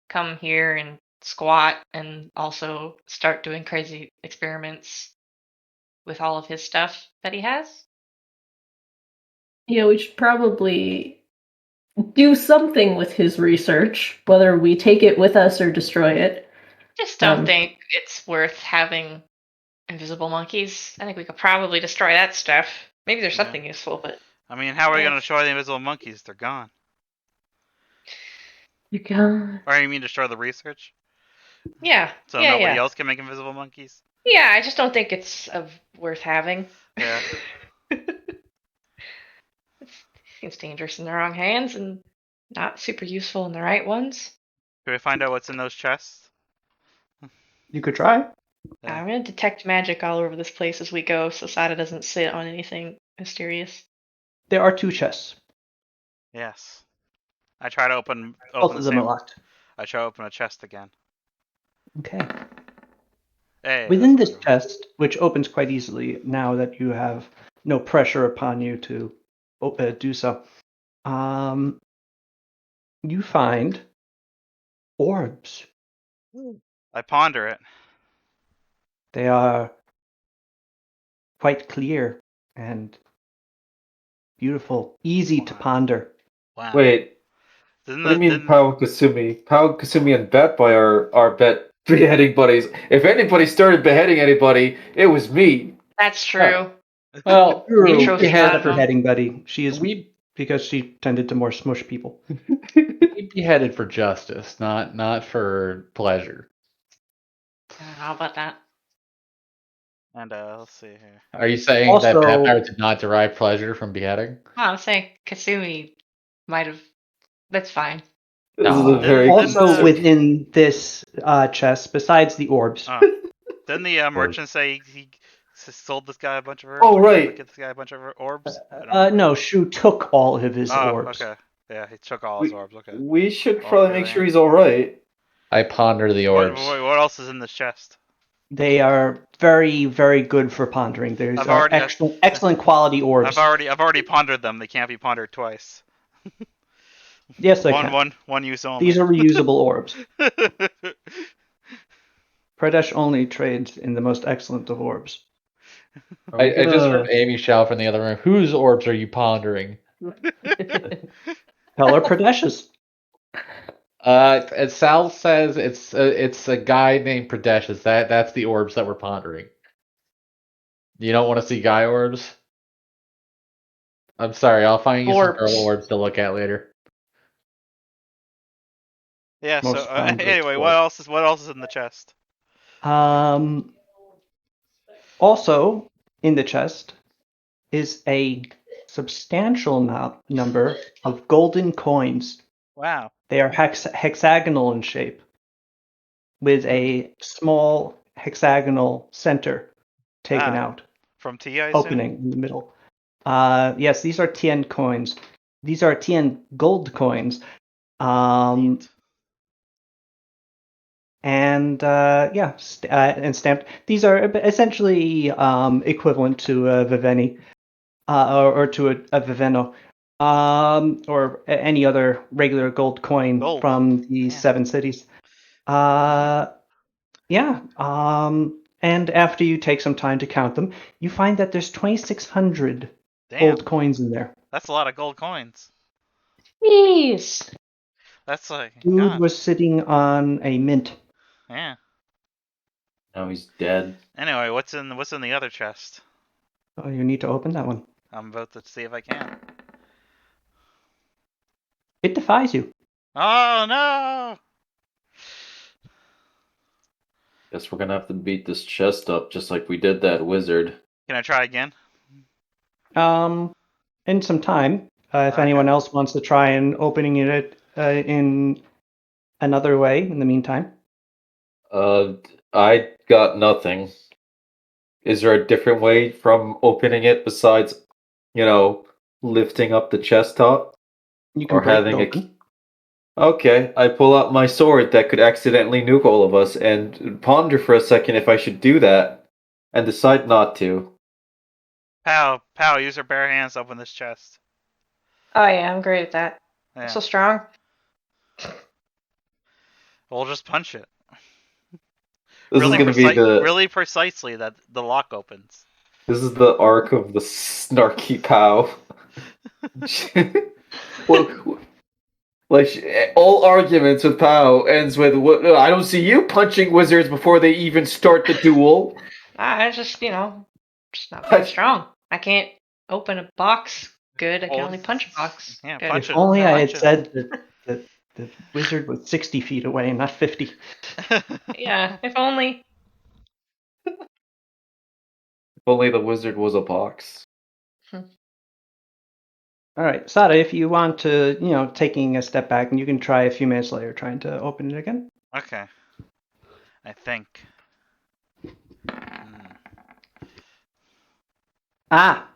come here and squat and also start doing crazy experiments with all of his stuff that he has. Yeah, we should probably do something with his research, whether we take it with us or destroy it. Just don't Um, think it's worth having invisible monkeys. I think we could probably destroy that stuff. Maybe there's Yeah. something useful, but I mean, how are we Yeah. gonna destroy the invisible monkeys? They're gone. You can. Or you mean destroy the research? yeah. So yeah, nobody yeah. else can make invisible monkeys? Yeah, I just don't think it's worth having. Yeah. It seems dangerous in the wrong hands and not super useful in the right ones. Can we find out what's in those chests? You could try. Yeah. I'm gonna detect magic all over this place as we go, so Sada doesn't sit on anything mysterious. There are 2 chests. Yes. I try to open Both the of them are same. locked. I try to open a chest again. Okay. Hey. Within that's this what I- chest, which opens quite easily now that you have no pressure upon you to do so, you find orbs. I ponder it. They are quite clear and beautiful, easy to Wow. ponder. Wow. Wait, Didn't what do you mean didn't- Pao Kasumi? Pao Kasumi and Bat Boy are bet beheading buddies. If anybody started beheading anybody, it was me. That's true. Well, True, we trophy it's not got her them. heading buddy. She is we because she tended to more smush people. we beheaded for justice, not for pleasure. I don't know about that. And let's see here. Are you saying that Also- Pathfinder did not derive pleasure from beheading? Well, I'm saying Kasumi might have. That's fine. This is No. a very Also, Didn't, within this chest, besides the orbs, Didn't the merchant say he sold this guy a bunch of herbs? Oh, Or right. Get this guy a bunch of orbs? I don't remember. no, Shu took all of his Oh, orbs. okay. Yeah, he took all his orbs. Okay. We should probably Okay, make sure then. he's all right. I ponder the orbs. What else is in this chest? They are very, very good for pondering. There's I've already- excellent quality orbs. I've already pondered them. They can't be pondered twice. Yes, they can. One use only. These are reusable orbs. Pradesh only trades in the most excellent of orbs. Are we I just heard gonna- Amy shout from the other room. Whose orbs are you pondering? Tell her Pradesh's. As Sal says, it's a guy named Pradesh. That's the orbs that we're pondering. You don't want to see guy orbs? I'm sorry, I'll find you some girl Orbs. orbs to look at later. Yeah. Most So found anyway, with what else is in the chest? Also, in the chest is a substantial number of golden coins. Wow. They are hexagonal in shape, with a small hexagonal center taken out, From T, I assume? opening in the middle. Yes, these are Tien coins. These are Tien gold coins. Neat. And and stamped. These are essentially equivalent to a Viveni, or to a Viveno, or any other regular gold coin Gold. from the Yeah. 7 cities. And after you take some time to count them, you find that there's 2,600 Damn. gold coins in there. That's a lot of gold coins. Jeez. That's like Dude God. was sitting on a mint. Yeah. Now he's dead. Anyway, what's in the other chest? Oh, you need to open that one. I'm about to see if I can. It defies you. Oh no! Guess we're gonna have to beat this chest up just like we did that wizard. Can I try again? In some time, if Okay. anyone else wants to try and opening it in another way in the meantime. I got nothing. Is there a different way from opening it besides, lifting up the chest top? You can Or break having it a... open. Okay, I pull out my sword that could accidentally nuke all of us and ponder for a second if I should do that, and decide not to. Pow, use your bare hands to open this chest. Oh yeah, I'm great at that. Yeah. I'm so strong. We'll just punch it. This really is gonna be the really precisely that the lock opens. this is the arc of the snarky pow. Well, like all arguments with Pow ends with, I don't see you punching wizards before they even start the duel. I just, just not very strong. I can't open a box good. I can Well, only punch a box. yeah, good. punch If it. only I had Punch it. said that the wizard was 60 feet away and not 50. Yeah, if only. If only the wizard was a box. All right, Sada, if you want to, taking a step back, and you can try a few minutes later trying to open it again. Okay. I think. Hmm. Ah,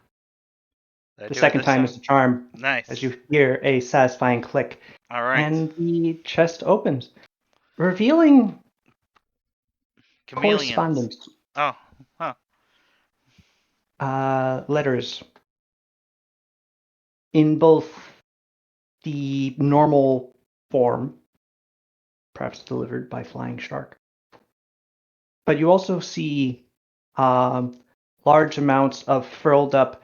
Did I the do it second this time is the charm, Nice. as you hear a satisfying click, All right. and the chest opens, revealing Chameleons. correspondence, Oh. Huh. letters in both the normal form, perhaps delivered by flying shark, but you also see large amounts of furled up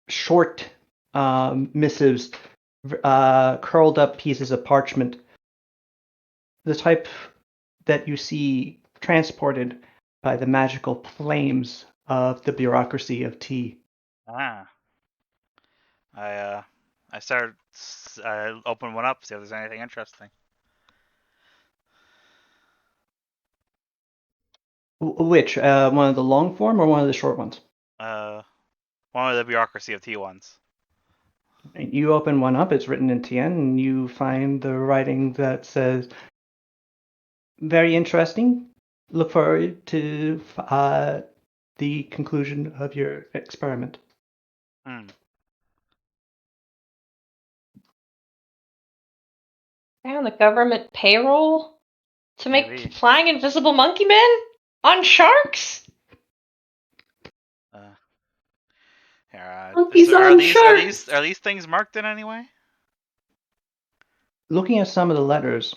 short missives, curled up pieces of parchment, the type that you see transported by the magical flames of the bureaucracy of tea. Ah. I started. I opened one up, see if there's anything interesting. Which one of the long form or one of the short ones? One of the bureaucracy of T ones. You open one up, it's written in Tien, and you find the writing that says, very interesting. Look forward to the conclusion of your experiment. Hmm. On the government payroll to make Maybe. flying invisible monkey men on sharks? Here, Monkeys are on these sharks. are these things marked in any way? Looking at some of the letters,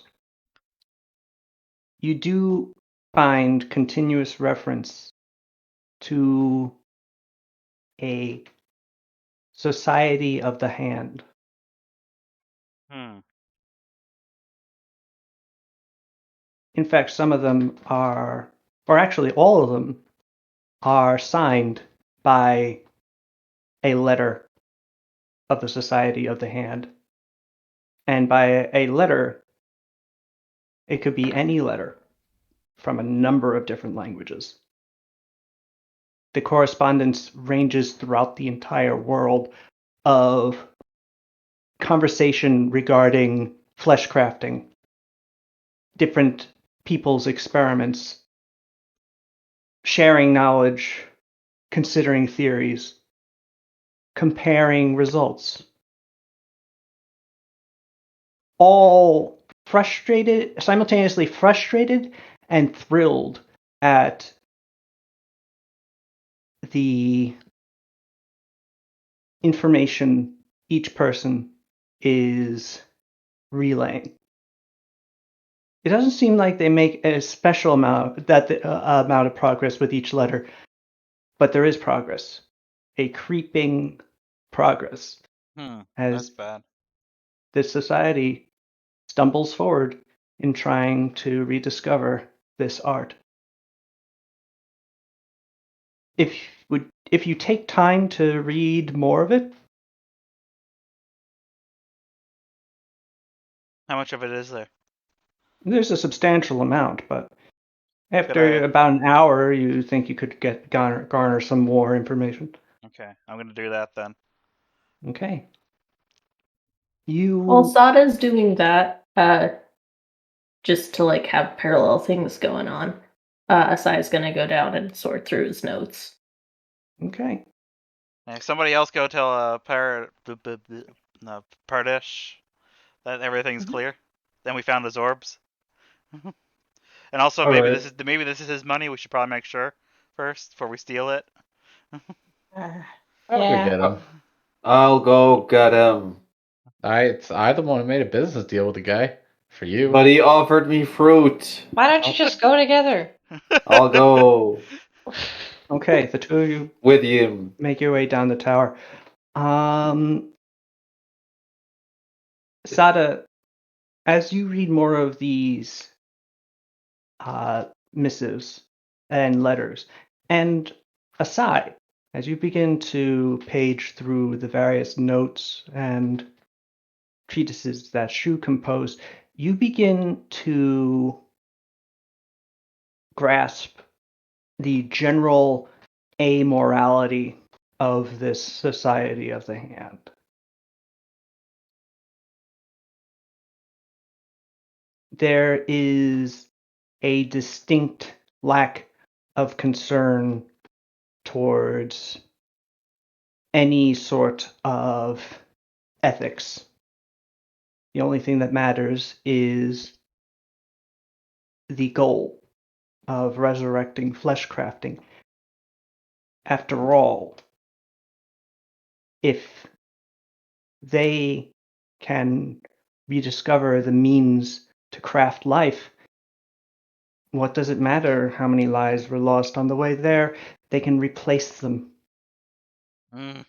you do find continuous reference to a Society of the Hand. In fact, some of them are, or actually all of them, are signed by a letter of the Society of the Hand. And by a letter, it could be any letter from a number of different languages. The correspondence ranges throughout the entire world of conversation regarding flesh crafting, different people's experiments, sharing knowledge, considering theories, comparing results. All simultaneously frustrated and thrilled at the information each person is relaying. It doesn't seem like they make a special amount of progress with each letter, but there is progress, a creeping progress That's as bad. this society stumbles forward in trying to rediscover this art. If you take time to read more of it, How much of it is there? there's a substantial amount, but Could after I? about an hour, you think you could garner some more information. Okay, I'm gonna do that then. Okay. While Sada's doing that, just to like have parallel things going on, Asai's gonna go down and sort through his notes. Okay. Hey, somebody else go tell Pardish that everything's clear. Then we found the Zorbs. And also maybe Alright. this is his money. We should probably make sure first before we steal it. I'll go Yeah. get him. I'll go get him. I the one who made a business deal with the guy. For you. But he offered me fruit. Why don't you just go together? I'll go Okay, the two of you with him. make your way down the tower. Sada, as you read more of these missives and letters, and Asai, as you begin to page through the various notes and treatises that Shu composed, you begin to grasp the general amorality of this Society of the Hand. There is a distinct lack of concern towards any sort of ethics. The only thing that matters is the goal of resurrecting flesh crafting. After all, if they can rediscover the means to craft life, what does it matter how many lives were lost on the way there? They can replace them. Damn,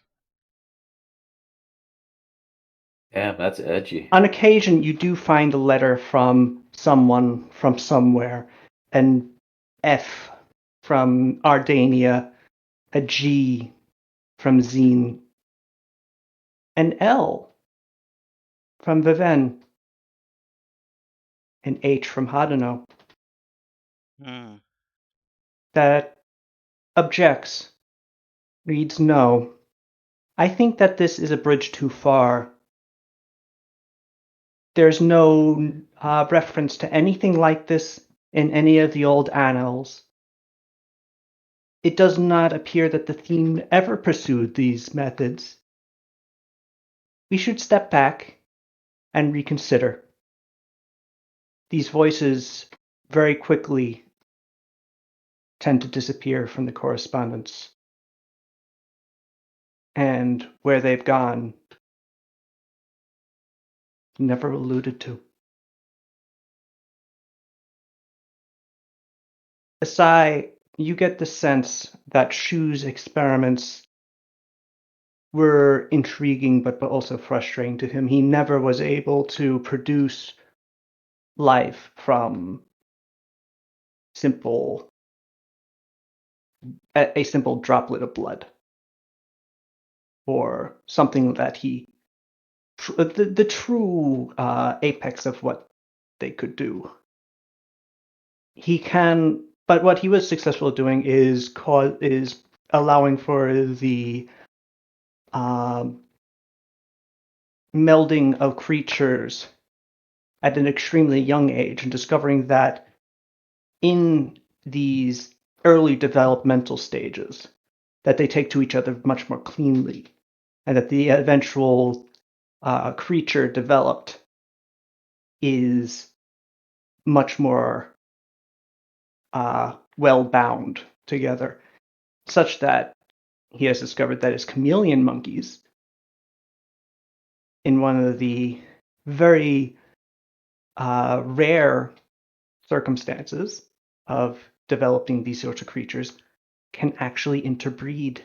that's edgy. On occasion, you do find a letter from someone from somewhere, an F from Ardania, a G from Zine, an L from Viven, an H from Hadano that objects, reads no. I think that this is a bridge too far. There's no reference to anything like this in any of the old annals. It does not appear that the theme ever pursued these methods. We should step back and reconsider. These voices very quickly tend to disappear from the correspondence. And where they've gone, never alluded to. Asai, you get the sense that Shu's experiments were intriguing but also frustrating to him. He never was able to produce life from a simple droplet of blood, or something that the true apex of what they could do. But what he was successful at doing is allowing for the melding of creatures at an extremely young age, and discovering that in these early developmental stages, that they take to each other much more cleanly, and that the eventual creature developed is much more well bound together, such that he has discovered that his chameleon monkeys, in one of the very rare circumstances of developing these sorts of creatures, can actually interbreed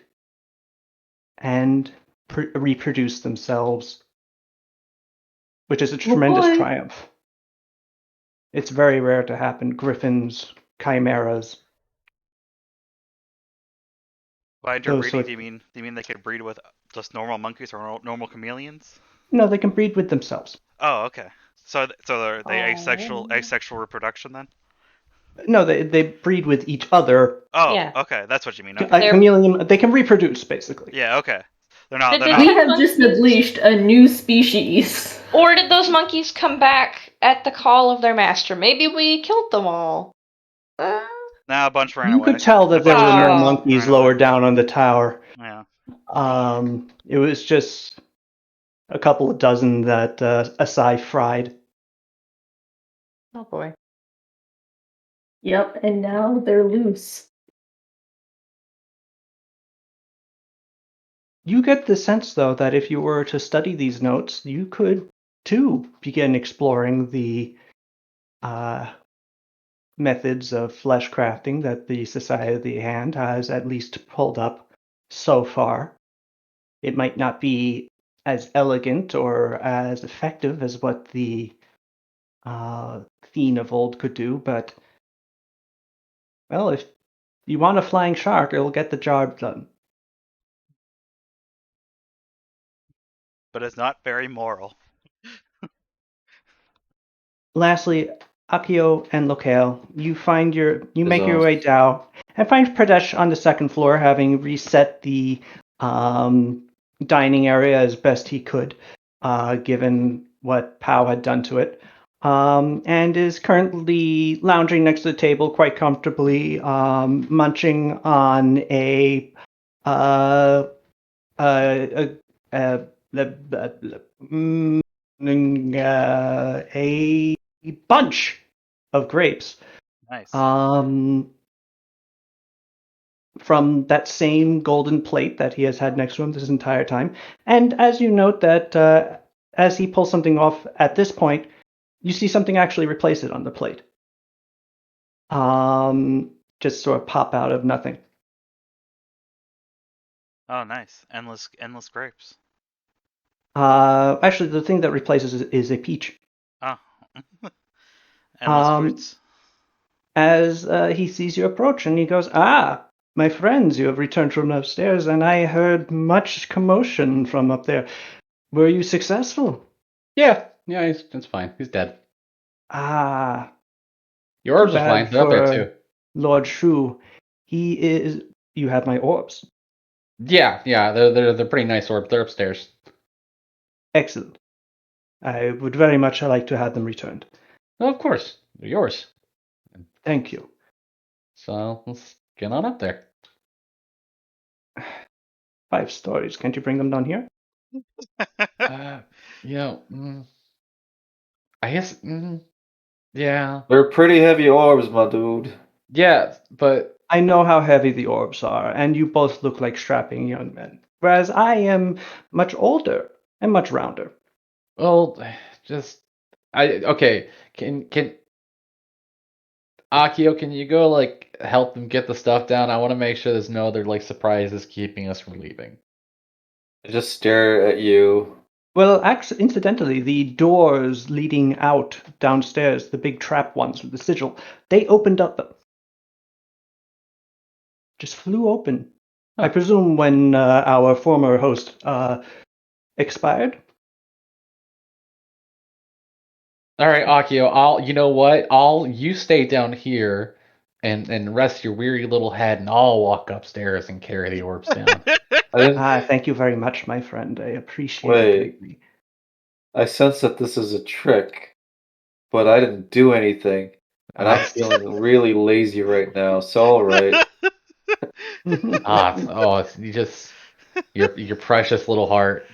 and reproduce themselves, which is a tremendous boy. triumph. It's very rare to happen. Griffins, chimeras, By those interbreeding, sorts. do you mean they could breed with just normal monkeys or normal chameleons? No, they can breed with themselves. Oh, okay. So are they Oh. asexual reproduction then? No, they breed with each other. Oh, Yeah. okay, that's what you mean. A Okay. They're- chameleon, they can reproduce basically. Yeah, okay. They're not. Did They're they not. We take have just monkeys? unleashed a new species. Or did those monkeys come back at the call of their master? Maybe we killed them all. Nah, a bunch ran You away. could tell that A there bunch were of no Oh. monkeys ran away. lower down on the tower. Yeah. It was just a couple of dozen that Asai fried. Oh boy. Yep, and now they're loose. You get the sense, though, that if you were to study these notes, you could too begin exploring the methods of flesh crafting that the Society of the Hand has at least pulled up so far. It might not be as elegant or as effective as what the Fiend of old could do, but, well, if you want a flying shark, it'll get the job done. But it's not very moral. Lastly, Akio and Lokale, you make your Bizarre. way down and find Pradesh on the second floor, having reset the dining area as best he could, given what Pow had done to it, and is currently lounging next to the table quite comfortably, munching on a uh, uh, uh, a bunch of grapes Nice. from that same golden plate that he has had next to him this entire time. And as you note that as he pulls something off at this point, you see something actually replace it on the plate. Just sort of pop out of nothing. Oh, nice. Endless grapes. Actually, the thing that replaces is a peach. Oh. Endless Um, fruits. as he sees you approach, and he goes, "Ah, my friends, you have returned from upstairs, and I heard much commotion from up there. Were you successful?" Yeah, it's fine. He's dead. Ah, Your too orbs are fine. bad They're up there for too. Lord Shu. He is. You have my orbs. Yeah, they're pretty nice orbs. They're upstairs. Excellent. I would very much like to have them returned. Oh, of course, they're yours. Thank you. So let's get on up there. 5 stories. Can't you bring them down here? Uh, you know, I guess, yeah, They're pretty heavy orbs, my dude. yeah, but I know how heavy the orbs are, and you both look like strapping young men. Whereas I am much older and much rounder. well, just okay. Can Akio, can you go help them get the stuff down? I want to make sure there's no other surprises keeping us from leaving. I just stare at you. Well, incidentally, the doors leading out downstairs, the big trap ones with the sigil, they opened up. Just flew open. Huh. I presume when our former host expired. All right, Akio. You know what? You stay down here and rest your weary little head, and I'll walk upstairs and carry the orbs down. I didn't. Thank you very much, my friend. I appreciate Wait. it greatly. I sense that this is a trick, but I didn't do anything, and I'm feeling really lazy right now. So all right. Your precious little heart.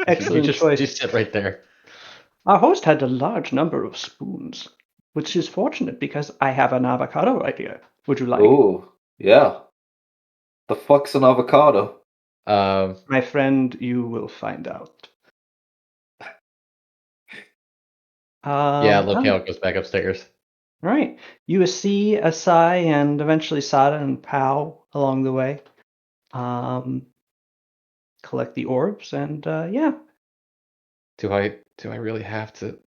Excellent you choice. just sit right there. Our host had a large number of spoons, which is fortunate because I have an avocado right here. Would you like? Ooh, yeah. The fuck's an avocado? My friend, you will find out. Yeah, look how Alright. it goes back upstairs. Right. You see Asai and eventually Sada and Pao along the way. Collect the orbs and yeah. Do I really have to?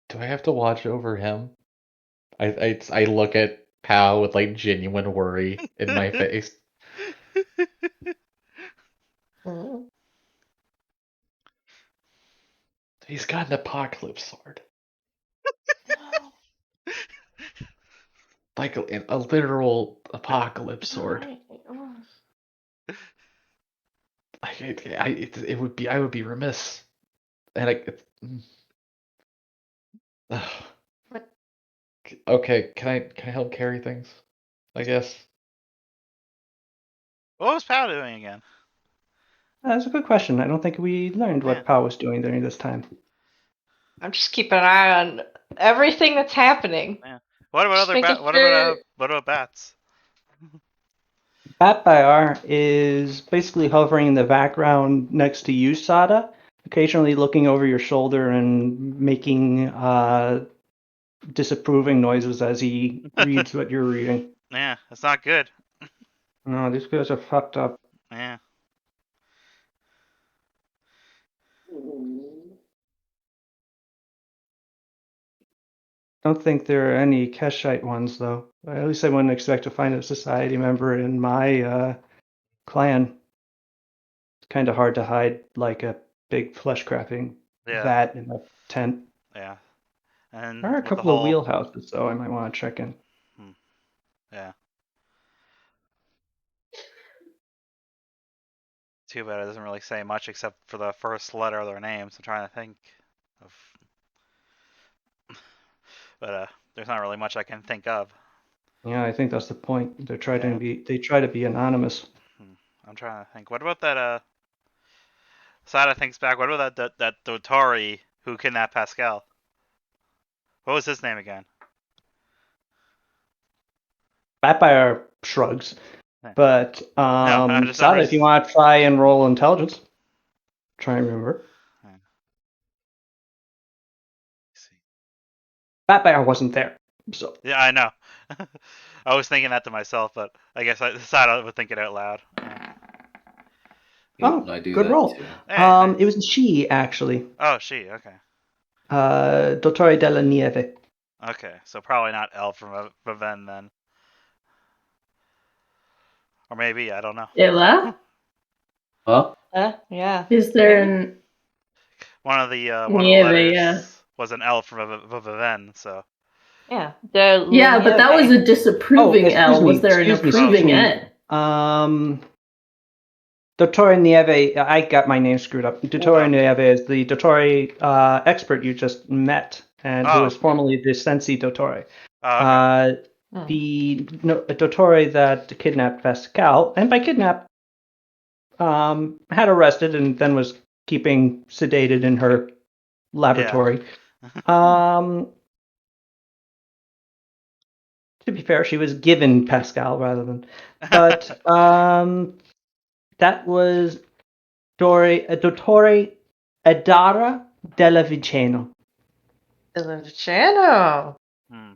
Do I have to watch over him? I look at Pal with genuine worry in my face. He's got an apocalypse sword. Like a literal apocalypse sword. It would be I would be remiss, and okay. Can I help carry things? I guess. What was Pal doing again? That's a good question. I don't think we learned what Yeah. Pao was doing during this time. I'm just keeping an eye on everything that's happening. Yeah. What about Just other making what about bats? Batbyar is basically hovering in the background next to you, Sada, occasionally looking over your shoulder and making disapproving noises as he reads what you're reading. Yeah, that's not good. No, these guys are fucked up. Yeah. Don't think there are any Keshite ones, though. At least I wouldn't expect to find a society member in my clan. It's kind of hard to hide like a big flesh crafting vat in a tent. Yeah. And There are a with the couple of whole wheelhouses, though, I might want to check in. Yeah. Too bad it doesn't really say much except for the first letter of their names. I'm trying to think of, but there's not really much I can think of. Yeah, I think that's the point. They try to be anonymous. I'm trying to think. What about that? Sada thinks back. What about that Dotori who kidnapped Pascal? What was his name again? Batbyar shrugs. But I just Sada, if you want to try and roll intelligence, try and remember. Batbyar wasn't there, so. Yeah, I know. I was thinking that to myself, but I guess I decided I would think it out loud. Yep, I do good that roll. too. Hey, nice. It was she, actually. Oh, she. Okay. Dottore della Nieve. Okay, so probably not Elle from Viven then. Or maybe, I don't know. Ella? Huh? Yeah. Is there an one of the Nieve, letters yeah. was an L from Viven, so. Yeah. Yeah, but that was a disapproving L. Was there an approving N? Dottore Nieve, I got my name screwed up. Dottore Nieve is the Dottore expert you just met, and who was formerly the Sensi Dottore. Oh, okay. The Dottore that kidnapped Pascal, and by kidnap, had arrested and then was keeping sedated in her laboratory. To be fair, she was given Pascal rather than, but that was Dottore Adara della Viceno. Della Viceno.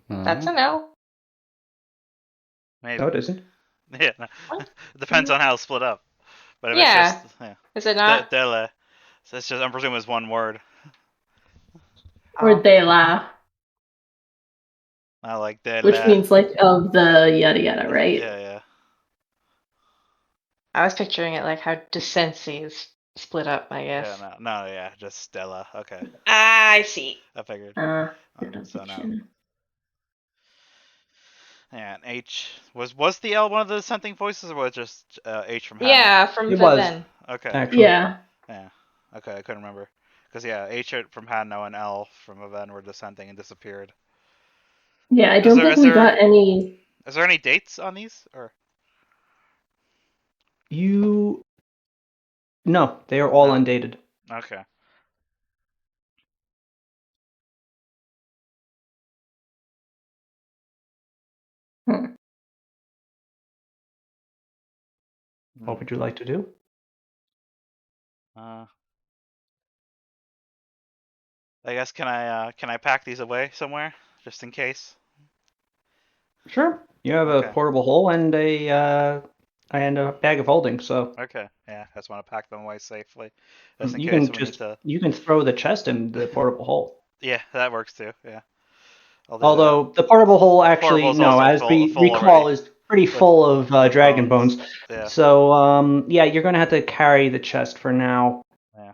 That's a no. Maybe. No, it isn't. Yeah. No. What? It depends on how it's split up. But if Yeah. it's just Is it not? dele, so it's just I'm presuming it's one word. Or Oh. de la, I like which dele. means like of the yada yada, right? Yeah. I was picturing it like how Decency is split up, I Yeah. guess. No. Yeah. Just Stella. Okay. I see. I figured. So no. Yeah. And H was the L one of the dissenting voices, or was it just H from Hadno? Yeah, from It was, Viven. Okay. actually. Yeah. Yeah. Okay. I couldn't remember. Because yeah, H from Hadno and L from Aven were dissenting and disappeared. Yeah, I Is don't there think is we there got any. is there any dates on these or No, they are all no? undated. Okay. Hmm. What would you like to do? I guess can I pack these away somewhere just in case? Sure. You have a Okay. portable hole and a bag of holding, so Okay. Yeah, I just want to pack them away safely, just in you case can we need just to. you can throw the chest in the portable hole. Yeah, that works too. Yeah, I'll do that. Although the portable hole The actually, portable's no, also as full we full recall, already is pretty with full of dragon bones. bones. Yeah. So yeah, you're gonna have to carry the chest for now. Yeah.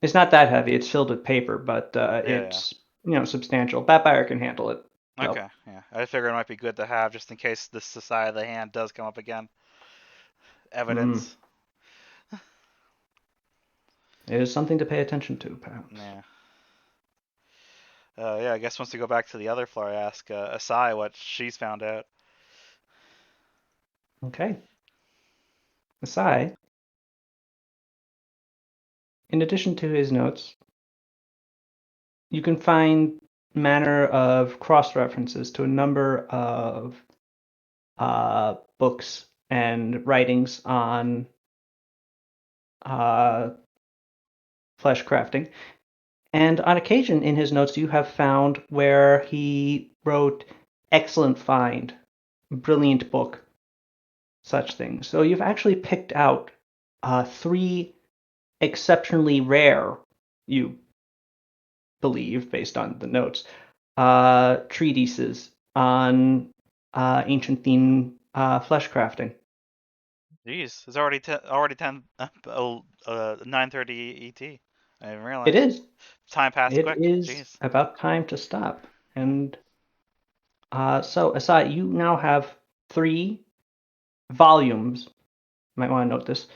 It's not that heavy. It's filled with paper, but Yeah. it's substantial. Batfire can handle it. So. Okay. Yeah. I figured it might be good to have just in case this Society of the Hand does come up again. Evidence. It is something to pay attention to, perhaps. Yeah. Yeah. I guess once we go back to the other floor, I ask Asai what she's found out. Okay. Asai, in addition to his notes, you can find manner of cross references to a number of books and writings on flesh crafting. And on occasion in his notes, you have found where he wrote excellent find, brilliant book, such things. So you've actually picked out three exceptionally rare, you believe, based on the notes, treatises on ancient theme flesh crafting. Jeez, it's already 9:30 ET. I didn't It realize. is. Time passed It quick. is Jeez. about time to stop. And so, Asai, you now have 3 volumes, might want to note this,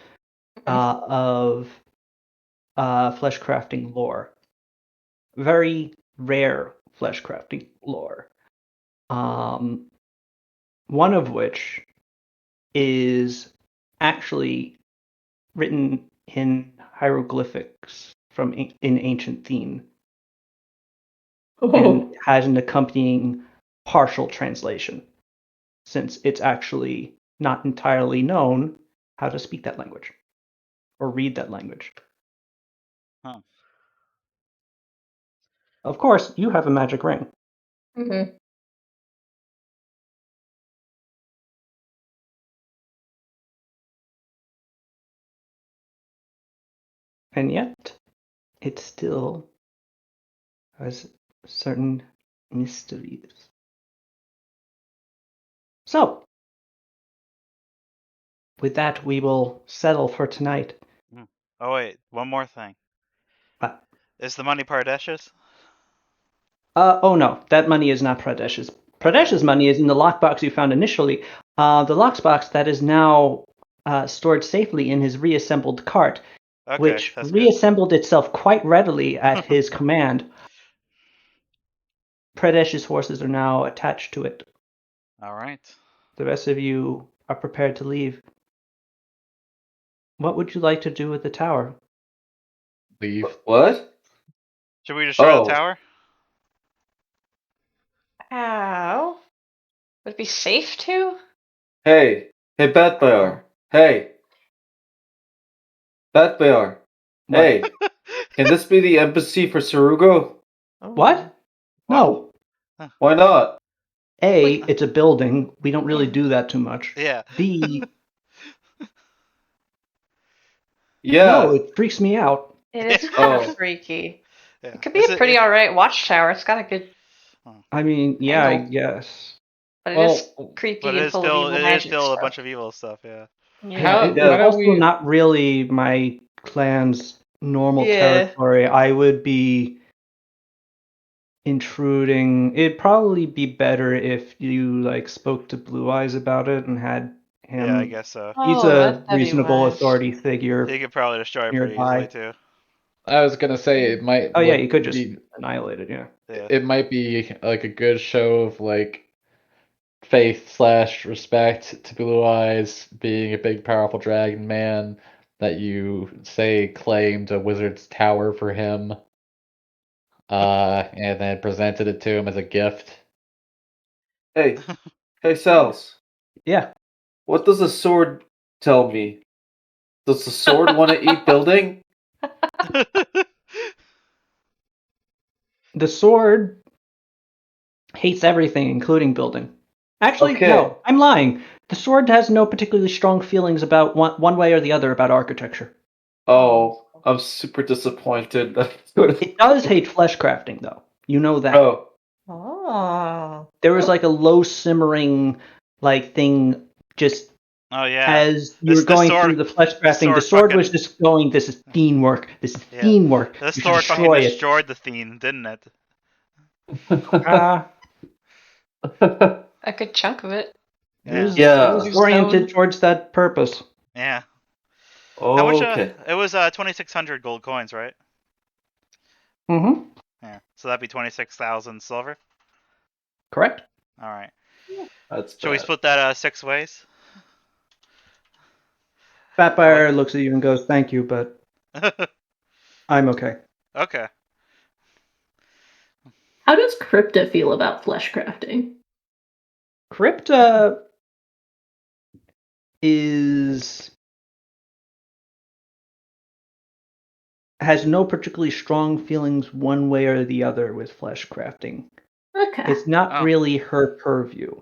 of flesh crafting lore. Very rare flesh crafting lore. One of which is actually written in hieroglyphics from in ancient Theme and has an accompanying partial translation, since it's actually not entirely known how to speak that language or read that language. Huh. Of course, you have a magic ring. Mm-hmm. And yet, it still has certain mysteries. So, with that, we will settle for tonight. Oh wait, one more thing. Uh, Is the money Pardesh's? oh no, that money is not Pradesh's. Okay. Pradesh's money is in the lockbox you found initially. The lockbox that is now stored safely in his reassembled cart, Okay, which that's good. reassembled itself quite readily at his command. Pradesh's horses are now attached to it. All right. The rest of you are prepared to leave. What would you like to do with the tower? Leave. What? Should we destroy the Oh, tower? How? Would it be safe to? hey, Batbear. Hey, Batbear. What? Hey, can this be the embassy for Sarugo? Oh. What? What? No. Why not? A, it's a building. We don't really do that too much. Yeah. B, Yeah. no, it freaks me out. It is Oh. kind of freaky. Yeah. It could be a pretty alright watchtower. It's got a good, I mean, yeah, I Angle. guess. but it is Well, creepy But it and is full of still evil it is magic still a stuff. bunch of evil stuff. Yeah. Yeah, How- it's why don't also we- not really my clan's normal Yeah. territory. I would be intruding. It'd probably be better if you like spoke to Blue Eyes about it and had him. Yeah, I guess so. He's Oh, a that'd be reasonable wise. authority figure. He could probably destroy it pretty Nearby. easily too. I was gonna say it might. Oh yeah, look- you could just be- annihilate it. Yeah. Yeah. It might be like a good show of like faith/respect to Blue Eyes being a big, powerful dragon man that you say claimed a wizard's tower for him, and then presented it to him as a gift. Hey, Sals. Yeah. What does the sword tell me? Does the sword want to eat building? The sword hates everything, including building. Actually, Okay. no, I'm lying. The sword has no particularly strong feelings about one way or the other about architecture. Oh, I'm super disappointed. It does hate flesh crafting, though. You know that. Oh, Oh. There was like a low simmering like thing just Oh yeah. as you This- were the going sword- through the flesh crafting. The sword sword was fucking- just going, this is fiend work. This is Yeah. fiend work. The You should sword fucking destroy it. destroyed the theme, didn't it? A good chunk of it. It was, Yeah. it was oriented towards that purpose. Yeah. How much? okay. It was 2,600 gold coins, right? Mm-hmm. Yeah. So that'd be 26,000 silver. Correct. All right. That's Should we bad. split that 6 ways? Fatfire looks at you and goes, "Thank you, but I'm okay." Okay. How does Crypta feel about flesh crafting? Crypta has no particularly strong feelings one way or the other with flesh crafting. Okay. It's not Oh. really her purview.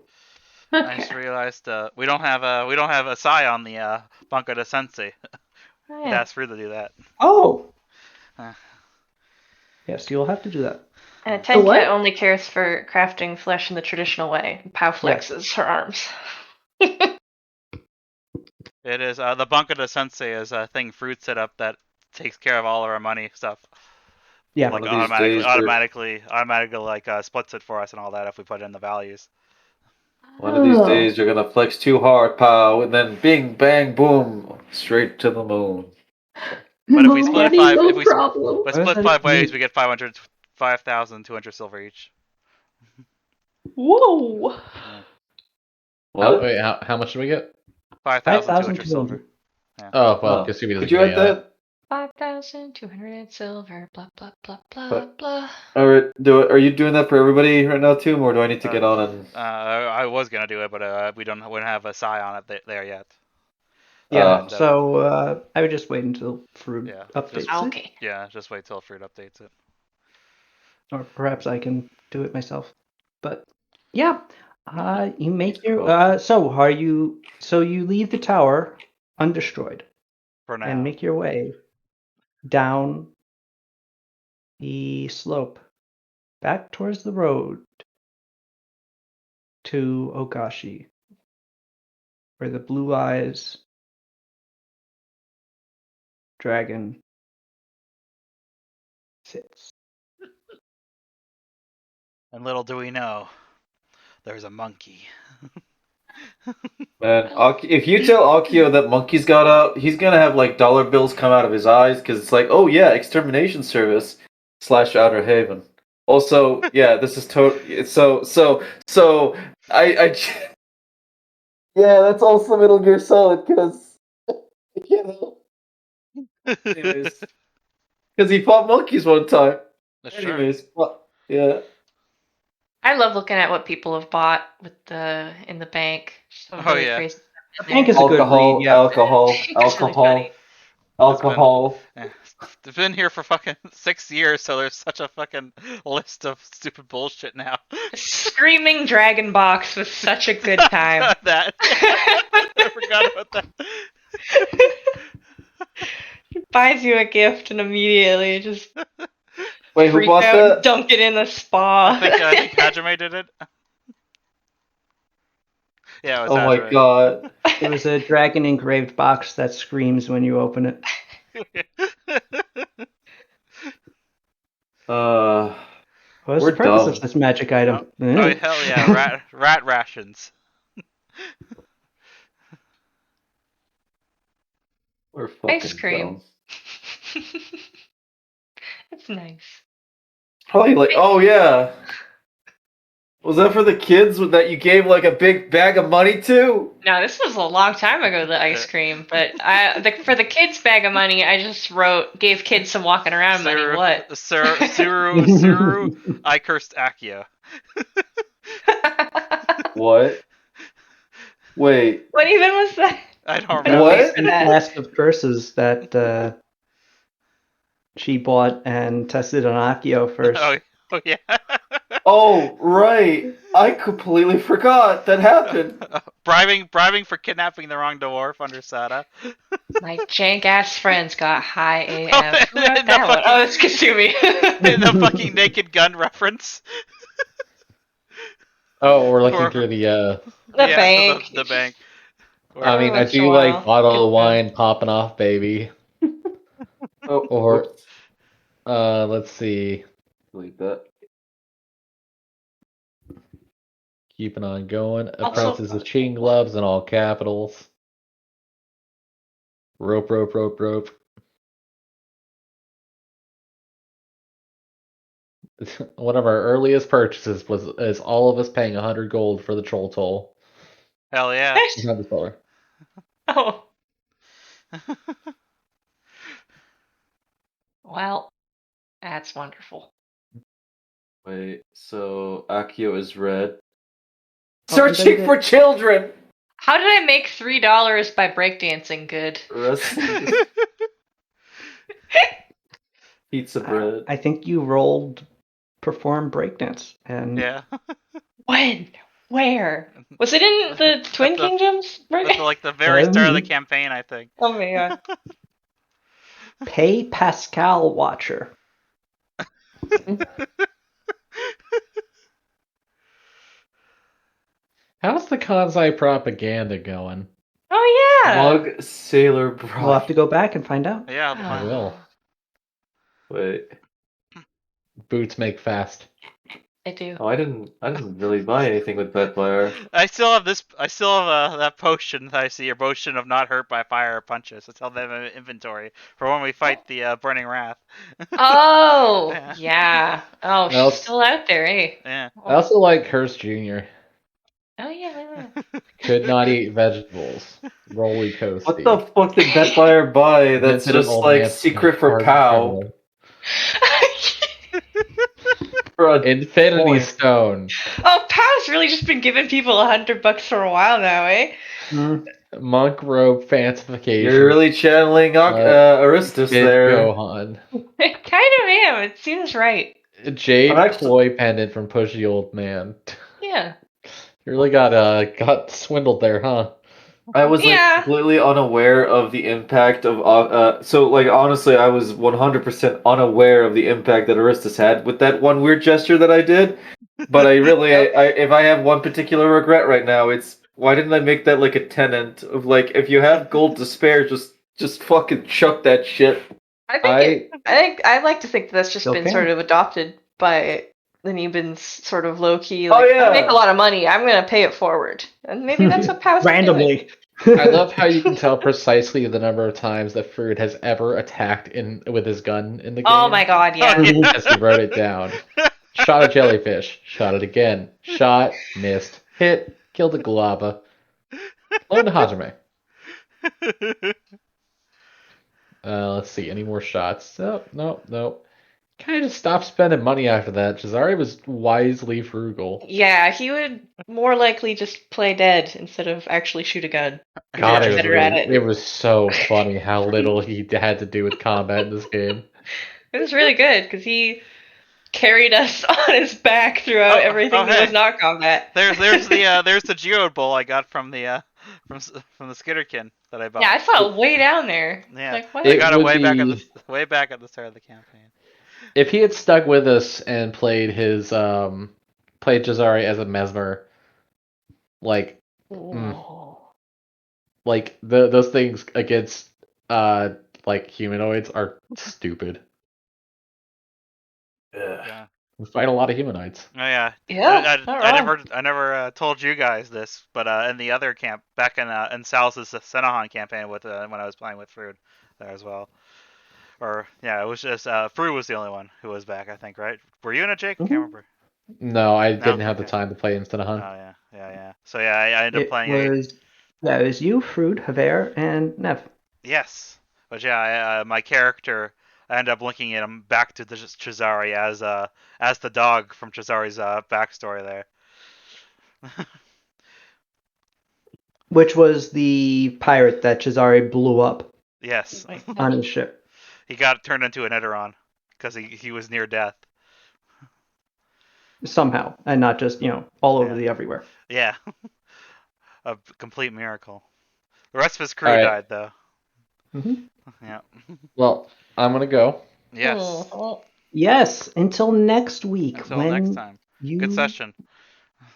I just realized we don't have a Sai on the Banco de Sensei. Oh, I'd yeah. ask Ruth to do that. Oh. Uh. Yes, you'll have to do that. And a The what? Tenka only cares for crafting flesh in the traditional way. Pow flexes her arms. It is the Banco de Sensei is a thing Fruit set up that takes care of all of our money stuff. Yeah. Like One of these days automatically like splits it for us and all that if we put in the values. One of these Oh. days you're gonna flex too hard, pow, and then bing, bang, boom, straight to the moon. But if we split Money, five- no if we- problem. But What does split that 5 ways, mean? we get 5,200 silver each. Whoa! What? Wait, how much do we get? 5,200 silver. 5,200. Oh, well, Oh. because Scooby doesn't Could you pay add yet. that? 5,200 silver. Blah blah blah blah But- blah. All right, are you doing that for everybody right now too, or do I need to get on and? I was gonna do it, but we don't have a Sai on it there yet. Yeah. And, So I would just wait until Fruit Yeah, updates just- it, Okay. Yeah, just wait till Fruit updates it. or perhaps I can do it myself. But yeah, you make your. Cool. So you leave the tower undestroyed For now. and make your way down the slope back towards the road to Ogashi, where the Blue Eyes dragon sits. And little do we know, there's a monkey. Man, if you tell Akio that monkey's got out, he's gonna have like dollar bills come out of his eyes because it's like, oh yeah, extermination service / Outer Haven. Also, yeah, this is so. Yeah, that's also Metal Gear Solid because you know, anyways, because he fought monkeys one time. That's true. Anyways, well, yeah. I love looking at what people have bought in the bank. Some Oh, really yeah. crazy stuff in Bank there. is a good read, yeah. Alcohol. It's really funny. Alcohol. They've been here for fucking 6 years, so there's such a fucking list of stupid bullshit now. Screaming Dragon Box was such a good time. That. I forgot about that. Buys you a gift and immediately just Wait, who freak bought out and that? dunk it in the spa. I think Hajime did it. Yeah, it was Oh my Hajime. god. It was a dragon engraved box that screams when you open it. What's We're the purpose dumb. of this magic item? Oh hell yeah, rat rations. We're fucking Ice cream. dumb. It's nice. Probably like, oh yeah. Was that for the kids that you gave like a big bag of money to? No, this was a long time ago, the ice cream. But for the kids' bag of money, I just gave kids some walking around money. What? Suru, I cursed Akio. What? Wait. What even was that? I don't I remember. don't What? wait for The that. cast of curses that she bought and tested on Akio first. Oh yeah. Oh, right. I completely forgot that happened. bribing for kidnapping the wrong dwarf under Sada. My jank ass friends got high AF. Oh, Who wrote the that one? fucking- Oh, it's Kasumi. The fucking Naked Gun reference. Oh, we're looking Or- through the. The Yeah, bank. The bank. I mean, I once in do a like while. bottle of wine popping off, baby. Oh, Or- whoops. Let's see. Delete that. Keeping on going. Also- Apprentices of Chain Gloves in all capitals. Rope, rope, rope, rope. One of our earliest purchases is all of us paying 100 gold for the troll toll. Hell yeah. Nice. $100. Oh. Well, that's wonderful. Wait, so Akio is red. Oh, and then Searching the- for children! How did I make $3 by breakdancing good? Rest pizza bread. I think you rolled perform breakdance and Yeah. When? Where? Was it in the Twin At the- Kingdoms? That's like the very start of the campaign, I think. Oh my god. pay Pascal Watcher. How's the Kansai propaganda going? Oh yeah. Mug Sailor Bra. We'll have to go back and find out. Yeah. I will. Wait. Boots make fast. I do. Oh, I didn't really buy anything with that player. I still have that potion that I see, your potion of not hurt by fire or punches. It's held in inventory for when we fight the Burning Wrath. Oh Yeah. yeah. Oh, Well, she's still out there, eh? Yeah. I also like Hearst Jr. Oh yeah. Could not eat vegetables. Roly coasty. What the fuck did that player buy that's Invented an just old like man's secret for hard Pow? criminal. For a Infinity point. Stone. Oh, Pow's really just been giving people $100 for a while now, eh? Monk robe fancification. You're really channeling Aristus Kid there. Gohan. I kind of am. It seems right. Jade I'm actually- toy pendant from Pushy Old Man. Yeah. You really got swindled there, huh? I was like Yeah. completely unaware of the impact of so like honestly I was 100% unaware of the impact that Aristus had with that one weird gesture that I did. But I really I if I have one particular regret right now, it's why didn't I make that like a tenant of like if you have gold to spare, just fucking chuck that shit. I think I'd like to think that's just been Okay. sort of adopted by the Nebans, sort of low key. Oh, Like, yeah. I make a lot of money. I'm gonna pay it forward, and maybe that's what Pow's been doing. Randomly. I love how you can tell precisely the number of times that Fruit has ever attacked with his gun in the game. Oh my god, yeah. Because he wrote it down. Shot a jellyfish. Shot it again. Shot. Missed. Hit. Killed a Galaba. Learn Hajime. Let's see. Any more shots? Nope. Kind of just stopped spending money after that. Cesare was wisely frugal. Yeah, he would more likely just play dead instead of actually shoot a gun. God, He's better at it. it was so funny how little he had to do with combat in this game. It was really good because he carried us on his back throughout everything that hey. was not combat. There's the geode bowl I got from the from the Skitterkin that I bought. Yeah, I saw it way down there. Yeah, Like what? I got it would way back be- at the start of the campaign. If he had stuck with us and played played Cesare as a mesmer, like like those things against like humanoids are stupid. Yeah. We fight a lot of humanoids. Oh yeah. Yeah, not wrong. I never told you guys this, but in the other camp back in Sal's Senahan campaign with when I was playing with Frood there as well. Or yeah, it was just Frood was the only one who was back, I think, right? Were you in it, Jake? I Mhm. can't remember. No, I didn't have the Okay. time to play instead of Oh Hunt. yeah. So yeah, I ended up It playing was you, Frood, Haver, and Nev. Yes, but yeah, my character, I ended up linking him back to the Cesare as the dog from Cesare's backstory there. Which was the pirate that Cesare blew up Yes, on his ship. he got turned into an Eteron because he was near death. Somehow, and not just, all over Yeah. the everywhere. Yeah, a complete miracle. The rest of his crew All right. died though. hmm Yeah. Well, I'm gonna go. Yes. Yes, until next week Until when next time. you Good session.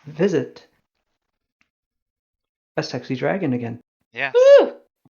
visit a sexy dragon again. Yes. Woo!